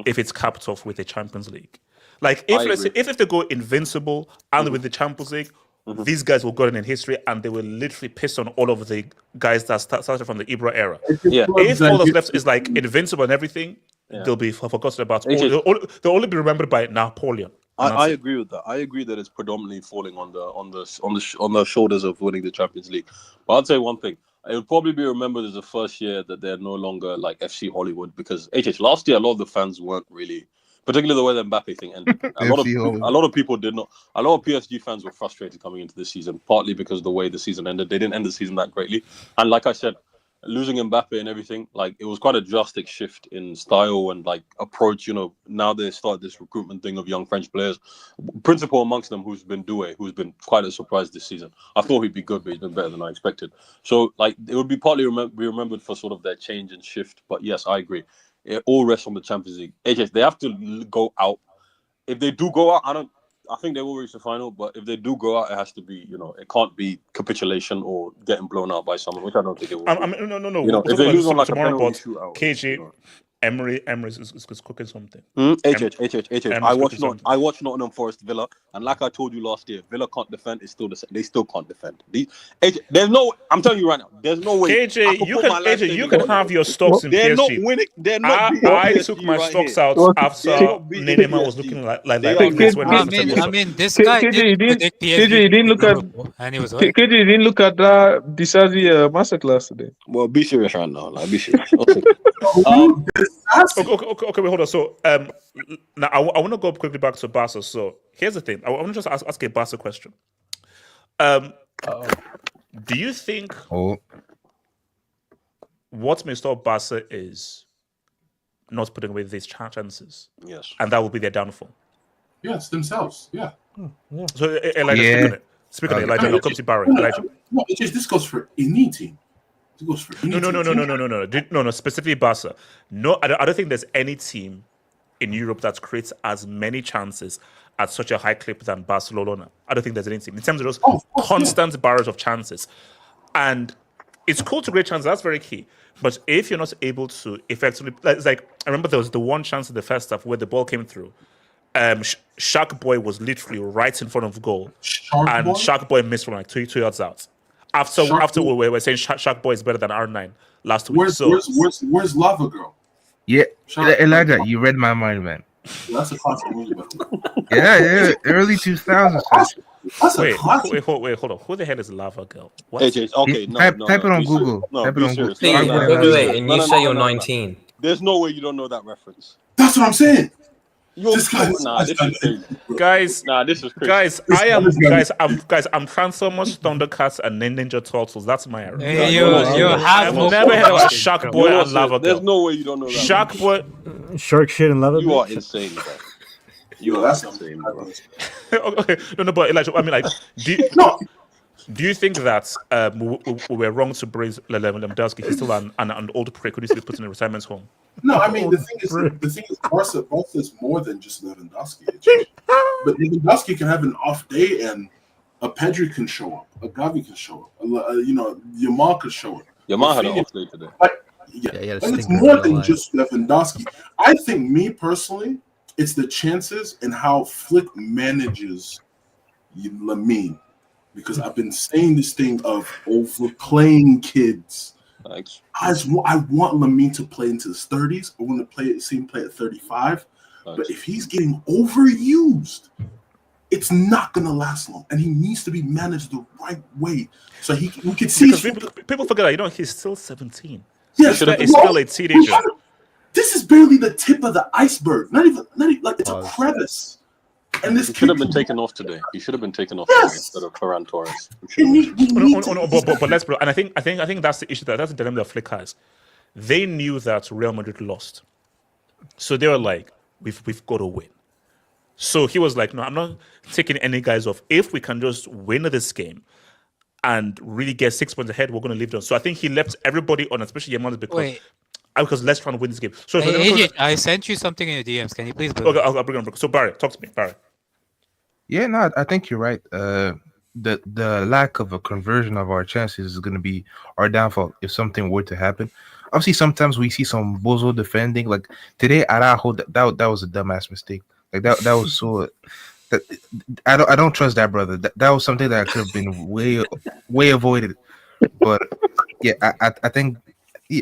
if it's capped off with the Champions League. Like if they go invincible and with the Champions League, these guys will go in history and they will literally piss on all of the guys that started from the Ibra era. If all that's left is like invincible and everything, they'll be forgotten about. They'll only be remembered by Napoleon. I agree with that. I agree that it's predominantly falling on the shoulders of winning the Champions League. But I'll tell you one thing. It would probably be remembered as the first year that they're no longer like FC Hollywood because last year a lot of the fans weren't really, particularly the way the Mbappe thing ended. A lot of people did not. A lot of PSG fans were frustrated coming into this season, partly because of the way the season ended. They didn't end the season that greatly, and like I said, losing Mbappe and everything, like it was quite a drastic shift in style and like approach. You know, now they start this recruitment thing of young French players. Principal amongst them, who's been Doué, who's been quite a surprise this season. I thought he'd be good, but he's been better than I expected. So like it would be partly be remembered for sort of their change and shift. But yes, I agree. It all rests on the Champions League. AJ, they have to go out. If they do go out, I think they will reach the final, but if they do go out, it has to be, it can't be capitulation or getting blown out by someone, which I don't think it will. No. If they lose on like a penalty shootout, KJ, Emery is cooking something. I watched Nottingham Forest Villa, and like I told you last year, Villa can't defend. It's still the same. They still can't defend. There's no. I'm telling you right now. There's no way. KJ, you can have your stocks in PSG. Not winning. They're not. I took my stocks out after Neymar was looking like this. I mean, this guy didn't look at. And he was KJ didn't look at that Disasi masterclass today. Well, be serious right now. Like, be serious. Okay, wait, hold on. So, now I want to go quickly back to Barca. So, here's the thing. I want to just ask a Barca question. Do you think what may stop Barca is not putting away these chances? Yes. And that will be their downfall. Yes, themselves. Yeah. So, Elijah, speak on it. Elijah, I'll come to Barry. Elijah. No, this goes for any team. It goes for any team. No, specifically Barca. No, I don't think there's any team in Europe that creates as many chances at such a high clip than Barcelona. I don't think there's any team in terms of those constant barrage of chances. And it's cool to create chances. That's very key. But if you're not able to effectively, it's like I remember there was the one chance in the first half where the ball came through. Shark Boy was literally right in front of goal, Shark Boy missed from like 2 yards out. After we were saying Shark Boy is better than R9 last week. Where's Lava Girl? Yeah, Elijah, you read my mind, man. That's a classic movie. Yeah, early 2000s. Wait, hold on. Who the hell is Lava Girl? What? AJ, okay, type it on Google. No, type it on Google. Wait, and you say you're 19. There's no way you don't know that reference. That's what I'm saying. This is crazy. Guys, this is crazy. I'm Transformers, Thundercats, and Ninja Turtles. That's my area. Hey, I've never heard about Shark Boy and Lava Girl. There's no way you don't know that. Shark Boy, Shark shit and lava. You are insane, bro. You are insane, bro. Okay, no, but Elijah, I mean, like, do you think that we were wrong to praise Lewandowski? He's still an old prick who needs to be put in a retirement home. No, I mean the thing is, Barca is more than just Lewandowski. But Lewandowski can have an off day, and a Pedri can show up, a Gavi can show up, Yamal could show up. Yamal had an off day today. And it's more than just Lewandowski. I think, me personally, it's the chances and how Flick manages Lamine. Because I've been saying this thing of overplaying kids. Thanks. I want Lamine to play into his 30s. I want to see him play at 35. But if he's getting overused, it's not going to last long. And he needs to be managed the right way. So we can see... People forget that, he's still 17. Yes, he's still a teenager. This is barely the tip of the iceberg. Not even like it's a crevice. And this should have been taken off today. He should have been taken off today instead of Ferran Torres. But let's, bro. And I think that's the issue. That's the dilemma that Flick has. They knew that Real Madrid lost, so they were like, "We've got to win." So he was like, "No, I'm not taking any guys off. If we can just win this game and really get 6 points ahead, we're going to leave them." So I think he left everybody on, especially Yamal, because let's try and win this game. So AJ, I sent you something in the DMs. Can you please? Okay, I'll bring it on. So Barry, talk to me, Barry. Yeah, no, I think you're right. The lack of a conversion of our chances is going to be our downfall if something were to happen. Obviously, sometimes we see some bozo defending. Like today, Araujo, that was a dumbass mistake. Like that was so. I don't trust that brother. That was something that could have been way avoided. But yeah, I think. Yeah.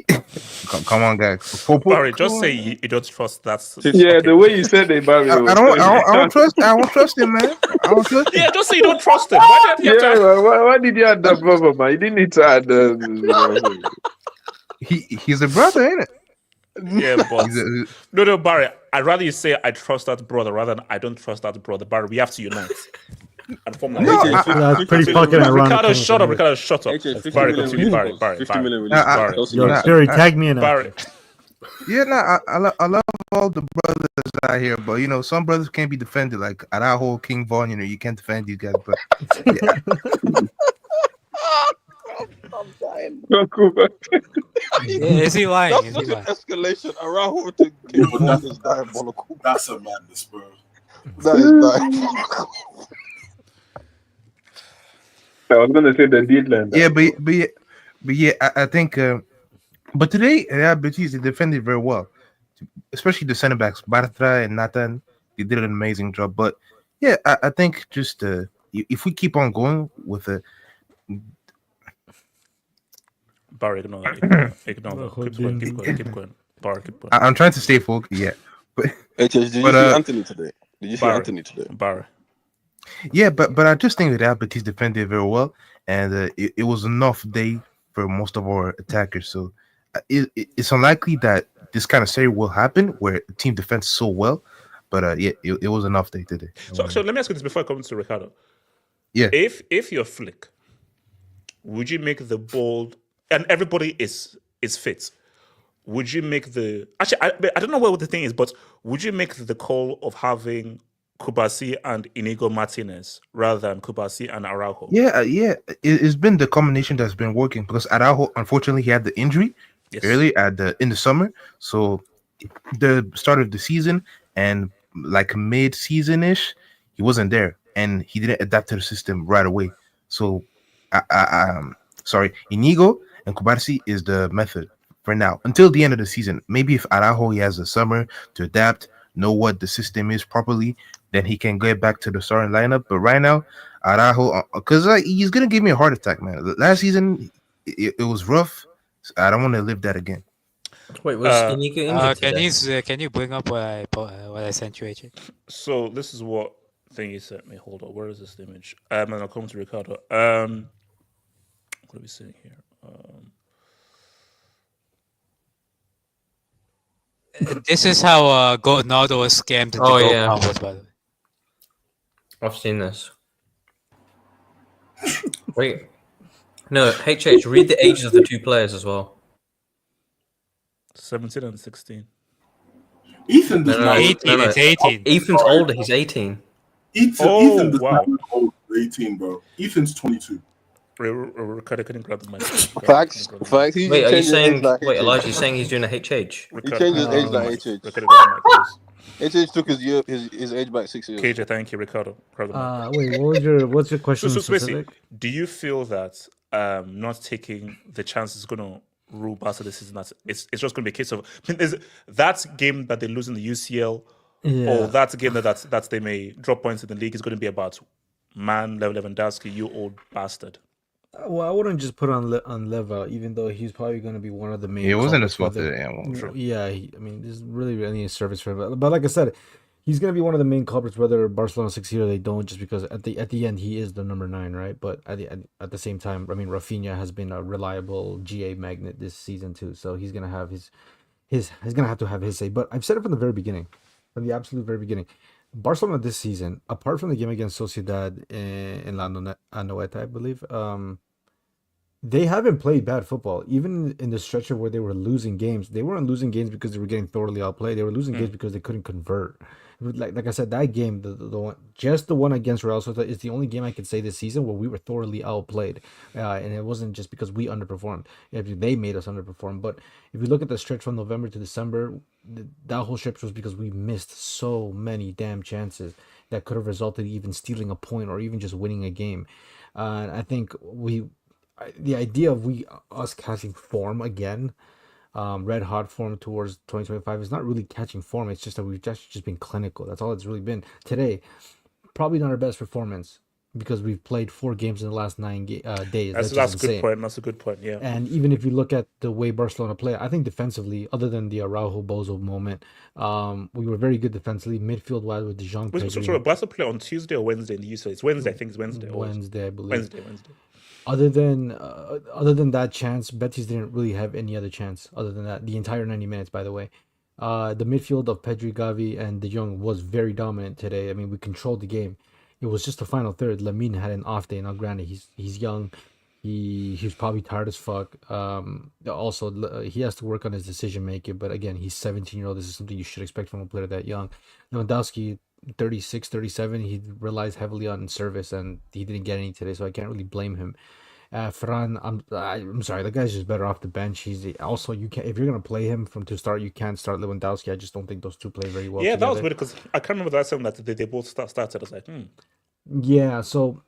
Come on, guys. Barry, just say you don't trust that. Yeah, okay. The way you said it, Barry. I don't trust. I won't trust him, man. I don't trust him. Yeah, just say you don't trust him. Why did you add that brother, man? You didn't need to add. He's a brother, ain't it? Yeah, but no, Barry. I'd rather you say I trust that brother rather than I don't trust that brother. Barry, we have to unite. And form that's pretty fucking ironic. Ricardo, shut up. Barry, continue. Barry. Barry, tag me in. Barry. Yeah, I love all the brothers out here, but some brothers can't be defended. Like Araujo, King Von, you can't defend these guys. But yeah. I'm dying. Is he lying? That's such an escalation. Araujo to King Von is diabolical. That's a madness, bro. That is diabolical. I was gonna say the deadline. Yeah, but yeah, I think. But today, Real Betis, they defended very well, especially the center backs, Bartra and Nathan. They did an amazing job. But yeah, I think just if we keep on going with it. Barry, ignore that. Keep going. Barry, keep going. I'm trying to stay focused. Yeah. But did you see Anthony today? Barry. Yeah, but I just think that Real Betis defended very well, and it was enough day for most of our attackers. So it's unlikely that this kind of Serie will happen where the team defends so well. But yeah, it was enough day today. So let me ask you this before I come to Ricardo. Yeah. If you're Flick, would you make the bold and everybody is fit? Would you make the actually? I don't know what the thing is, but would you make the call of having Kubasi and Inigo Martinez rather than Kubasi and Araujo? Yeah, it's been the combination that's been working because Araujo, unfortunately, he had the injury early in the summer. So the start of the season and like mid-season ish, he wasn't there and he didn't adapt to the system right away. So, Inigo and Kubasi is the method for now until the end of the season. Maybe if Araujo he has a summer to adapt, know what the system is properly, then he can get back to the starting lineup. But right now, Araujo, because he's gonna give me a heart attack, man. Last season, it was rough. So I don't want to live that again. Wait, was Inigo injured today? Can you bring up what I sent you, AJ? So this is what thing he sent me. Hold on, where is this image? And I'll come to Ricardo. What are we saying here? This is how Ronaldo was scammed into Cowboys, by the way. I've seen this. Wait. No, HH, read the ages of the two players as well. 17 and 16. Ethan does not. 18, it's 18. Ethan's older, he's 18. Ethan does not look old, 18, bro. Ethan's 22. Ricardo couldn't grab the mic. Facts. He's Wait, are you changing saying? his age like Wait, HH. Elijah, you saying he's doing a HH? He changed his age like HH. Ricardo, grab the mic, please. HH took his age back 6 years. KJ, thank you, Ricardo. Grab the mic. Wait, what's your question? So specific? basically, do you feel that not taking the chance is going to rule Barca this season? It's just going to be a case of that game that they lose in the UCL, or that game that they may drop points in the league is going to be about man Lewandowski, you old bastard. Well, I wouldn't just put on Leva, even though he's probably going to be one of the main. It wasn't his culprits fault whether- today. Yeah, I mean, there's really any service for him. But like I said, he's going to be one of the main culprits whether Barcelona succeed or they don't. Just because at the end he is the number 9, right? But at the same time, I mean, Rafinha has been a reliable GA magnet this season too, so he's going to have he's going to have his say. But I've said it from the very beginning, from the absolute very beginning. Barcelona this season, apart from the game against Sociedad in La Anoeta, I believe, they haven't played bad football. Even in the stretch of where they were losing games, they weren't losing games because they were getting thoroughly outplayed. They were losing games because they couldn't convert. Like I said, that game, the one against Real Sociedad is the only game I could say this season where we were thoroughly outplayed, and it wasn't just because we underperformed. They made us underperform. But if you look at the stretch from November to December, that whole stretch was because we missed so many damn chances that could have resulted in even stealing a point or even just winning a game. And I think the idea of us catching form again, red hot form towards 2025 is not really catching form. It's just that we've just been clinical. That's all it's really been. Today, probably not our best performance because we've played 4 games in the last 9 days. That's a good point. That's a good point. Yeah. And even if you look at the way Barcelona play, I think defensively, other than the Araujo Bozo moment, we were very good defensively. Midfield wise with De Jong. So Barca play on Tuesday or Wednesday in the UCL? It's Wednesday. I think it's Wednesday. Wednesday, I believe. Wednesday. Other than that chance, Betis didn't really have any other chance other than that. The entire 90 minutes, by the way. The midfield of Pedri, Gavi, and De Jong was very dominant today. I mean, we controlled the game. It was just the final third. Lamine had an off day. Now, granted, he's young. He's probably tired as fuck. Also, he has to work on his decision making. But again, he's 17-year-old. This is something you should expect from a player that young. Lewandowski, 36, 37, he relies heavily on service, and he didn't get any today, so I can't really blame him. Ferran, I'm sorry, the guy's just better off the bench. He's also, you can't, if you're gonna play him to start, you can't start Lewandowski. I just don't think those two play very well. Yeah, together. that was weird because I can't remember the last time that they both started. I was like, Yeah, so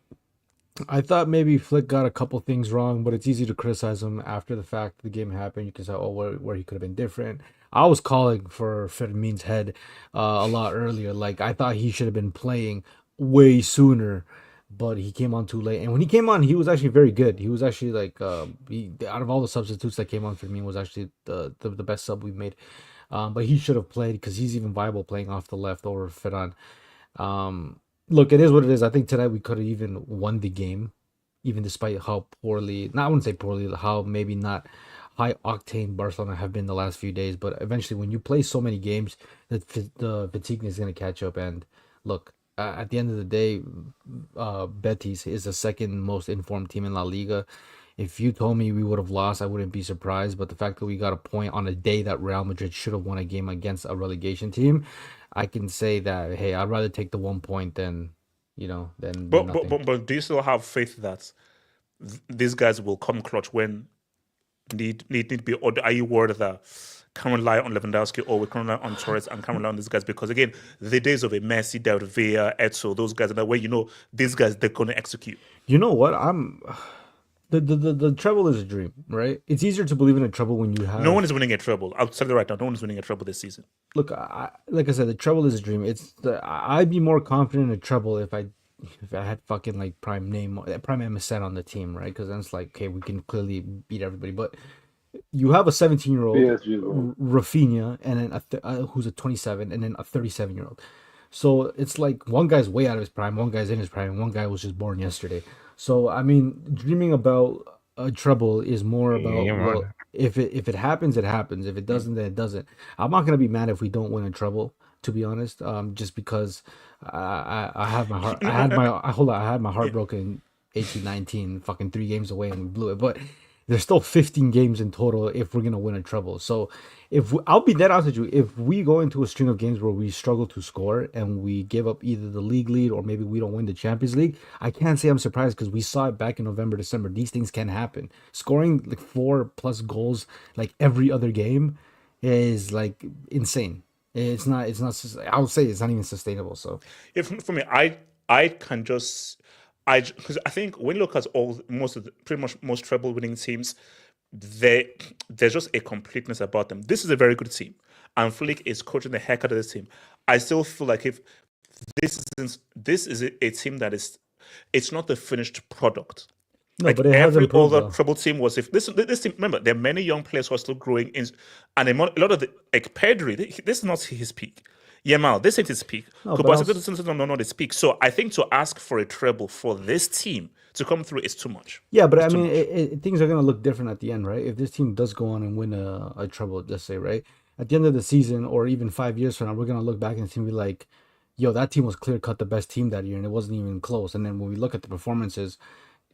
I thought maybe Flick got a couple things wrong, but it's easy to criticize him after the fact. The game happened, you can say, where he could have been different. I was calling for Fermin's head a lot earlier. Like, I thought he should have been playing way sooner, but he came on too late. And when he came on, he was actually very good. He was actually like, out of all the substitutes that came on, Fermin was actually the best sub we've made. But he should have played because he's even viable playing off the left over Ferran. Look, it is what it is. I think tonight we could have even won the game, even despite how poorly, I wouldn't say poorly, how maybe not high octane Barcelona have been the last few days. But eventually, when you play so many games, the fatigue is going to catch up. And look, at the end of the day, Betis is the second most informed team in La Liga. If you told me we would have lost, I wouldn't be surprised. But the fact that we got a point on a day that Real Madrid should have won a game against a relegation team, I can say that, hey, I'd rather take the 1 point than than nothing. But do you still have faith that these guys will come clutch when need be? Or are you worried that can rely on Lewandowski or we can rely on Torres and can rely on these guys? Because again, the days of a Messi, David Villa, Etso, those guys, and that way these guys they're going to execute. You know what? The treble is a dream, right? It's easier to believe in a treble when you have. No one is winning a treble. I'll tell you right now, no one is winning a treble this season. Look, like I said, the treble is a dream. I'd be more confident in a treble if I had fucking like prime MSN on the team, right? Because then it's like, okay, we can clearly beat everybody. But you have a 17-year-old Rafinha, and then who's a 27, and then a 37-year-old. So it's like one guy's way out of his prime, one guy's in his prime, and one guy was just born yesterday. So I mean, dreaming about a treble is more about if it happens, it happens. If it doesn't, then it doesn't. I'm not gonna be mad if we don't win a treble, to be honest. Just because I have my heart. I had my heart broken 18-19, fucking 3 games away, and we blew it. But there's still 15 games in total if we're gonna win a treble. So I'll be dead honest with you, if we go into a string of games where we struggle to score and we give up either the league lead or maybe we don't win the Champions League, I can't say I'm surprised because we saw it back in November, December. These things can happen. Scoring like 4+ goals like every other game is like insane. It's not. I would say it's not even sustainable. So for me, I can just because I think when you look at pretty much most treble winning teams, there's just a completeness about them. This is a very good team, and Flick is coaching the heck out of this team. I still feel like if this is a team that it's not the finished product. No, but it has every improved, other though. treble team was. If this team, remember, there are many young players who are still growing in, and a lot of the like Pedri, this is not his peak. Yamal, this ain't his peak. No, but Kubasi, this is not his peak. So I think to ask for a treble for this team to come through is too much. Yeah, but It's I too mean, much. things are gonna look different at the end, right? If this team does go on and win a treble, let's say, right, at the end of the season, or even 5 years from now, we're gonna look back and it's gonna be like, yo, that team was clear cut the best team that year, and it wasn't even close. And then when we look at the performances,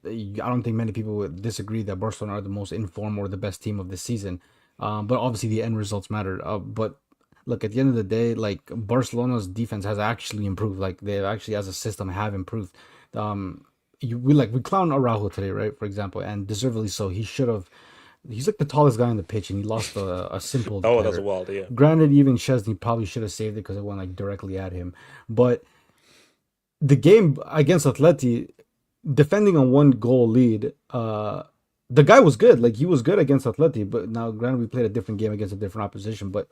I don't think many people would disagree that Barcelona are the most informed or the best team of this season. But obviously the end results matter. But look, at the end of the day, like Barcelona's defense has actually improved. Like they actually, as a system, have improved. We clown Araujo today, right? For example, and deservedly so. He's like the tallest guy on the pitch, and he lost a simple. Oh, player. that's wild, yeah. Granted, even Chesney probably should have saved it because it went like directly at him. But the game against Atleti, defending on 1-goal lead, the guy was good. Like he was good against Atleti, but now granted we played a different game against a different opposition. But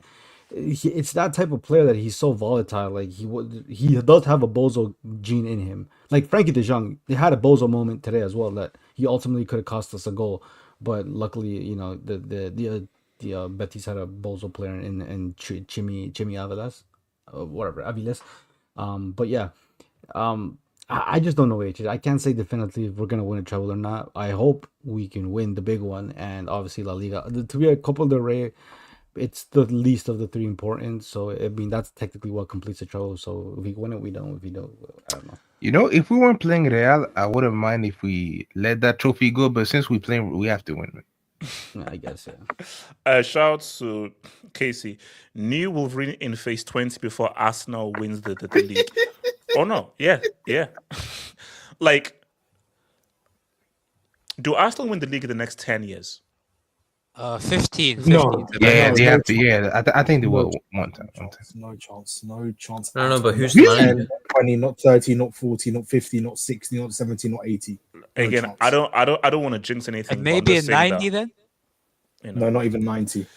it's that type of player that he's so volatile. Like he does have a bozo gene in him. Like Frankie De Jong, they had a bozo moment today as well that he ultimately could have cost us a goal, but luckily, the Betis had a bozo player in Chimi Aviles, Aviles. But yeah, I just don't know, I can't say definitively if we're gonna win a treble or not. I hope we can win the big one, and obviously La Liga. To be a Copa del Rey, it's the least of the 3 important. So I mean that's technically what completes a treble. So if we win it, we don't. If we don't, I don't know. If we weren't playing Real, I wouldn't mind if we let that trophy go. But since we playing, we have to win. Yeah, I guess, yeah. Shout out to Casey. New Wolverine in phase 20 before Arsenal wins the league. Oh no, yeah. Like, do Arsenal win the league in the next 10 years? 15. No. Yeah, they have to. Yeah, I think they will one time. No chance. No, but who's not the manager? 20, not 30, not 40, not 50, not 60, not 70, not 80. No Again, chance. I don't want to jinx anything. And but I'm maybe just a saying 90 that, then? No, not even 90.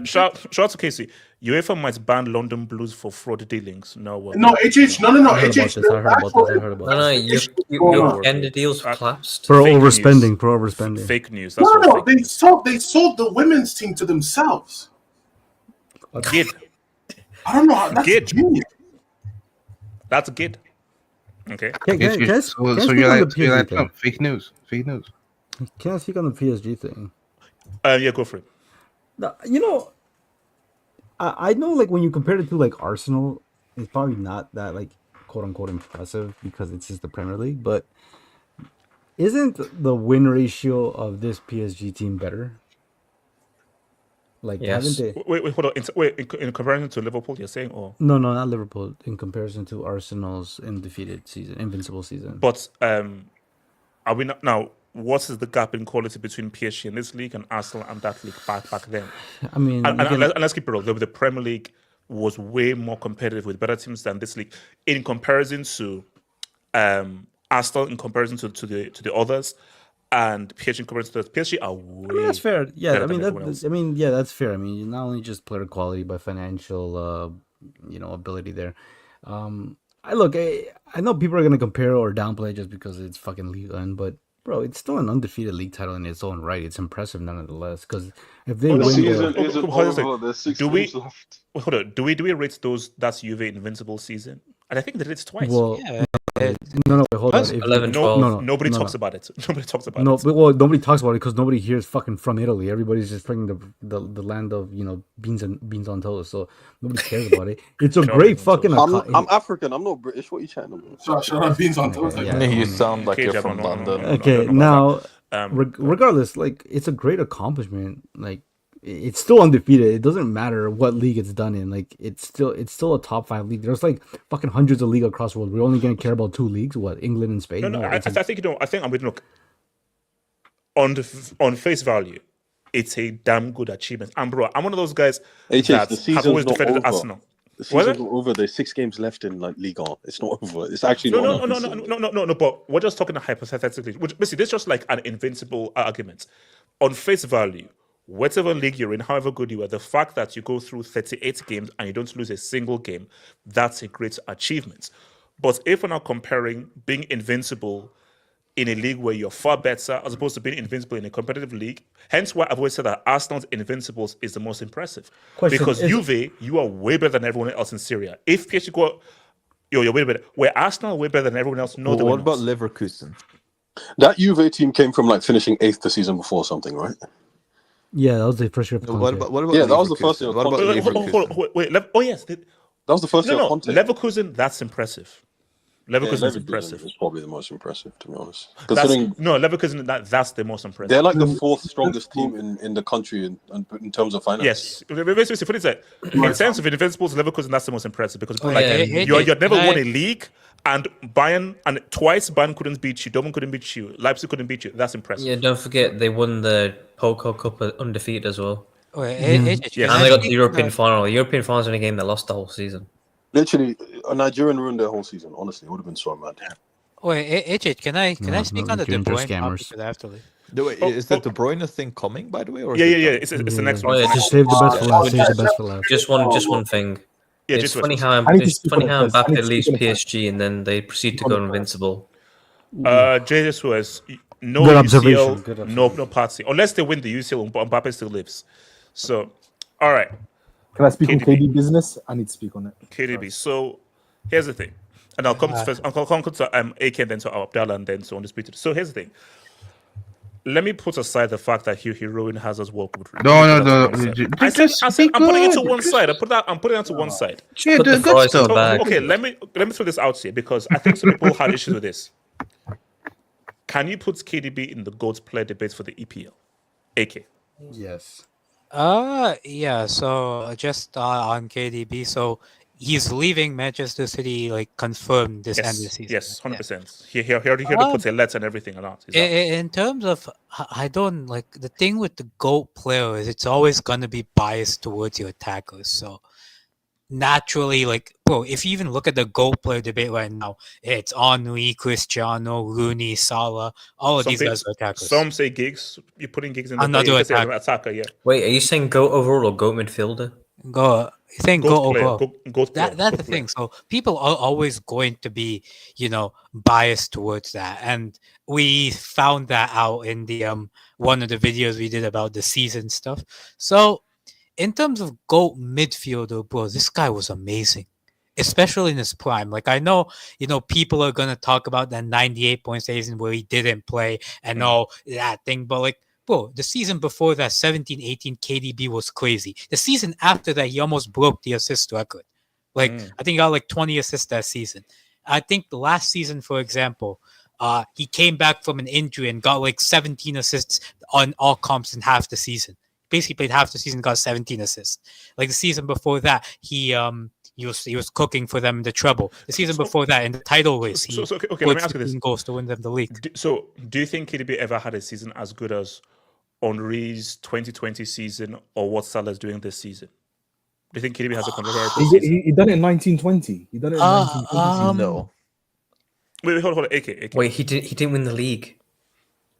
Shout out to Casey. UEFA might ban London Blues for fraud dealings. No, No, HH. No. I heard HH. about this. No, your tender deals collapsed. Pro Fake overspending. Fake news. That's No. what fake They news. sold the women's team to themselves. Gid. I don't know. That's Gid. genius. That's good. Okay. Can I speak So on you're the like PSG thing? Trump, fake news. Can I speak on the PSG thing? Yeah, go for it. You know, I know like when you compare it to like Arsenal, it's probably not that like quote unquote impressive because it's just the Premier League. But isn't the win ratio of this PSG team better? Like, haven't Yes. they? Wait, hold on. In comparison to Liverpool, you're saying, or No, not Liverpool. In comparison to Arsenal's undefeated season, invincible season. but are we not now? What is the gap in quality between PSG in this league and Arsenal and that league back then? I mean, And let's keep it real. The Premier League was way more competitive with better teams than this league in comparison to Arsenal, in comparison to the others, and PSG in comparison to the PSG are way. I mean, that's fair. Yeah, better I mean than everyone else. yeah, that's fair. I mean, not only just player quality, but financial, ability there. I know people are gonna compare or downplay just because it's fucking Liga, but bro, it's still an undefeated league title in its own right. It's impressive nonetheless. Because if they The win, season the, isn't hold on a sec. over. There's 6 Do we- games left. Hold on. Do we rate that's Juve invincible season? And I think they did it twice. well, Yeah. no, wait, hold on. Plus If- 11, no, 12. nobody no, talks no. about it. Nobody talks about No, it. but well, nobody talks about it because nobody here is fucking from Italy. Everybody's just fucking the land of beans on toast. So nobody cares about it. It's a You know, great beans on fucking. toast. I'm African. I'm not British. What are you chatting about? Shout out beans on toast. Yeah. You sound like Okay, you're Jabba, from no, no, London. no, no. Okay, I don't know about now that. regardless, like it's a great accomplishment. Like it's still undefeated. It doesn't matter what league it's done in. Like it's still a top 5 league. There's like fucking hundreds of league across the world. We're only gonna care about 2 leagues. What, England and Spain? No, it's I think I think I'm with look. On face value, it's a damn good achievement. And bro, I'm one of those guys HH, that the have season's always not defended over. Arsenal. The What? season's not over. There's 6 games left in like Ligue 1. It's not over. It's actually No, not. no. But we're just talking hypothetically. Which basically, this is just like an invincible argument. On face value, whatever league you're in, however good you are, the fact that you go through 38 games and you don't lose a single game, that's a great achievement. But if we're not comparing being invincible in a league where you're far better as opposed to being invincible in a competitive league, hence why I've always said that Arsenal's invincibles is the most impressive. Question Because is- Juve, you are way better than everyone else in Syria. If PSG go, you're way better. Where Arsenal are way better than everyone else, no, Well, they what were about not. Leverkusen? That Juve team came from like finishing 8th the season before or something, right? Yeah, that was the first year of What Conte. about Yeah, that was the Leverkusen? first year of What about Conte. Leverkusen? Oh yes, That was the first year of Conte. Leverkusen, that's impressive. Leverkusen Yeah, is impressive. is probably the most impressive, to be honest. That's, Considering no, Leverkusen, that's the most impressive. they're like the 4th strongest team in the country in terms of finances. Yes, basically, put it that in terms of invincibles, Leverkusen that's the most impressive because Oh, like yeah, you'd never I- won a league, and Bayern and twice Bayern couldn't beat you, Dortmund couldn't beat you, Leipzig couldn't beat you. That's impressive. Yeah, don't forget they won the Poco Cup undefeated as well. Wait, HH, Yeah. can And I they got to speak the European about- final. The European final is in a game that lost the whole season. Literally, a Nigerian ruined their whole season. Honestly, it would have been so mad. Wait, HH, can I No, speak no, on the De you're into Bruyne scammers. topic because I have to leave? Wait, is that the Bruyne thing coming, by the way? Or is Yeah. it done? It's the next Yeah. one. Oh, yeah, Just save the best for last. Save the best for last. Just one thing. Yeah, It's just funny wait. how I need to it's speak funny on it how first. I need Mbappe to leaves speak on it first. PSG and then they proceed to go invincible. Jesus was no Good UCL, observation, good no party unless they win the UCL. Mbappe still lives. So, all right, Can I speak on KDB. KD business? I need to speak on it. KDB. So here's the thing, and I'll come to first. I'll come to AK and then to Abdallah and then to Undisputed. So here's the thing. Let me put aside the fact that he ruined Hazard's work with. No. I said I'm putting it to one side. I'm putting it to one side. Yeah, Put the the good fries in stuff. the bag. Okay, let me throw this out here because I think some people had issues with this. Can you put KDB in the GOAT player debate for the EPL? AK. Yes. Yeah. So just on KDB, so he's leaving Manchester City, like confirmed this end of the Yes, season. yes, Yeah. 100%. He already put a letter and everything and out. He's out. In terms of, I don't like the thing with the GOAT player is it's always gonna be biased towards your attackers. So naturally, like, bro, if you even look at the GOAT player debate right now, it's Henry, Cristiano, Rooney, Salah, all of Some these people- guys are attackers. Some say gigs. You're putting gigs in the Another play, you can say attack. attacker. Yeah, Wait, are you saying GOAT overall or GOAT midfielder? Go, you think GOAT go player. overall. GOAT player. That's the GOAT player. thing. So people are always going to be, biased towards that, and we found that out in the one of the videos we did about the season stuff. So, in terms of GOAT midfielder, bro, this guy was amazing, especially in his prime. Like I know, people are gonna talk about that 98 point season where he didn't play and all that thing, but like, bro, the season before that, 17-18, KDB was crazy. The season after that, he almost broke the assist record. Like, I think he got like 20 assists that season. I think the last season, for example, he came back from an injury and got like 17 assists on all comps in half the season. Basically played half the season, got 17 assists. Like the season before that, he was cooking for them in the treble. The season before that, in the title race, he okay, let scored me ask you this: 16 goals to win them the league. Do you think KDB ever had a season as good as Henry's 2020 season, or what Salah's doing this season? Do you think KDB has a contemporary season? He done it in 1920. He done it in 1920. No. Wait, hold on. AK. Wait, he didn't win the league.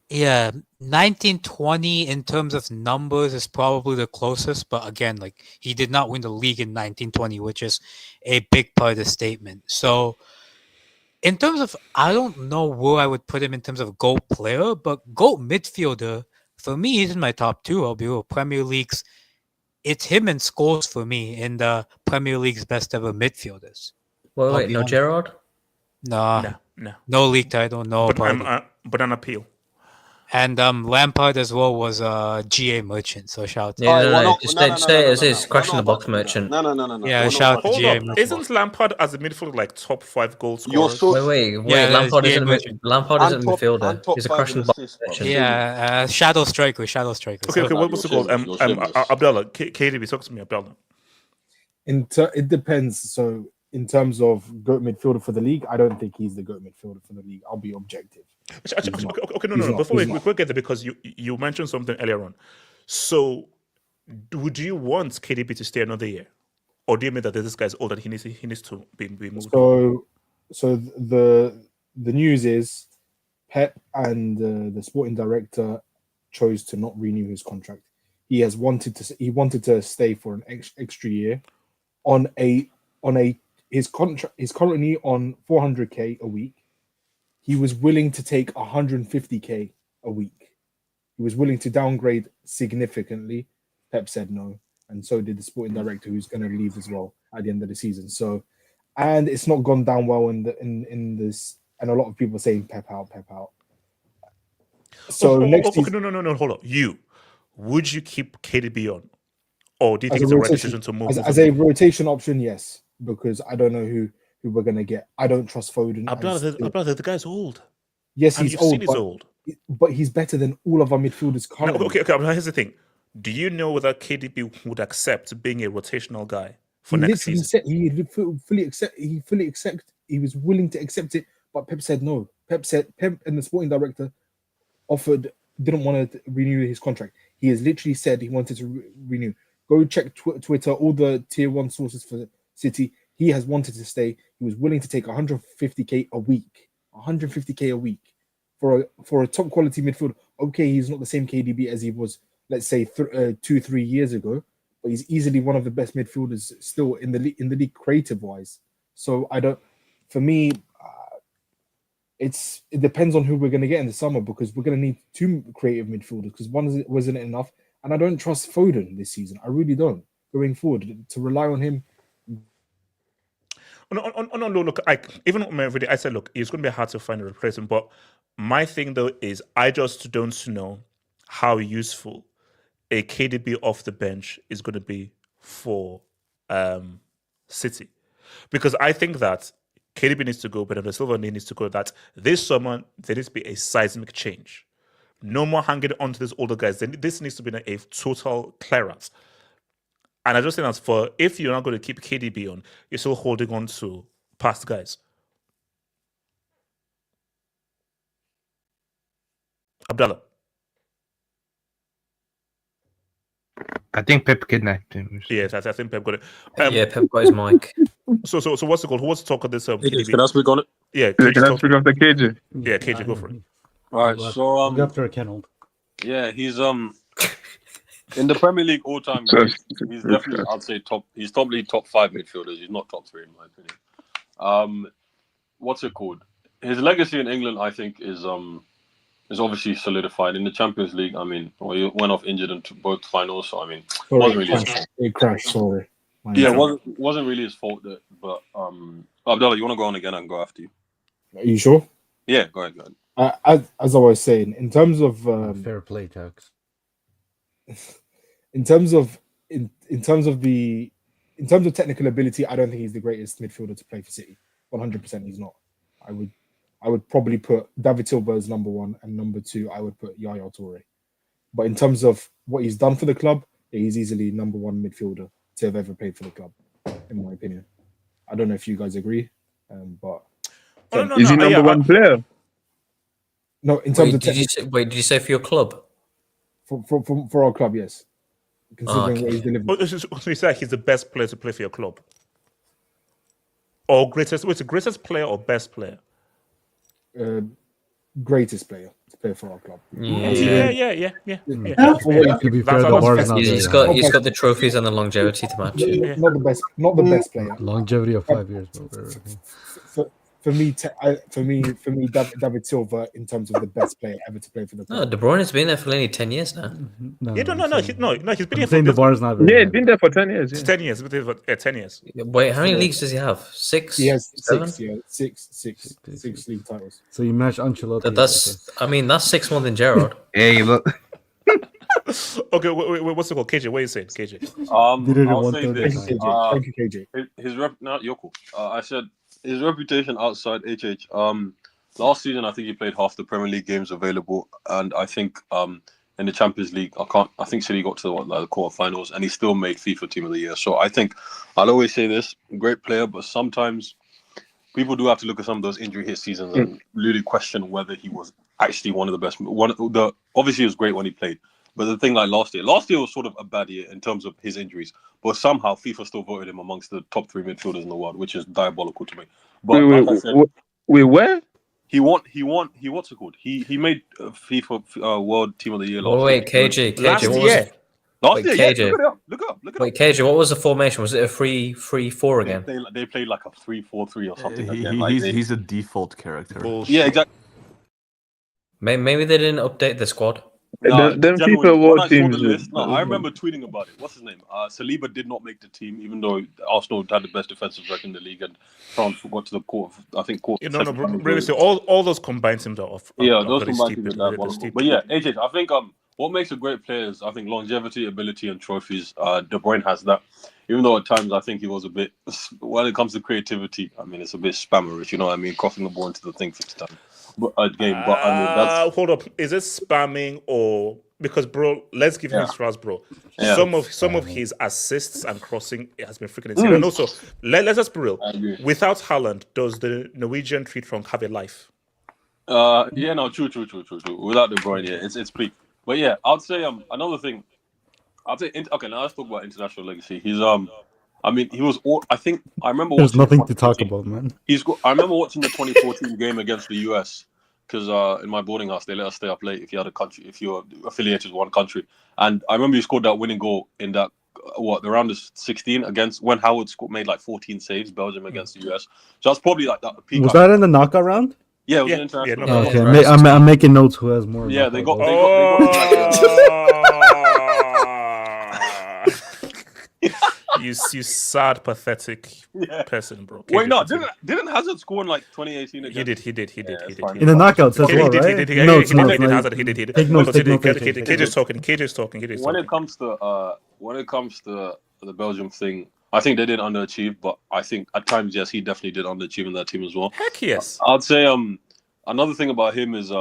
Yeah, 1920 in terms of numbers is probably the closest, but again, like he did not win the league in 1920, which is a big part of the statement. So, in terms of, I don't know where I would put him in terms of GOAT player, but GOAT midfielder for me, he's in my top two. I'll be real. Premier League's, it's him and Scholes for me in the Premier League's best ever midfielders. Wait, no Gerrard? No league title, no. But an appeal. And Lampard as well was GA merchant, so shout out to Just say it as is, crashing the box merchant. No. Yeah, shout out to Hold GA up. merchant. Isn't Lampard as a midfielder like top 5 goal scorer? Wait. Yeah, Lampard GA isn't merchant. a midfielder. He's a crashing the box merchant. Yeah, shadow striker. Okay, what's the goal? Abdallah, KDB, talk to me, Abdallah. It depends. So in terms of GOAT midfielder for the league, I don't think he's the GOAT midfielder for the league. I'll be objective. Okay, no. Before we get there, because you mentioned something earlier on. So, would you want KDB to stay another year, or do you mean that this guy's old and he needs to be moved? So the news is Pep and the sporting director chose to not renew his contract. He wanted to stay for an extra year on his contract. He's currently on 400k a week. He was willing to take 150k a week. He was willing to downgrade significantly. Pep said no, and so did the sporting director, who's going to leave as well at the end of the season. So, and it's not gone down well in this, and a lot of people are saying Pep out. So no, hold on. Would you keep KDB on, or do you think it's the right decision to move? As a rotation option, yes, because I don't know who we're gonna get. I don't trust Foden. Abdallah, the guy's old. Yes, and he's old. But he's better than all of our midfielders currently. Okay. But here's the thing: do you know whether KDB would accept being a rotational guy for next season? He was willing to accept it, but Pep said no. Pep and the sporting director didn't want to renew his contract. He has literally said he wanted to renew. Go check Twitter, all the tier 1 sources for City. He has wanted to stay. He was willing to take 150k a week. 150k a week for a top quality midfielder. Okay, he's not the same KDB as he was, let's say, 2-3 years ago, but he's easily one of the best midfielders still in the league creative wise. So for me, it depends on who we're going to get in the summer, because we're going to need 2 creative midfielders, because one wasn't enough, and I don't trust Foden this season. I really don't. Going forward, to rely on him. No, look, even on my video, I said, look, it's going to be hard to find a replacement, but my thing, though, is I just don't know how useful a KDB off the bench is going to be for City. Because I think that KDB needs to go, but the Silva needs to go, that this summer, there needs to be a seismic change. No more hanging on to these older guys. This needs to be a total clearance. And I just think that if you're not going to keep KDB on, you're still holding on to past guys. Abdallah. I think Pep kidnapped him. Yes, I think Pep got it. Pep got his mic. So what's the goal? Who wants to talk on this? KDB? Can I speak on it? Yeah, can I speak on the KJ? Yeah, KJ, go for it. All right, so Go after Kennel. yeah, he's in the Premier League all time. He's definitely, I'd say he's probably top 5 midfielders. He's not top 3 in my opinion. What's it called? His legacy in England, I think, is obviously solidified in the Champions League. I mean, he went off injured in both finals, so I mean, wasn't really his fault. It crashed. Sorry. Yeah, wasn't really his fault. But Abdallah, you want to go on again and go after you? Are you sure? Yeah, go ahead. As I was saying, in terms of fair play tax. in terms of technical ability, I don't think he's the greatest midfielder to play for City. 100%, he's not. I would probably put David Silva as number 1, and number 2, I would put Yaya Toure. But in terms of what he's done for the club, he's easily number 1 midfielder to have ever played for the club, in my opinion. I don't know if you guys agree, but is he number 1 player? No, in terms of did you say for your club? For our club, yes. Considering what he's delivered. So you say he's the best player to play for your club, or greatest? What's the greatest player or best player? Greatest player to play for our club. Yeah. To be fair, the bar's not He's very got the trophies and the longevity to match it. Not the best player. Longevity of 5 years. For me, David Silva in terms of the best player ever to play for the club. No, De Bruyne has been there for nearly 10 years now. No. He's been here saying the bar's not very. Yeah, he's been there for 10 years. 10 years. 10 years. Wait, how many leagues does he have? 6? He has 7? 6. Yeah, six league titles. So you match Ancelotti. That's 6 more than Gerrard. Hey, look. Okay, wait, what's it called? KJ, what are you saying, KJ? I'll say this. Thank you, KJ. His rep. No, you're cool. I said his reputation outside HH. Last season I think he played half the Premier League games available, and I think in the Champions League I think City got to the quarterfinals, and he still made FIFA Team of the Year. So I think I'll always say this: great player, but sometimes people do have to look at some of those injury hit seasons and really question whether he was actually one of the best. Obviously it was great when he played. But the thing like last year was sort of a bad year in terms of his injuries. But somehow FIFA still voted him amongst the top 3 midfielders in the world, which is diabolical to me. But wait, where? He won. What's it called? He made FIFA World Team of the Year last year. Wait, KJ. Last year. KJ. Yeah, look it up. Wait, KJ, what was the formation? Was it a 3-3-4 again? They played like a 3-4-3 or something. He's a default character. Bullshit. Yeah, exactly. Maybe they didn't update the squad. Them FIFA World teams. I remember tweeting about it. What's his name? Saliba did not make the team, even though Arsenal had the best defensive record in the league, and France got to the quarter. All those combined teams are off. Those combined teams are diabolical. But yeah, AJ, I think what makes a great player is I think longevity, ability, and trophies. De Bruyne has that. Even though at times I think he was a bit, when it comes to creativity, I mean it's a bit spammerish. You know what I mean? Crossing the ball into the thing 50 times. But I mean, that's... Hold up, is it spamming or because bro? Let's give him his trust, bro. Yeah. Some of his assists and crossing has been freaking insane. And also, let's just be real. Without Haaland, does the Norwegian tree trunk have a life? True. Without De Bruyne, yeah, it's peak. But yeah, I'd say another thing. Okay, now let's talk about international legacy. He's I mean, he was. I think I remember. There's nothing to talk about, man. I remember watching the 2014 game against the US because in my boarding house they let us stay up late if you're affiliated with one country. And I remember he scored that winning goal in that the round of 16 against when Howard made like 14 saves, Belgium against the US. So that's probably like that peak. Was that in the knockout round? Yeah, it was an international. Okay, I'm making notes. Who has more? Yeah, they got. You sad, pathetic person, bro. Wait, no, didn't Hazard score in like 2018 again? He did. In the knockouts as well, right? He did. Take notes. KJ's talking. When it comes to the Belgium thing, I think they did underachieve, but I think at times, yes, he definitely did underachieve in that team as well. Heck yes. I'd say another thing about him is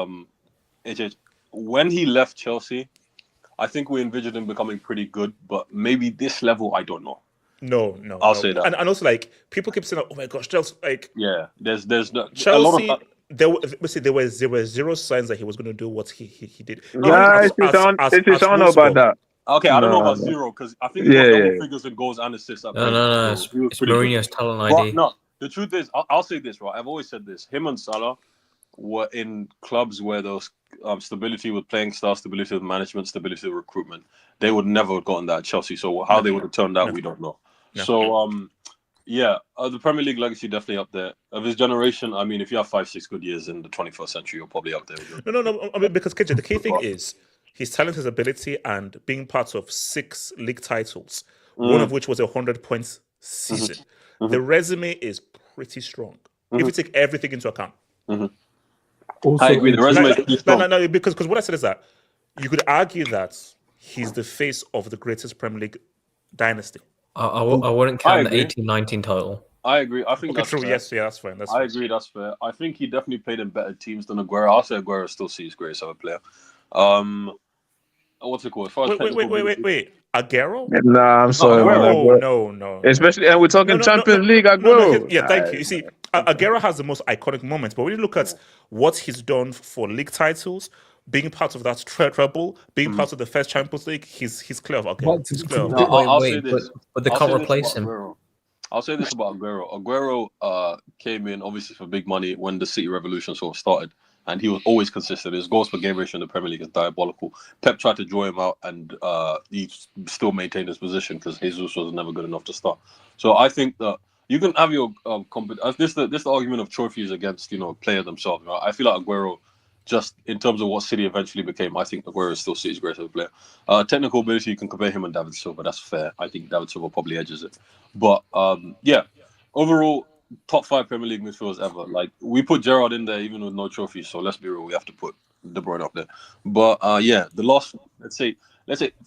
when he left Chelsea, I think we envisioned him becoming pretty good, but maybe this level, I don't know. No. I'll say that. And also, like, people keep saying, "Oh my gosh, Chelsea!" Like, yeah, there's no Chelsea. A lot of there were zero signs that he was going to do what he did. I don't know about that. Okay, I don't know about zero because I think he got double figures in goals and assists. No. It's Mourinho's talent ID. But no, the truth is, I'll say this, right? I've always said this. Him and Salah were in clubs where those stability with playing style, stability with management, stability with recruitment. They would never have gotten that at Chelsea. So how they would have turned out, we don't know. No. So the Premier League legacy definitely up there. Of his generation, I mean, if you have 5-6 good years in the 21st century, you're probably up there. No. I mean, because KJ, the key thing is his talent, his ability, and being part of 6 league titles, one of which was a 100-point season. The resume is pretty strong if you take everything into account. Also, I agree. The resume is no, because what I said is that you could argue that he's the face of the greatest Premier League dynasty. I wouldn't count the 18-19 title. I agree. I think Okay, that's true. fair. Yes, yeah, that's fine. That's I fine. agree. That's fair. I think he definitely played in better teams than Aguero. I'll say Aguero still sees grace of a player. What's it called? As far as Wait. Aguero? Nah, I'm sorry, man. Aguero. No. Especially, and we're talking Champions League, Aguero. Yeah, thank you. You see, Aguero has the most iconic moments, but when you look at what he's done for league titles, being part of that treble, being part of the first Champions League, he's clear of Aguero. He's clear of No, Aguero. I'll say this. But they can't replace him. I'll say this about Aguero. Aguero came in obviously for big money when the City revolution sort of started, and he was always consistent. His goals per game ratio in the Premier League is diabolical. Pep tried to draw him out, and he still maintained his position because Jesus was never good enough to start. So I think that you can have your this the argument of trophies against players themselves. Right? I feel like Aguero, just in terms of what City eventually became, I think Aguero still City's greatest player. Technical ability, you can compare him and David Silva. That's fair. I think David Silva probably edges it. But overall, top 5 Premier League midfielders ever. Like, we put Gerrard in there even with no trophies, so let's be real, we have to put De Bruyne up there. But the last, let's say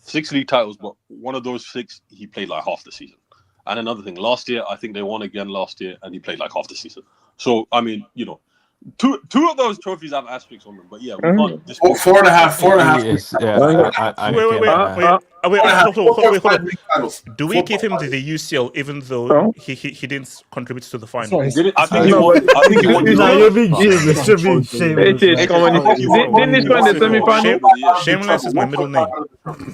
6 league titles, but one of those 6 he played like half the season. And another thing, last year I think they won again last year, and he played like half the season. So I mean, two of those trophies have asterisks on them, but yeah, we can't dispute. 4.5. Wait, hold on. Do we give him the UCL even though he didn't contribute to the final? I think he won. You're being shameless. You're being shameless. Didn't he score in the semi-final? Shameless is my middle name.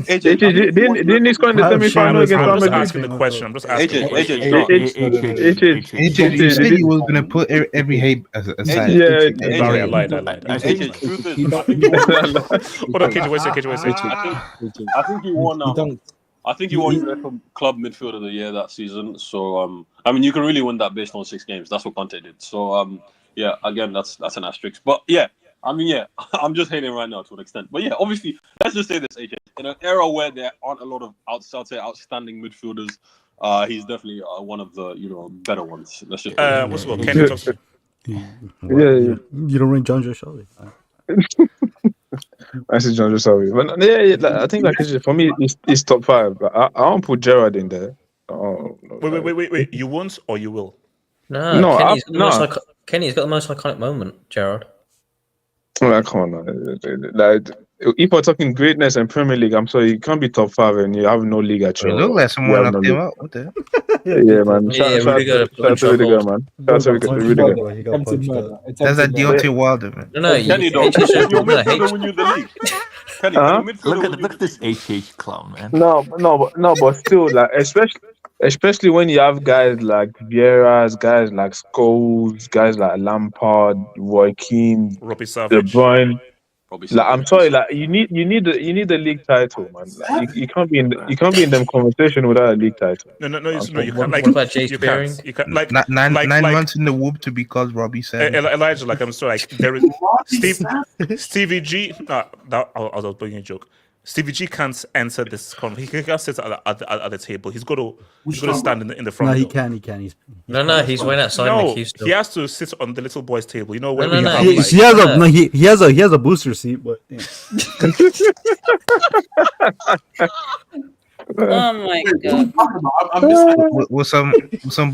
Didn't he score in the semi-final against Real I'm just Madrid? asking the question. I'm just asking the question. You said you was gonna put every hate aside. Yeah, Sorry, I lied. I think Hold on, KJ, wait a second. I think he won. I think he won UEFA Club Midfielder of the Year that season. So I mean, you can really win that based on 6 games. That's what Conte did. So again, that's an asterisk. But I'm just hating right now to an extent. But yeah, obviously, let's just say this, AJ. In an era where there aren't a lot of outstanding midfielders, he's definitely one of the better ones. Let's just. What's it called? Kenny talks. You don't rate John Joe Shelby. I see John Joe. But I think for me, it's top 5. But I won't put Gerrard in there. Wait. You won't or you will? No, Kenny's got the most iconic moment, Gerrard. Like, come on, like, if we're talking greatness and Premier League, I'm sorry, you can't be top 5 and you have no league at You all. look like someone knocked him out. What the hell? Yeah, man. Shout out to Rudiger, man. Shout out to Rudiger. He got punched up. That's that Deontay Wilder, man. No, Kenny, you your midfielder win you the league. Kenny, your midfielder win you Look at this HH clown, man. No, but still, like, especially when you have guys like Vieira's, guys like Scholes, guys like Lampard, Roy Keane, Robbie De Savage. Bruyne. Like, I'm sorry, like, you need the league title, man. Like, you can't be in them conversation without a league title. No, you can't. Like, What about Jay you Spearing? can't. You can't. Like, Nine like, months in the whoop to be called Robbie Savage. Elijah, like, I'm sorry, like, there is Stevie G. I was playing a joke. Stevie G can't enter this conversation. He can't sit at the table. He's got to stand in the front. No, he row. can. He's waiting outside No, Mickey still. he has to sit on the little boy's table. You know where No, we no, have he- like, He has a booster seat, but yeah. Oh my god. I'm just With some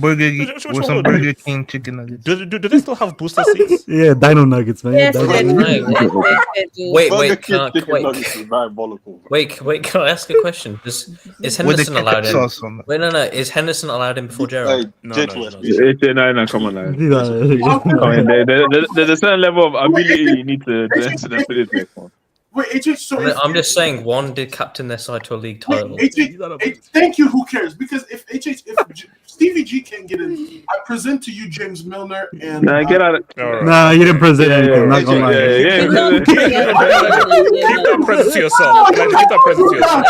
Burger King chicken nuggets. do they still have booster seats? Yeah, Dino Nuggets, man. Yes, Dino they do. Nuggets. Wait, Burger wait, King can chicken I, nuggets is diabolical. wait, can I ask a question? Is With the Henderson allowed ketchup in? sauce on it. Wait, no. Is Henderson allowed in before Gerrard? No, Jet no, West, no. please. No, come on, man. Come on, there's a certain level of ability you need to enter the next one. wait, AJ. So I'm just saying one did captain their side to a league title. Thank you. Who cares? Because if Stevie G can't get in, I present to you James Milner and. Nah, get out of Nah, you didn't present anything. Not gonna lie. Keep that present to yourself. Like, keep that present to yourself.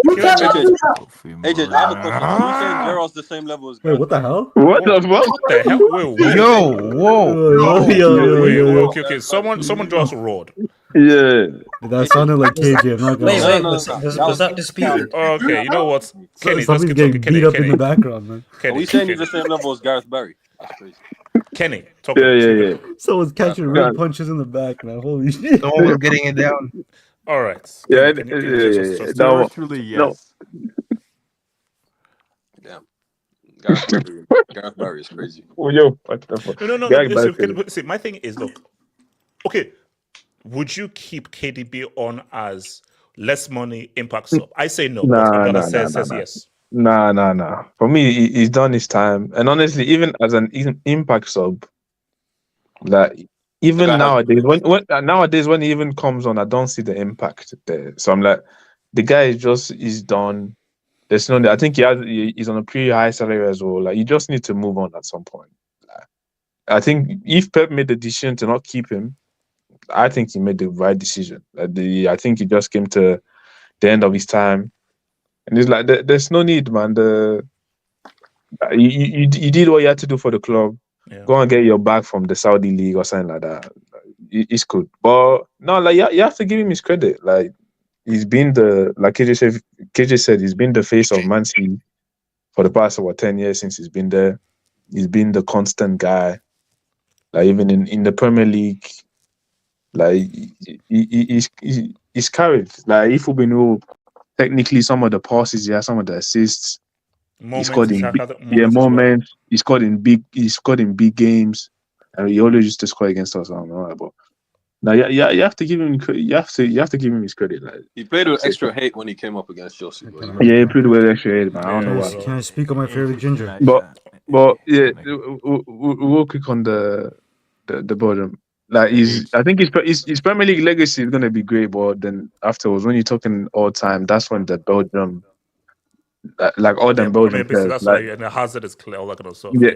AJ, I have a question. Are you saying Gerrard's the same level as? Wait, what the hell? What the fuck? What the hell? Wait, Yo. okay. Someone just roared. Yeah. That sounded like KJ. I'm not gonna lie. Wait, was that disputed? Okay, you know what? Kenny, let's Somebody's keep getting talking. beat up in the background, man. Are we saying he's the same level as Gareth Barry? That's crazy. Kenny, talk. Yeah. Someone's catching real punches in the back, man. Holy shit. Someone was getting it down. All right. Yeah, Can you just no, Spiritually, no. yes. Yeah. Gareth Barry is crazy. Oh, yo, what the fuck? No. Gareth Barry. See, my thing is, look, okay, would you keep KDB on as less money impact sub? I say no, but Abdallah says yes. Nah. For me, he's done his time. And honestly, even as an impact sub, like even guy has nowadays, when he even comes on, I don't see the impact there. So I'm like, the guy is done. There's no. I think he's on a pretty high salary as well. Like you just need to move on at some point. Like, I think if Pep made the decision to not keep him, I think he made the right decision. I think he just came to the end of his time, and it's like there's no need, man. You did what you had to do for the club. Yeah. Go and get your bag from the Saudi League or something like that. It's good, but no, like you have to give him his credit. Like he's been like KJ said, he's been the face of Man City for the past 10 years since he's been there. He's been the constant guy. Like even in the Premier League, like he's carried. Like if we know technically some of the passes, some of the assists. He scored in moments. He scored in big games, and he always used to score against us. I don't know, but now you have to give him you have to give him his credit. Like he played with extra hate when he came up against Chelsea. Yeah, he played with extra hate, man. I don't know why. Can I speak on my favorite ginger? But yeah, we'll quick on the Belgium. Like I think his Premier League legacy is gonna be great, but then afterwards, when you're talking all time, that's when the Belgium. Like all them Belgian players, that's like, why and the Hazard is clear, all that kind of stuff. Yeah.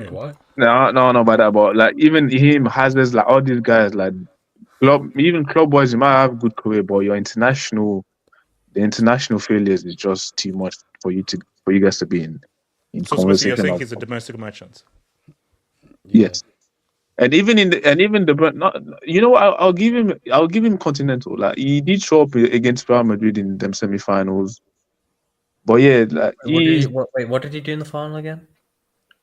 What? No, by that, but like even him, Hazard, like all these guys, like club boys, you might have a good career, but the international failures is just too much for you guys to be in so conversation. You're saying he's a domestic merchant? Yes. And even you know, I'll give him continental. Like he did show up against Real Madrid in them semi-finals. But yeah, like what did he do in the final again?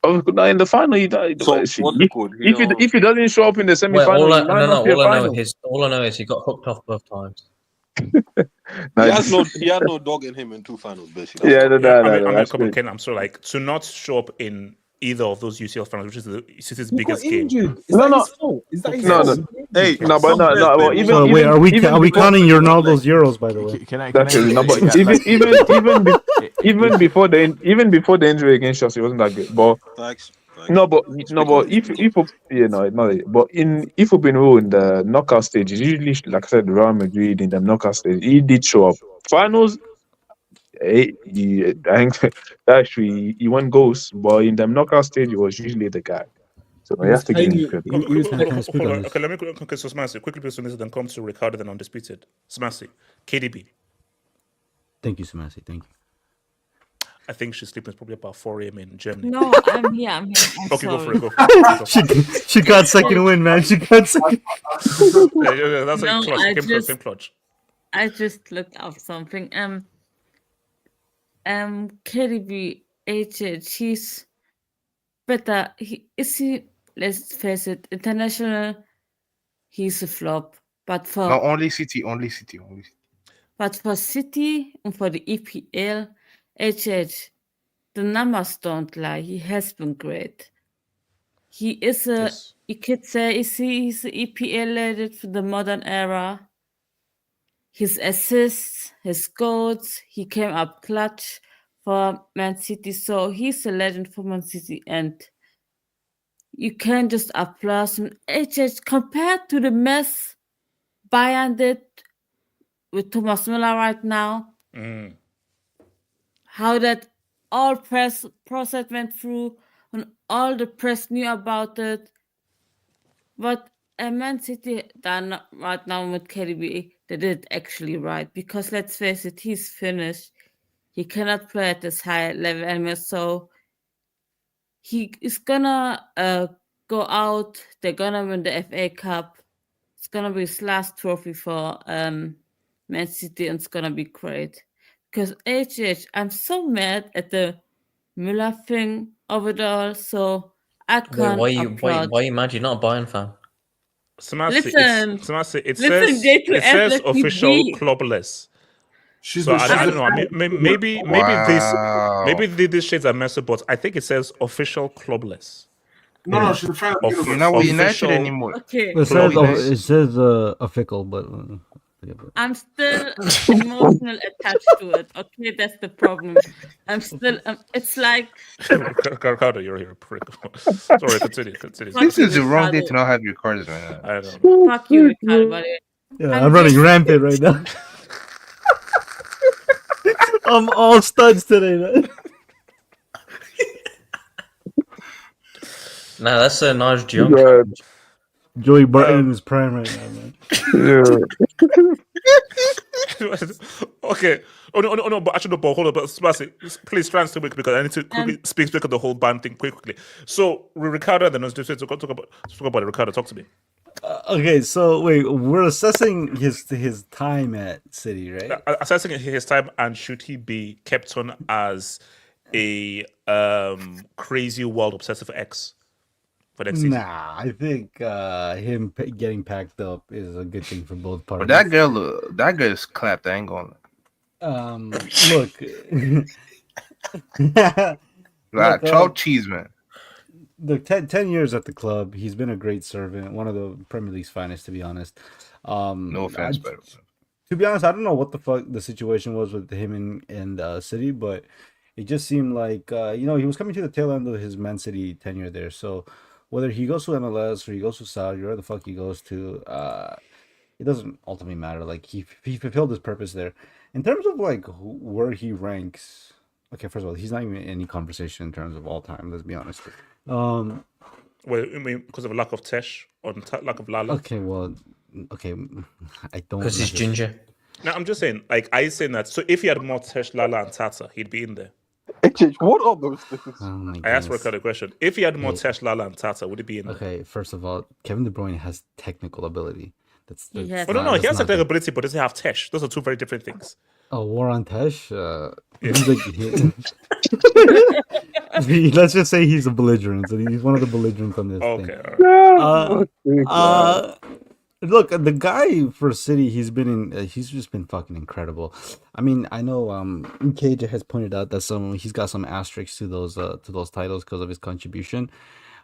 Oh, no, in the final he died. So what's it called? If he doesn't show up in the semi-final, All I know is he got hooked off both times. He had no dog in him in 2 finals, basically. I'm sorry, like to not show up in either of those UCL finals, which is City's biggest game. Is that his fault? Is that his fault? Hey, well, even so wait, are we counting Ronaldo's euros, by the way? Even before the injury against Chelsea, it wasn't that good. But Thanks. but if we've been ruled in the knockout stage, usually like I said, Real Madrid in the knockout stage, he did show up. Finals, I think actually he won goals, but in the knockout stage, he was usually the guy. So you have to give him credit. Okay, let me so Smassy, quickly based on this, then come to Ricardo, then Undisputed. Smassy, KDB. Thank you, Smassy. Thank you. I think she's sleeping probably about 4 a.m. in Germany. No, I'm here. I'm okay, sorry. Go for it. She got second win, man. She got second. That's like clutch. I just looked up something. KDB, he's better. Let's face it, international, he's a flop. But for only City. But for City and for the EPL, the numbers don't lie. He has been great. He is you could say he's the EPL legend for the modern era. His assists, his goals, he came up clutch for Man City. So he's a legend for Man City, and you can't just applaud him. Compared to the mess Bayern did with Thomas Müller right now, how that all process went through and all the press knew about it. But Man City done right now with KDB, they did it actually right, because let's face it, he's finished. He cannot play at this high level anymore, so he is gonna go out. They're gonna win the FA Cup. It's gonna be his last trophy for Man City, and it's gonna be great. Because I'm so mad at the Müller thing of it all. So I can't. Why are you mad? You're not a Bayern fan. Listen, Samasi, it listen, says J2S, it says let me official be. clubless. She's So the, I she's don't the know. Maybe Wow. these shades are messed up, but I think it says official clubless. no, she's the fan of the Of- You're universe. not with official- United anymore. Okay, It says Clubless. it says fickle, but yeah, but- I'm still emotional attached to it. Okay, that's the problem. I'm still. It's like Ricardo, you're a prick. Sorry, continue. This is the wrong day Ricardo. to not have your cards, man. I don't know. Fuck you, Ricardo. By the way. yeah, I'm running rampant right now. I'm all studs today, man. Nah, that's a nice jump. God. Joey Barton in his prime right now, man. Yeah. Okay. Oh no, but actually, no, but hold on, but Sebastian, please try and stay quick because I need to quickly speak of the whole band thing quickly. So, Ricardo, then talk about it. Ricardo, talk to me. Okay, so wait, we're assessing his time at City, right? Assessing his time, and should he be kept on as a crazy world obsessive ex for next season? Nah, I think him getting packed up is a good thing for both parties. But that girl is clapped. I ain't gonna. Look, Like chopped cheese, man. Look, 10 years at the club, he's been a great servant, one of the Premier League's finest, to be honest. No offense, but to be honest, I don't know what the fuck the situation was with him and City, but it just seemed like he was coming to the tail end of his Man City tenure there. So whether he goes to MLS or he goes to Saudi, or where the fuck he goes to, it doesn't ultimately matter. Like he fulfilled his purpose there. In terms of like where he ranks, okay, first of all, he's not even in any conversation in terms of all time. Let's be honest. Well, I mean, because of lack of Tesh or lack of Lala. Okay, well, okay, I don't. Because he's ginger. No, I'm just saying, like, I saying that. So if he had more Tesh, Lala, and Tata, he'd be in there. What are those things? Oh my I asked goodness. Ricardo a question. If he had more Hey. Tesh, Lala, and Tata, would he be in there? Okay, first of all, Kevin De Bruyne has technical ability. That's He that's has- Oh, no, not- he has that's not technical good. ability, but does he have Tesh? Those are two very different things. Oh, War on Tesh. Let's just say he's a belligerent. So he's one of the belligerents on this Okay, thing. all right. Look, the guy for City, he's just been fucking incredible. I mean, I know KJ has pointed out that he's got some asterisks to those titles because of his contribution,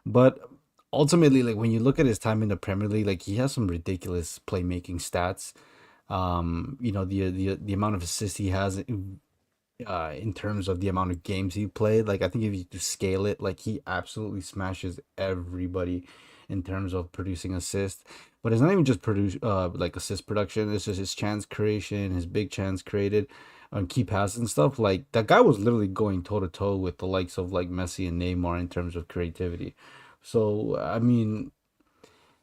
but ultimately, like when you look at his time in the Premier League, like he has some ridiculous playmaking stats. The amount of assists he has in terms of the amount of games he played, like I think if you to scale it, like he absolutely smashes everybody in terms of producing assists. But it's not even just like assist production, it's just his chance creation, his big chance created on key passes and stuff. Like that guy was literally going toe to toe with the likes of like Messi and Neymar in terms of creativity. So I mean,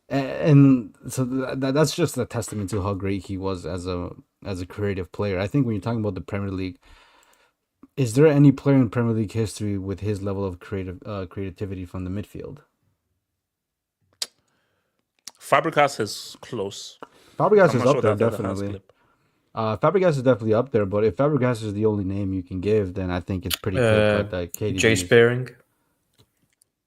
and so that's just a testament to how great he was as a creative player. I think when you're talking about the Premier League, is there any player in Premier League history with his level of creativity from the midfield? Fabregas is close. Fabregas I'm is not up sure there, that has definitely. clip. Fabregas is definitely up there, but if Fabregas is the only name you can give, then I think it's pretty clear cut that KDB Jay is- Spearing.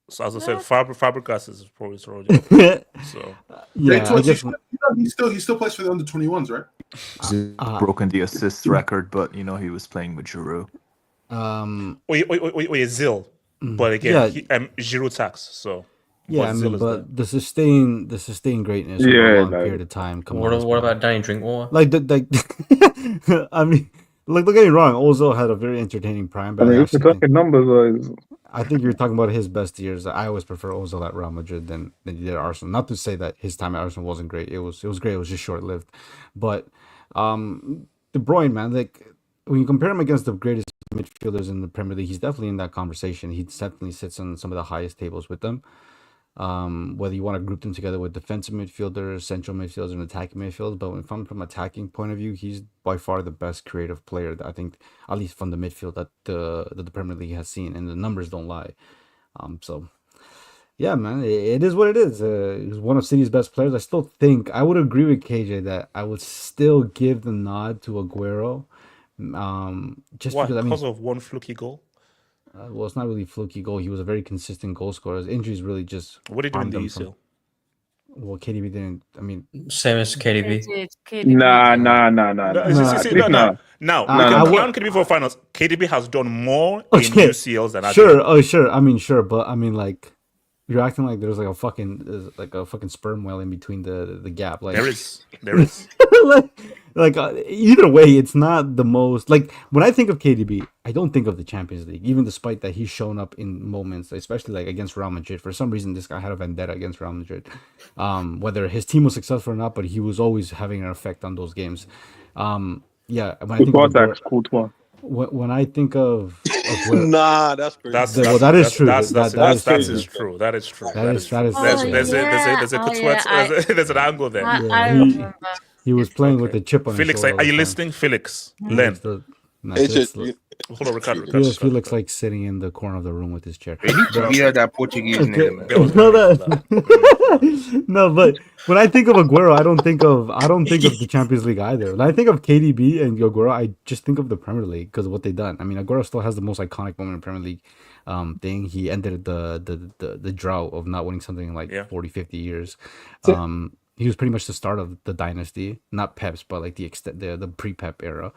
So as I said, Fabregas is probably already up there. So Yeah, I guess. He still plays for the under 21s, right? He's broken the assists record, but he was playing with Giroud. Zil, but again, Yeah. Giroud tax. So Yeah, but I Zil mean, is but the sustained greatness over Yeah, a long like- period of time. Come What, on, let's what be about Danny Drinkwater? like I mean, like don't get me wrong, Ozil had a very entertaining prime, I but mean, if actually you're talking numbers wise, I think you're talking about his best years. I always prefer Ozil at Real Madrid than he did at Arsenal. Not to say that his time at Arsenal wasn't great. It was great. It was just short lived. But De Bruyne, man, like when you compare him against the greatest midfielders in the Premier League, he's definitely in that conversation. He definitely sits on some of the highest tables with them. Whether you want to group them together with defensive midfielders, central midfielders, and attacking midfielders, but from attacking point of view, he's by far the best creative player that I think, at least from the midfield, that the Premier League has seen, and the numbers don't lie. So yeah, man, it is what it is. He's one of City's best players. I still think I would agree with KJ that I would still give the nod to Aguero. Just why? because I mean, Because of one fluky goal. well, it's not really fluky goal. He was a very consistent goal scorer. His injuries really just What did he do in harmed the him from- UCL? Well, KDB didn't. I mean, Same as KDB. Nah. Now, I we can would- clown KDB for finals. KDB has done more in Okay, UCLs than sure. Adrian. Oh, sure. I mean, sure, but I mean, like, you're acting like there's like a fucking sperm whale in between the gap. Like There is. Either way, it's not the most like when I think of KDB, I don't think of the Champions League, even despite that he's shown up in moments, especially like against Real Madrid. For some reason, this guy had a vendetta against Real Madrid. Whether his team was successful or not, but he was always having an effect on those games. Yeah, when I think of when I think of Nah, that's crazy. that is true. That is true. That is true. There's an angle there. I remember. He was playing with the chip on Felix, his shoulder. are you listening? Felix, Len. Hold on, Ricardo. Felix like sitting in the corner of the room with his chair. They need to beat out that Portuguese nigga, man. No, but when I think of Aguero, I don't think of the Champions League either. When I think of KDB and Aguero, I just think of the Premier League because of what they've done. I mean, Aguero still has the most iconic moment in Premier League thing. He ended the drought of not winning something in like 40, 50 years. He was pretty much the start of the dynasty, not Pep's, but like the pre-Pep era.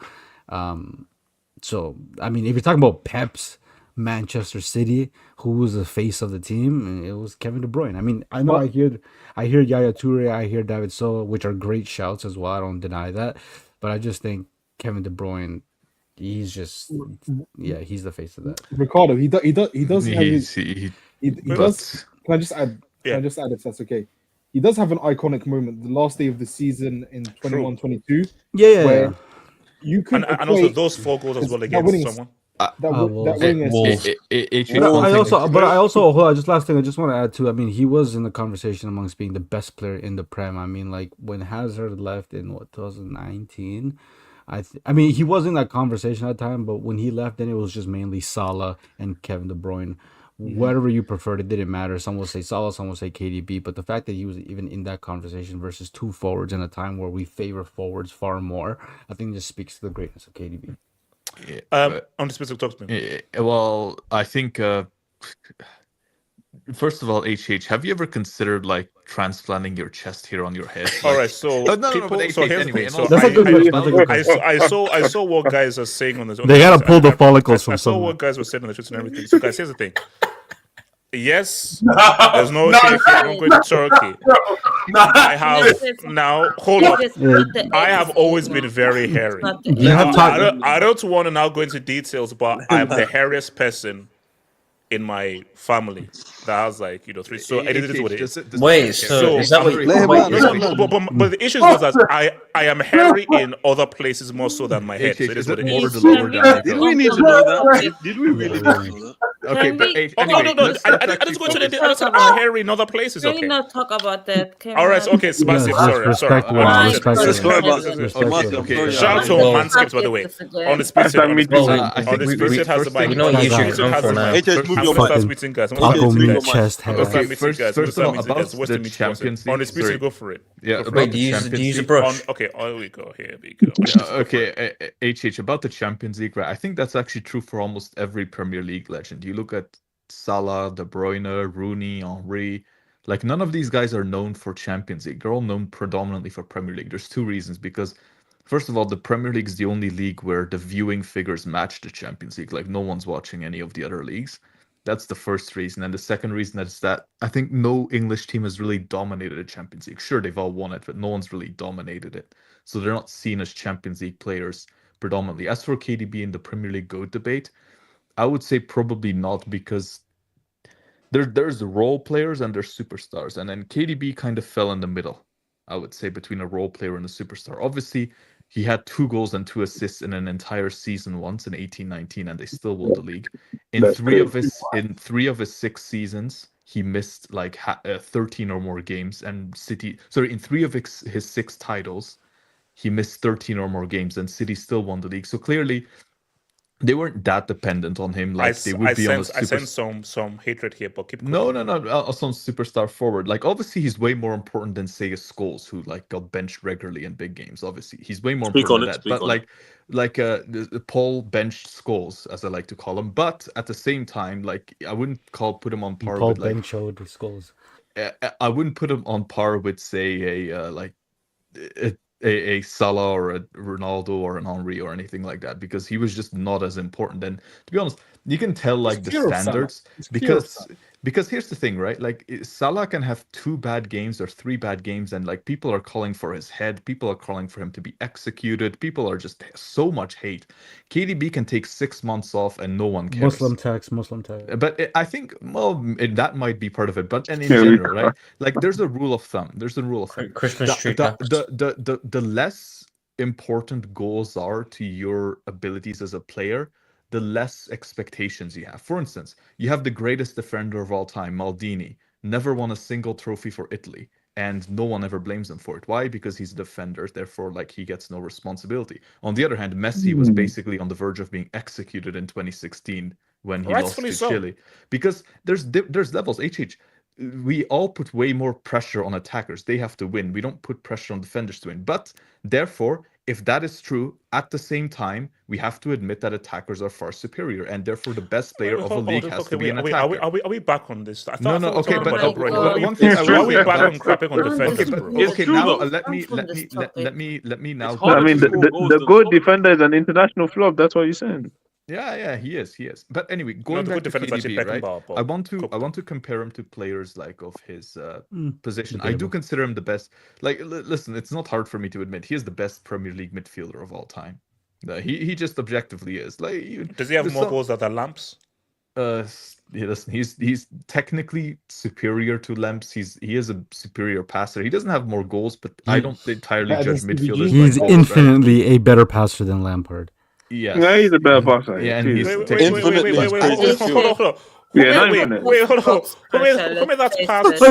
So I mean, if you're talking about Pep's Manchester City, who was the face of the team, it was Kevin De Bruyne. I mean, I know I hear Yaya Toure, I hear David Silva, which are great shouts as well. I don't deny that, but I just think Kevin De Bruyne, he's the face of that. Ricardo, he does have his. He does. Can I just add? Can I just add if that's okay? He does have an iconic moment, the last day of the season in 21-22. Yeah. You could and also those 4 goals as well against someone. Just last thing I just want to add to. I mean, he was in the conversation amongst being the best player in the Prem. I mean, like when Hazard left in 2019, I mean he was in that conversation at the time, but when he left, then it was just mainly Salah and Kevin De Bruyne. Whatever you preferred, it didn't matter. Some will say Salah, some will say KDB, but the fact that he was even in that conversation versus 2 forwards in a time where we favor forwards far more, I think just speaks to the greatness of KDB. On the specific talk to me. Well, I think first of all, have you ever considered like transplanting your chest here on your head? All right, so here's the thing. So I saw what guys are saying on this. They gotta pull the follicles from I saw somewhere. what guys were saying on the Twitter and everything. So guys, here's the thing. Yes, there's no I'm going to Turkey. I have now. Hold on. I have always been very hairy. I don't want to now go into details, but I'm the hairiest person in my family that has like 3. So it is what it is. Wait, so is that what? But the issue was that I am hairy in other places more so than my head. So it is what it is. Did we need to know that? Did we really need to know that? Okay, but anyway, no. I just go to the. I said I'm hairy in other places. Can we Okay. not talk about that? All right. Okay, Sebastian. Sorry. Shout out to Manscaped, by the way. On the speed set. On the speed set has the mic. We don't use your phone for now. I'm gonna start speaking, guys. I'm gonna chest hair. First of all, about the Champions League. On the speed set, go for it. Yeah, Wait, do you use a brush? Okay, here we go. Okay, about the Champions League, right? I think that's actually true for almost every Premier League legend. You look at Salah, De Bruyne, Rooney, Henry. Like none of these guys are known for Champions League. They're all known predominantly for Premier League. There's 2 reasons. Because first of all, the Premier League is the only league where the viewing figures match the Champions League. Like no one's watching any of the other leagues. That's the first reason. And the second reason is that I think no English team has really dominated the Champions League. Sure, they've all won it, but no one's really dominated it. So they're not seen as Champions League players predominantly. As for KDB in the Premier League GOAT debate, I would say probably not, because there's role players and there's superstars. And then KDB kind of fell in the middle, I would say, between a role player and a superstar. Obviously, he had 2 goals and 2 assists in an entire season once in 18-19, and they still won the league. In 3 of his 6 seasons, he missed like 13 or more games. And in 3 of his 6 titles, he missed 13 or more games, and City still won the league. So clearly, they weren't that dependent on him like they would be on a superstar. I sense some hatred here, but keep going. No. Also on superstar forward. Like obviously he's way more important than say Scholes, who like got benched regularly in big games. Obviously he's way more important than that. But like Paul benched Scholes, as I like to call him. But at the same time, like I wouldn't put him on par with like Scholes. I wouldn't put him on par with, say, a Salah or a Ronaldo or an Henry or anything like that, because he was just not as important. And to be honest, you can tell like the fear of Salah. standards It's fear of because here's the thing, right? Like Salah can have 2 bad games or 3 bad games, and like people are calling for his head, people are calling for him to be executed, people are just so much hate. KDB can take 6 months off and no one cares. Muslim tax. But I think, well, that might be part of it. But and in general, right? Like there's a rule of thumb. Christmas tree tax. The less important goals are to your abilities as a player, the less expectations you have. For instance, you have the greatest defender of all time, Maldini, never won a single trophy for Italy, and no one ever blames him for it. Why? Because he's a defender, therefore, like, he gets no responsibility. On the other hand, Messi was basically on the verge of being executed in 2016 when he lost to Chile. Because there's levels. We all put way more pressure on attackers. They have to win. We don't put pressure on defenders to win. But therefore, if that is true, at the same time, we have to admit that attackers are far superior, and therefore the best player of a league has to be an attacker. Are we back on this? No, okay, but one thing are we back on crapping on defenders, bro? Okay, now let me now. I mean, the good defender is an international flop. That's what you're saying. Yeah, he is. But anyway, going back to KDB, right? I want to compare him to players like of his position. I do consider him the best. Like, listen, it's not hard for me to admit he is the best Premier League midfielder of all time. He just objectively is. Like, does he have more goals than Lamps? He's technically superior to Lamps. He is a superior passer. He doesn't have more goals, but I don't entirely judge midfielders. He's infinitely a better passer than Lampard. Yes. Yeah, he's a better passer. Yeah, and he's hold on. Who made that pass to?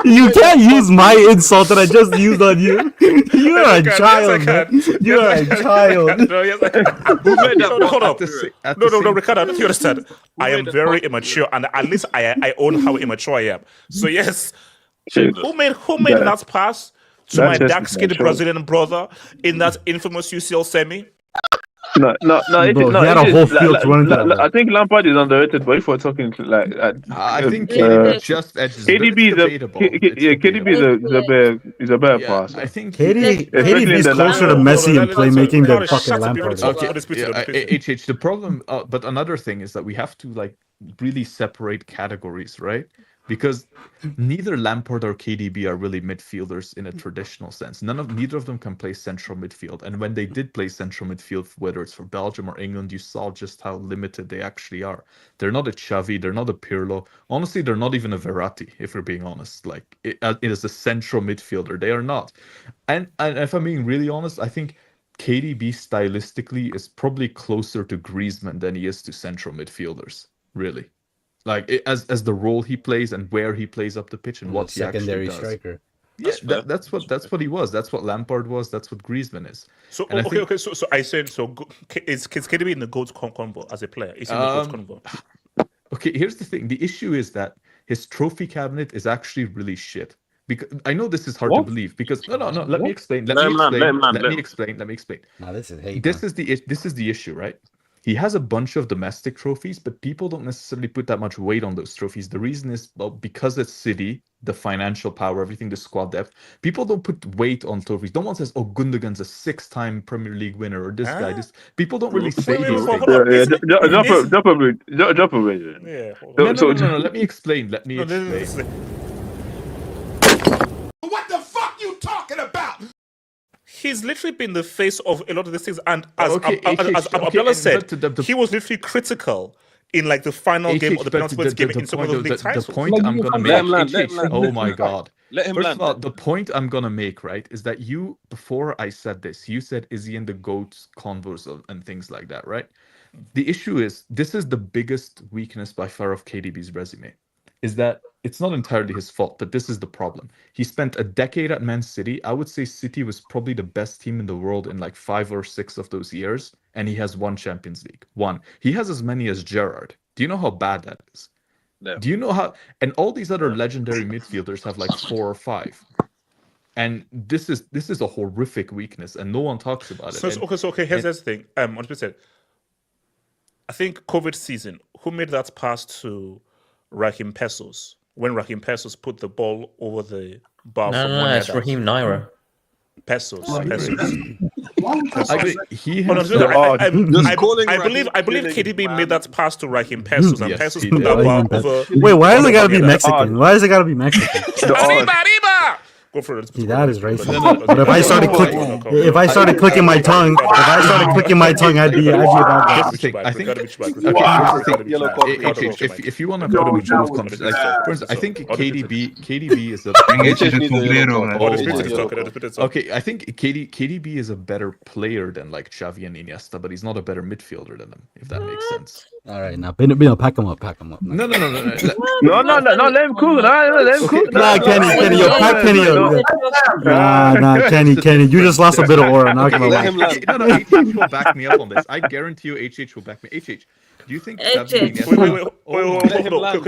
You can't use my insult that I just used on you. You're a child, man. You're a child. No, yes, I can. Hold up. No, Ricardo, I don't think you understand. I am very immature, and at least I own how immature I am. So yes, who made that pass to my dark-skinned Brazilian brother in that infamous UCL semi? No. He had a whole field to run that. I think Lampard is underrated, but if we're talking like, I think KDB just edges. KDB is a better passer. I think KDB is closer to Messi in playmaking than fucking Lampard. Okay, the problem, but another thing is that we have to like really separate categories, right? Because neither Lampard or KDB are really midfielders in a traditional sense. Neither of them can play central midfield. And when they did play central midfield, whether it's for Belgium or England, you saw just how limited they actually are. They're not a Xavi, they're not a Pirlo. Honestly, they're not even a Verratti, if we're being honest. Like, it is a central midfielder. They are not. And if I'm being really honest, I think KDB stylistically is probably closer to Griezmann than he is to central midfielders, really. Like, as the role he plays and where he plays up the pitch and what he actually does. Striker. Yeah, that's what he was. That's what Lampard was. That's what Griezmann is. So okay. So I said is KDB in the GOAT combo as a player? Is he in the GOAT combo? Okay, here's the thing. The issue is that his trophy cabinet is actually really shit. Because I know this is hard to believe. Because no. Let me explain. Let me explain. Now this is hate. This is the issue, right? He has a bunch of domestic trophies, but people don't necessarily put that much weight on those trophies. The reason is, well, because it's City, the financial power, everything, the squad depth, people don't put weight on trophies. No one says, oh, Gundogan's a 6-time Premier League winner, or this guy. People don't really say these things. Drop a bit. Yeah. No. Let me explain. What the fuck you talking about? He's literally been the face of a lot of these things, and as Abdullah said, he was literally critical in like the final game of the penultimate game in some of the league titles. The point I'm gonna make, oh my god! First of all, the point I'm gonna make, right, is that you, before I said this, you said, is he in the GOAT converse and things like that, right? The issue is, this is the biggest weakness by far of KDB's resume, is that it's not entirely his fault, but this is the problem. He spent a decade at Man City. I would say City was probably the best team in the world in like 5 or 6 of those years, and he has 1 Champions League. 1. He has as many as Gerrard. Do you know how bad that is? No. Do you know how? And all these other legendary midfielders have like 4 or 5. And this is a horrific weakness, and no one talks about it. Okay. Here's the thing. What you said. I think COVID season, who made that pass to Raheem Pesos when Raheem Pesos put the ball over the bar from one it's header? Raheem Naira. Pesos. I agree. Pesos. I agree. He Hold on, himself. I calling believe Raheem KDB made that pass to Raheem Pesos, and Yes, Pesos he put did. that bar Raheem Pesos. over. Wait, why is it gotta Yeah, be that- Mexican? Why is it gotta be Mexican? Arriba, arriba! Go for it. See, that is racist. No. But if I started clicking, if I started clicking my tongue, I'd be about Here's that. the thing. I think. Okay, Okay, here's the Yellow thing. card. If you want to go to each other's conversation, like, for instance, I think KDB is a. HH needs a yellow card. Oh, the HH Spirit needs is a yellow talking. card. The Spirit is talking. Okay, I think KDB is a better player than like Xavi and Iniesta, but he's not a better midfielder than them, if that makes sense. All right, now, Bino, pack him up. No. No, let him cook. Let him cook. Nah, Kenny, yo, pack Kenny up. Nah, Kenny, you just lost a bit of aura. Not gonna Let lie. him land. No, HH will back me up on this. I guarantee you, HH will back me. HH, do you think Xavi and Iniesta? Wait,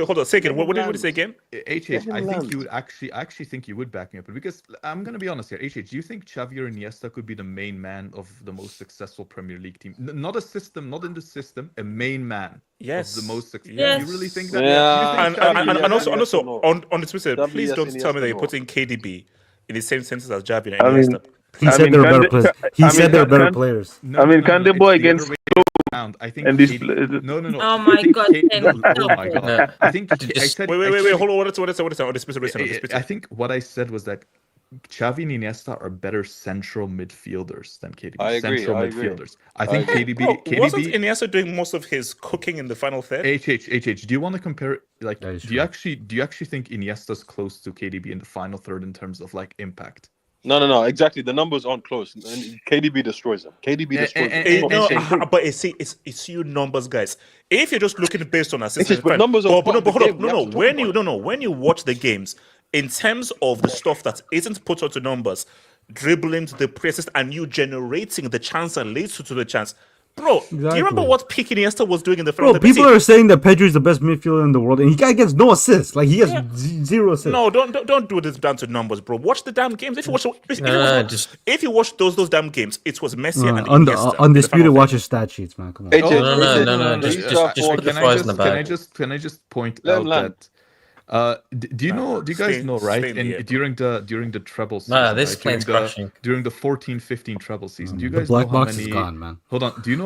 hold on. Say again. What did you say again? HH, I think you would I actually think you would back me up because I'm gonna be honest here. HH, do you think Xavi or Iniesta could be the main man of the most successful Premier League team? Not a system, not in the system, a main man. Yes. Of the most successful. Yes. You really think that? Yeah. And also on the Twitter, Xavi, please yes, don't tell me that you're Iniesta, no. putting KDB in the same sentence as Xavi and I mean, Iniesta. He said they're better players. He said they're better players. Can the boy against I think and this? No. Oh my God, Kenny. Oh my God. I think I said. Wait. Hold on. What is it? On the Twitter. I think what I said was that Xavi and Iniesta are better central midfielders than KDB. I agree, Central I agree. midfielders. I think Bro, KDB. wasn't Iniesta doing most of his cooking in the final third? HH. Do you want to compare? Like, That is do you actually think Iniesta's close to KDB in the final third in terms of like impact? No. Exactly. The numbers aren't close. And KDB destroys them. KDB destroys them. But it's you numbers, guys. If you're just looking based on assists, But numbers are part of the game. We have to talk when you watch the games, in terms of the stuff that isn't put onto numbers, dribbling to the pre-assist and you generating the chance that leads to the chance. Bro, do you remember what Pique Iniesta was doing in the final? Bro, people are saying that Pedri is the best midfielder in the world, and he gets no assists. Like he has zero assists. No, don't do this down to numbers, bro. Watch the damn games. If you watch those damn games, it was Messi and Iniesta. Undisputed watch his stat sheets, man. Come on. No. Just put the fries in the bag. Can I just point out that? Do you guys know, right? During the treble season, this plane's crashing. During the 14-15 treble season, do you guys the black know how box many? is gone, man. Hold on. Do you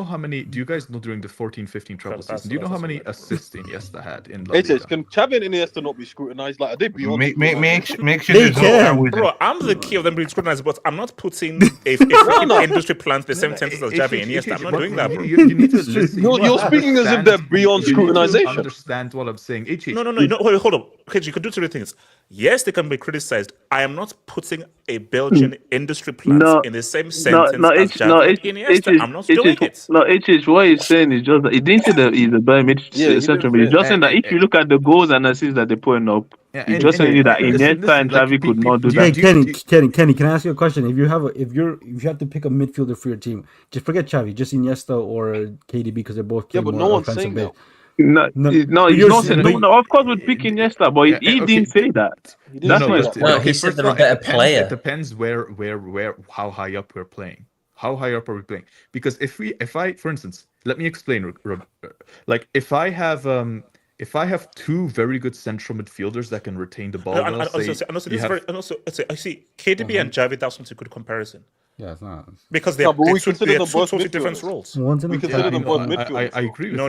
guys know during the 14-15 treble season? Do you know how many assists Iniesta had in La Liga? Can Xavi and Iniesta not be scrutinized? Like, are they beyond? Make sure They there's no can. R with Bro, it. I'm the key of them being scrutinized, but I'm not putting a freaking industry plant the same sentence as Xavi and Iniesta. I'm not doing that, bro. You need to listen. You're speaking as if they're beyond scrutinization. Understand what I'm saying? No. Wait, hold on. Okay, you can do two things. Yes, they can be criticized. I am not putting a Belgian industry plant in the same sentence as Xavi and Iniesta. I'm not doing it. No, HH, what he's saying is just that he didn't say that he's a better central mid. He's just saying that if you look at the goals and assists that they're putting up, he's just saying that Iniesta and Xavi could not do Hey, that. Kenny, can I ask you a question? If you have to pick a midfielder for your team, just forget Xavi, just Iniesta or KDB because they're both Yeah, but no one's saying that. No, he's not saying. No, of course, we'd pick Iniesta, but he didn't say that. That's why. He said they're a better player. It depends where, how high up we're playing. How high up are we playing? Because if I, for instance, let me explain. Like if I have two very good central midfielders that can retain the ball, I see KDB and Xavi. That's not a good comparison. Yeah, it's not. Because they are two totally different roles. We consider them both midfielders. I agree with No.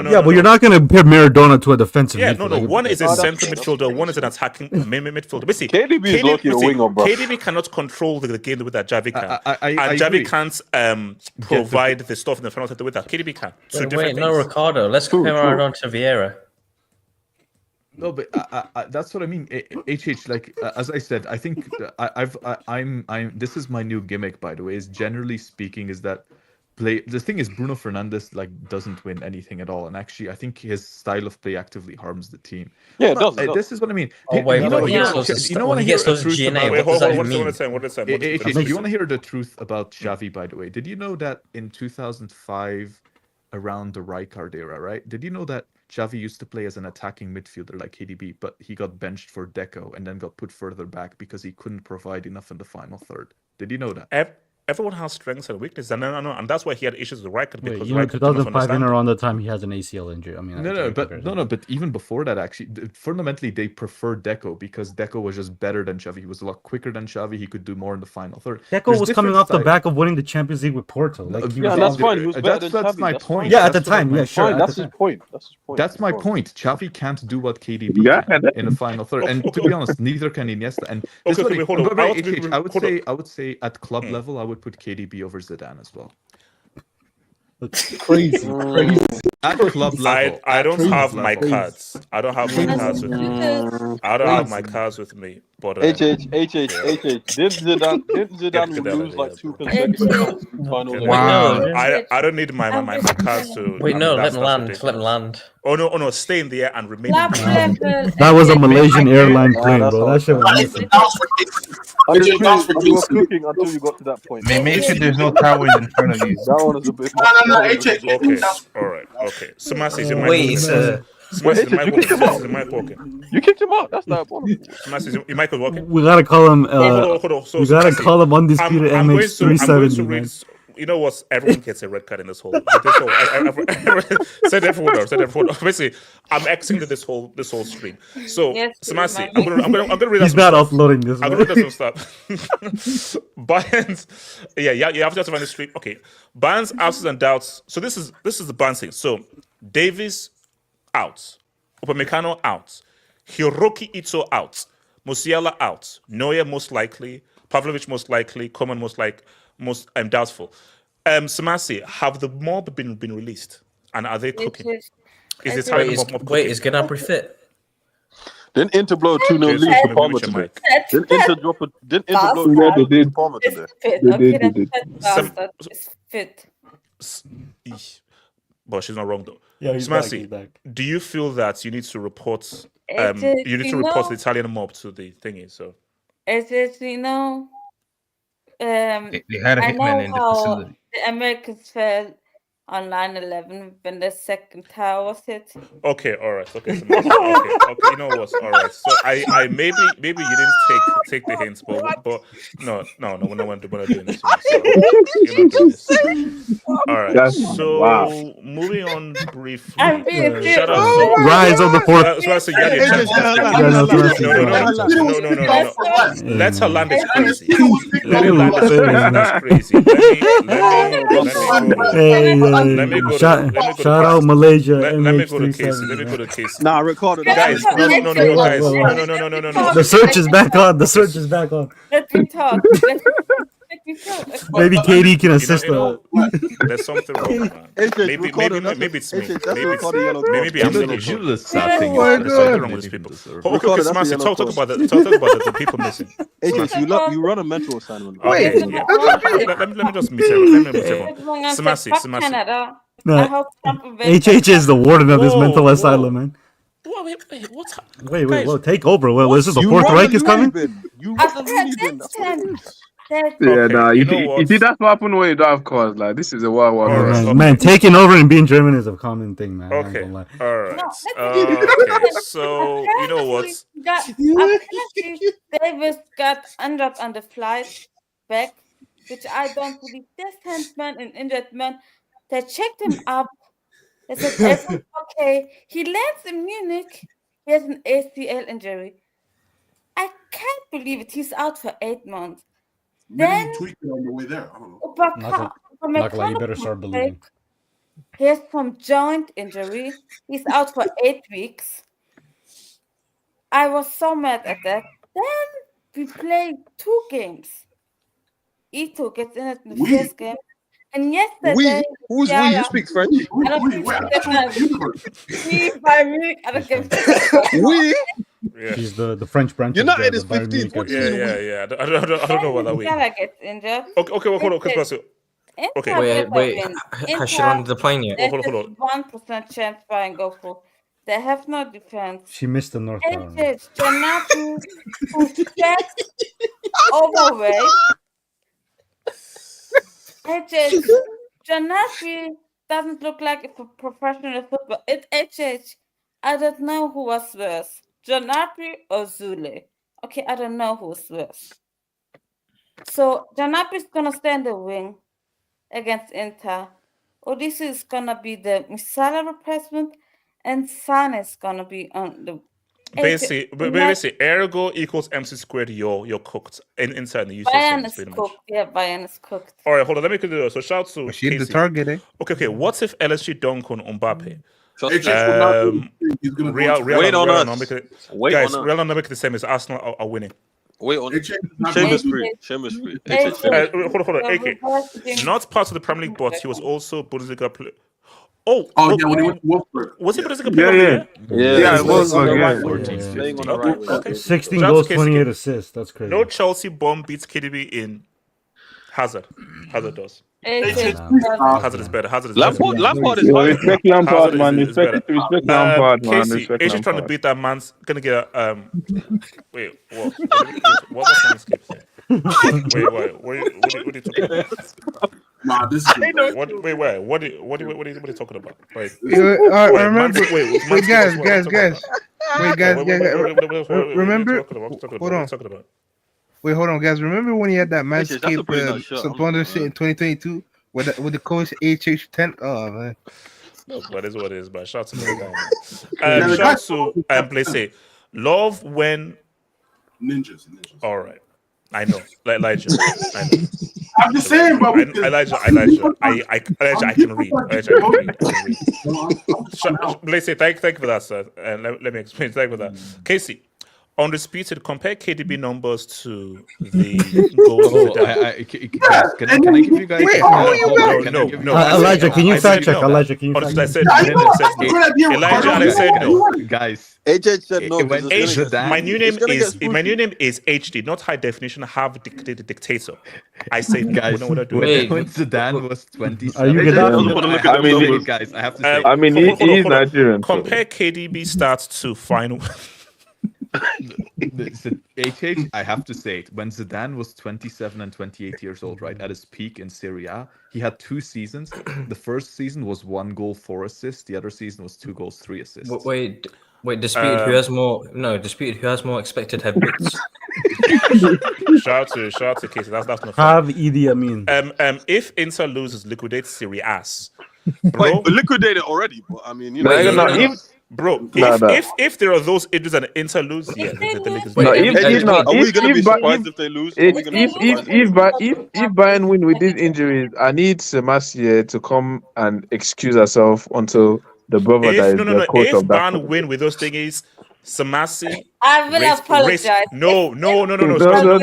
Yeah, but you're not going to compare Maradona to a defensive midfielder. No. One is a central midfielder, one is an attacking midfielder. Basically, KDB is lucky a winger, bro. KDB cannot control the game the way that Xavi can. And Xavi can't provide the stuff in the front of the way that KDB can. Wait, no, Ricardo. Let's compare Maradona to Vieira. No, but that's what I mean. HH, like as I said, I think I'm. This is my new gimmick, by the way. Is generally speaking, is that the thing is Bruno Fernandes doesn't win anything at all, and actually I think his style of play actively harms the team. Yeah, it does. This is what I mean. Oh wait, you want to hear the truth about? What does that mean? You want to hear the truth about Xavi, by the way? Did you know that in 2005, around the Rijkaard era, right? Did you know that Xavi used to play as an attacking midfielder like KDB, but he got benched for Deco and then got put further back because he couldn't provide enough in the final third? Did you know that? everyone has strengths and weaknesses, and that's why he had issues with Rijkaard Wait, because you know, Rijkaard did not 2005 understand in him. around the time he has an ACL injury. I mean, But even before that, actually, fundamentally they preferred Deco because Deco was just better than Xavi. He was a lot quicker than Xavi. He could do more in the final third. Deco was coming off the back of winning the Champions League with Porto. Like, he Yeah, was that's on- fine. He was better than That's Xavi. my That's point. fine. Yeah, at the That's what time, my yeah, sure. Fine, that's his point. That's his point. That's my Go on. point. Xavi can't do what KDB Yeah, can in the final third, and to be honest, neither can Iniesta. And this Okay, is hold on. I would say at club Hmm. level, I would put KDB over Zidane as well. Crazy. At club level, I at don't club have my level. cards. I don't have my cards with me. I don't have my cards with me. But HH. Did Zidane lose like 2 consecutive finals? Wow. I don't need my cards to. Wait, no, let him land. ridiculous. Let him land. Oh no! Stay in the air and remain. Club level. That was a Malaysian airline plane, that's bro. how That shit was missing. You were cooking until you got to that point. Make sure there's no towers in front of you. That one is a bit. Okay, all right, okay. So Massey, is your mic Wait, working? Is the mic working? You kicked him out. That's diabolical. Massey, your mic is working. We gotta call him. Hold on. So, we gotta Massey, call him Undisputed I'm going MX to 370, read. man. You know what? Everyone gets a red card in this whole. Said everyone. Basically, I'm Xing this whole stream. So, Massey, I'm gonna read. He's not uploading this. I'm gonna read some stuff. Bayern's, yeah, you have to find the stream. Okay, Bayern's absence and doubts. So this is the Bayern thing. So Davies out, Upamecano out, Hiroki Ito out, Musiala out, Neuer most likely, Pavlovic most likely, Coman most doubtful. Samasi, have the mob been released, and are they cooking? Is the Italian mob cooking? Wait, is Gnabry fit? Didn't Inter blow a 2-0 lead to Parma today? Didn't Inter blow 2-0 lead to Parma today? It's fit. But she's not wrong though. Yeah, he's back. Do you feel that you need to report? You need to report the Italian mob to the thingy. So it is, They had a hitman in the facility. The Americans fell on 9/11 when the second tower was hit. Okay, all right, okay, you know what? All right, so I maybe you didn't take the hints, but no, we're not doing this. All right, so moving on briefly. Shout out to Rise of the fourth. No. Let her land is crazy. Let her land is crazy. Let me go. Shout out Malaysia. Let me go to Casey. Nah, Ricardo. Guys, no, guys. No. The search is back on. Let me talk. Maybe Katie can assist us. There's something wrong, man. Maybe it's me. Maybe I'm English. There's something wrong with these people. Okay, Smasi, talk about the people missing. You run a mental assignment. Let me just meet everyone. Smasi. No. HH is the warden of this mental asylum, man. Wait, what's Wait, take over. Well, this is the Fourth Reich is coming? You run the loony bin. That's what it is. You see that's what happened when you don't have cars. Like, this is a wild. Man, taking over and being German is a common thing, man. Okay, all right. Okay, so you know what? Davis got injured on the flight back, which I don't believe. This handman and injured man, they checked him up. They said everything's okay. He lands in Munich. He has an ACL injury. I can't believe it. He's out for 8 months. Maybe he tweaked it on the way there. I don't know. Nakla, you better start believing. He has some joint injury. He's out for 8 weeks. I was so mad at that. Then we played 2 games. Ito gets in it in the first game. And yesterday, who's we? You speak French? I don't give We? Yeah. She's the French branch. United is Bayern 15th. Munich. Yeah. I don't know what that means. Musiala gets injured. Okay, hold on. Okay. Wait. Has she landed the plane yet? There's 1% chance Bayern go for. They have no defense. She missed the North Tower. Janatu, who's fat, overweight. Janatu doesn't look like a professional football. I don't know who was worse, Janatu or Zule. Okay, I don't know who's worse. So Janap is gonna stay in the wing against Inter. Odysseus is gonna be the Misala replacement, and San is gonna be on the. Basically, ergo equals MC squared. You're cooked inside the UCL Bayern semis, is pretty much. cooked. Yeah, Bayern is cooked. All right, hold on. Let me do this. So shout out to She hit the Casey. target, eh? Okay. What if LSG dunk on Mbappe? He's gonna Real Wait on us. Guys, Wait on us. Real not make the same as Arsenal are winning. Wait on. HH is not Shameless gonna- free. Shameless free. Hold on. AK. Not part of the Premier League, but he was also Bundesliga player. Oh yeah, when he went to Wolfsburg. Was he Bundesliga player of the year? Yeah, it was on the yeah. right 14, wing. 15. Playing on the right wing. Okay. 16 Shout out goals, to Casey 28 again. assists. That's crazy. No Chelsea bomb beats KDB in Hazard. Hazard does. Hazard is better. Hazard is better. Lampard is Yo, fine. respect Lampard, man. is better. Respect Lampard, man. Casey, Respect AJ trying to Lampard. beat that man's gonna get a wait, what? What was Landscape say? Wait, what are you talking about? Nah, this is What are you talking about? Wait, I remember. Manscaped, Wait, guys. what are you talking about? Wait, guys. Remember? Hold on. Wait, hold on, guys. Remember when he had that That's a Manscaped pretty nice shirt. supporter shit in 2022 with the coach HH10? Oh man. No, but it's what it is. But shout out to the guy. Shout out to Blaise. Love when ninjas. All right, I know, like Elijah. I know. I'm just saying, bro. Elijah. I can read. Blaise, thank you for that, sir. And let me explain. Thank you for that, Casey. Undisputed, compare KDB numbers to the goals. Can I give you guys? Wait, how are you No. Elijah, can you I fact said check? no. Alexa, can you fact Honestly, I check? said no. Elijah, and I said no. Guys, AJ said no. when because it's gonna get- My new name it's gonna get is my spooky. new name is HD, not high definition. Have dictator. I say guys, what I do. when Zidane was 27, Are you good at I mean, guys, I have to say, I mean, Hold on. he's Nigerian. so- Compare KDB stats to final. HH, I have to say it. When Zidane was 27 and 28 years old, right, at his peak in Serie A, he had 2 seasons. The first season was 1 goal, 4 assists. The other season was 2 goals, 3 assists. Wait, disputed. Who has more? No, disputed. Who has more expected headbutts? Shout out to Casey. That's not fair. Have Idi Amin. If Inter loses, liquidate Serie A's. Wait, liquidated already. But I mean, you know. Bro, if there are those injuries and Inter lose, yeah, the league is No, Are we gonna be surprised if if they lose? Are we gonna be surprised if Bayern win with these injuries, I need Sebastian to come and excuse herself until the brother that is the coach If of that. Bayern win with those things, Samasi. I will apologize. No.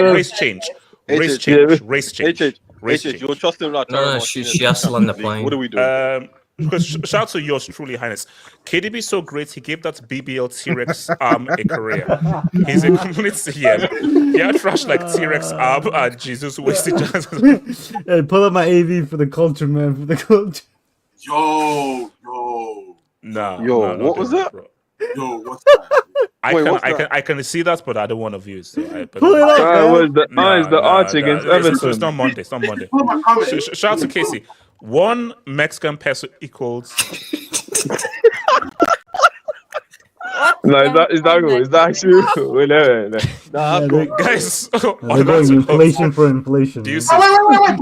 Race change. You're trusting Lautaro No, she has to land the plane. What are we doing? Because shout out to yours truly, Highness. KDB so great, he gave that BBL T-Rex arm a career. He's a complete CM. He had trash like T-Rex arm and Jesus wasted chances. Hey, pull up my AV for the culture, man. For the culture. Yo. What was that? Bro. Yo, what's that? I can see that, but I don't want to view it. So Pull it up, man. It's the arch against Everton. It's not Monday. Shout out to Casey. 1 Mexican peso equals. No, is that good? Is that actually? Wait. Guys, They're going inflation for inflation. Do you man. see? Wait.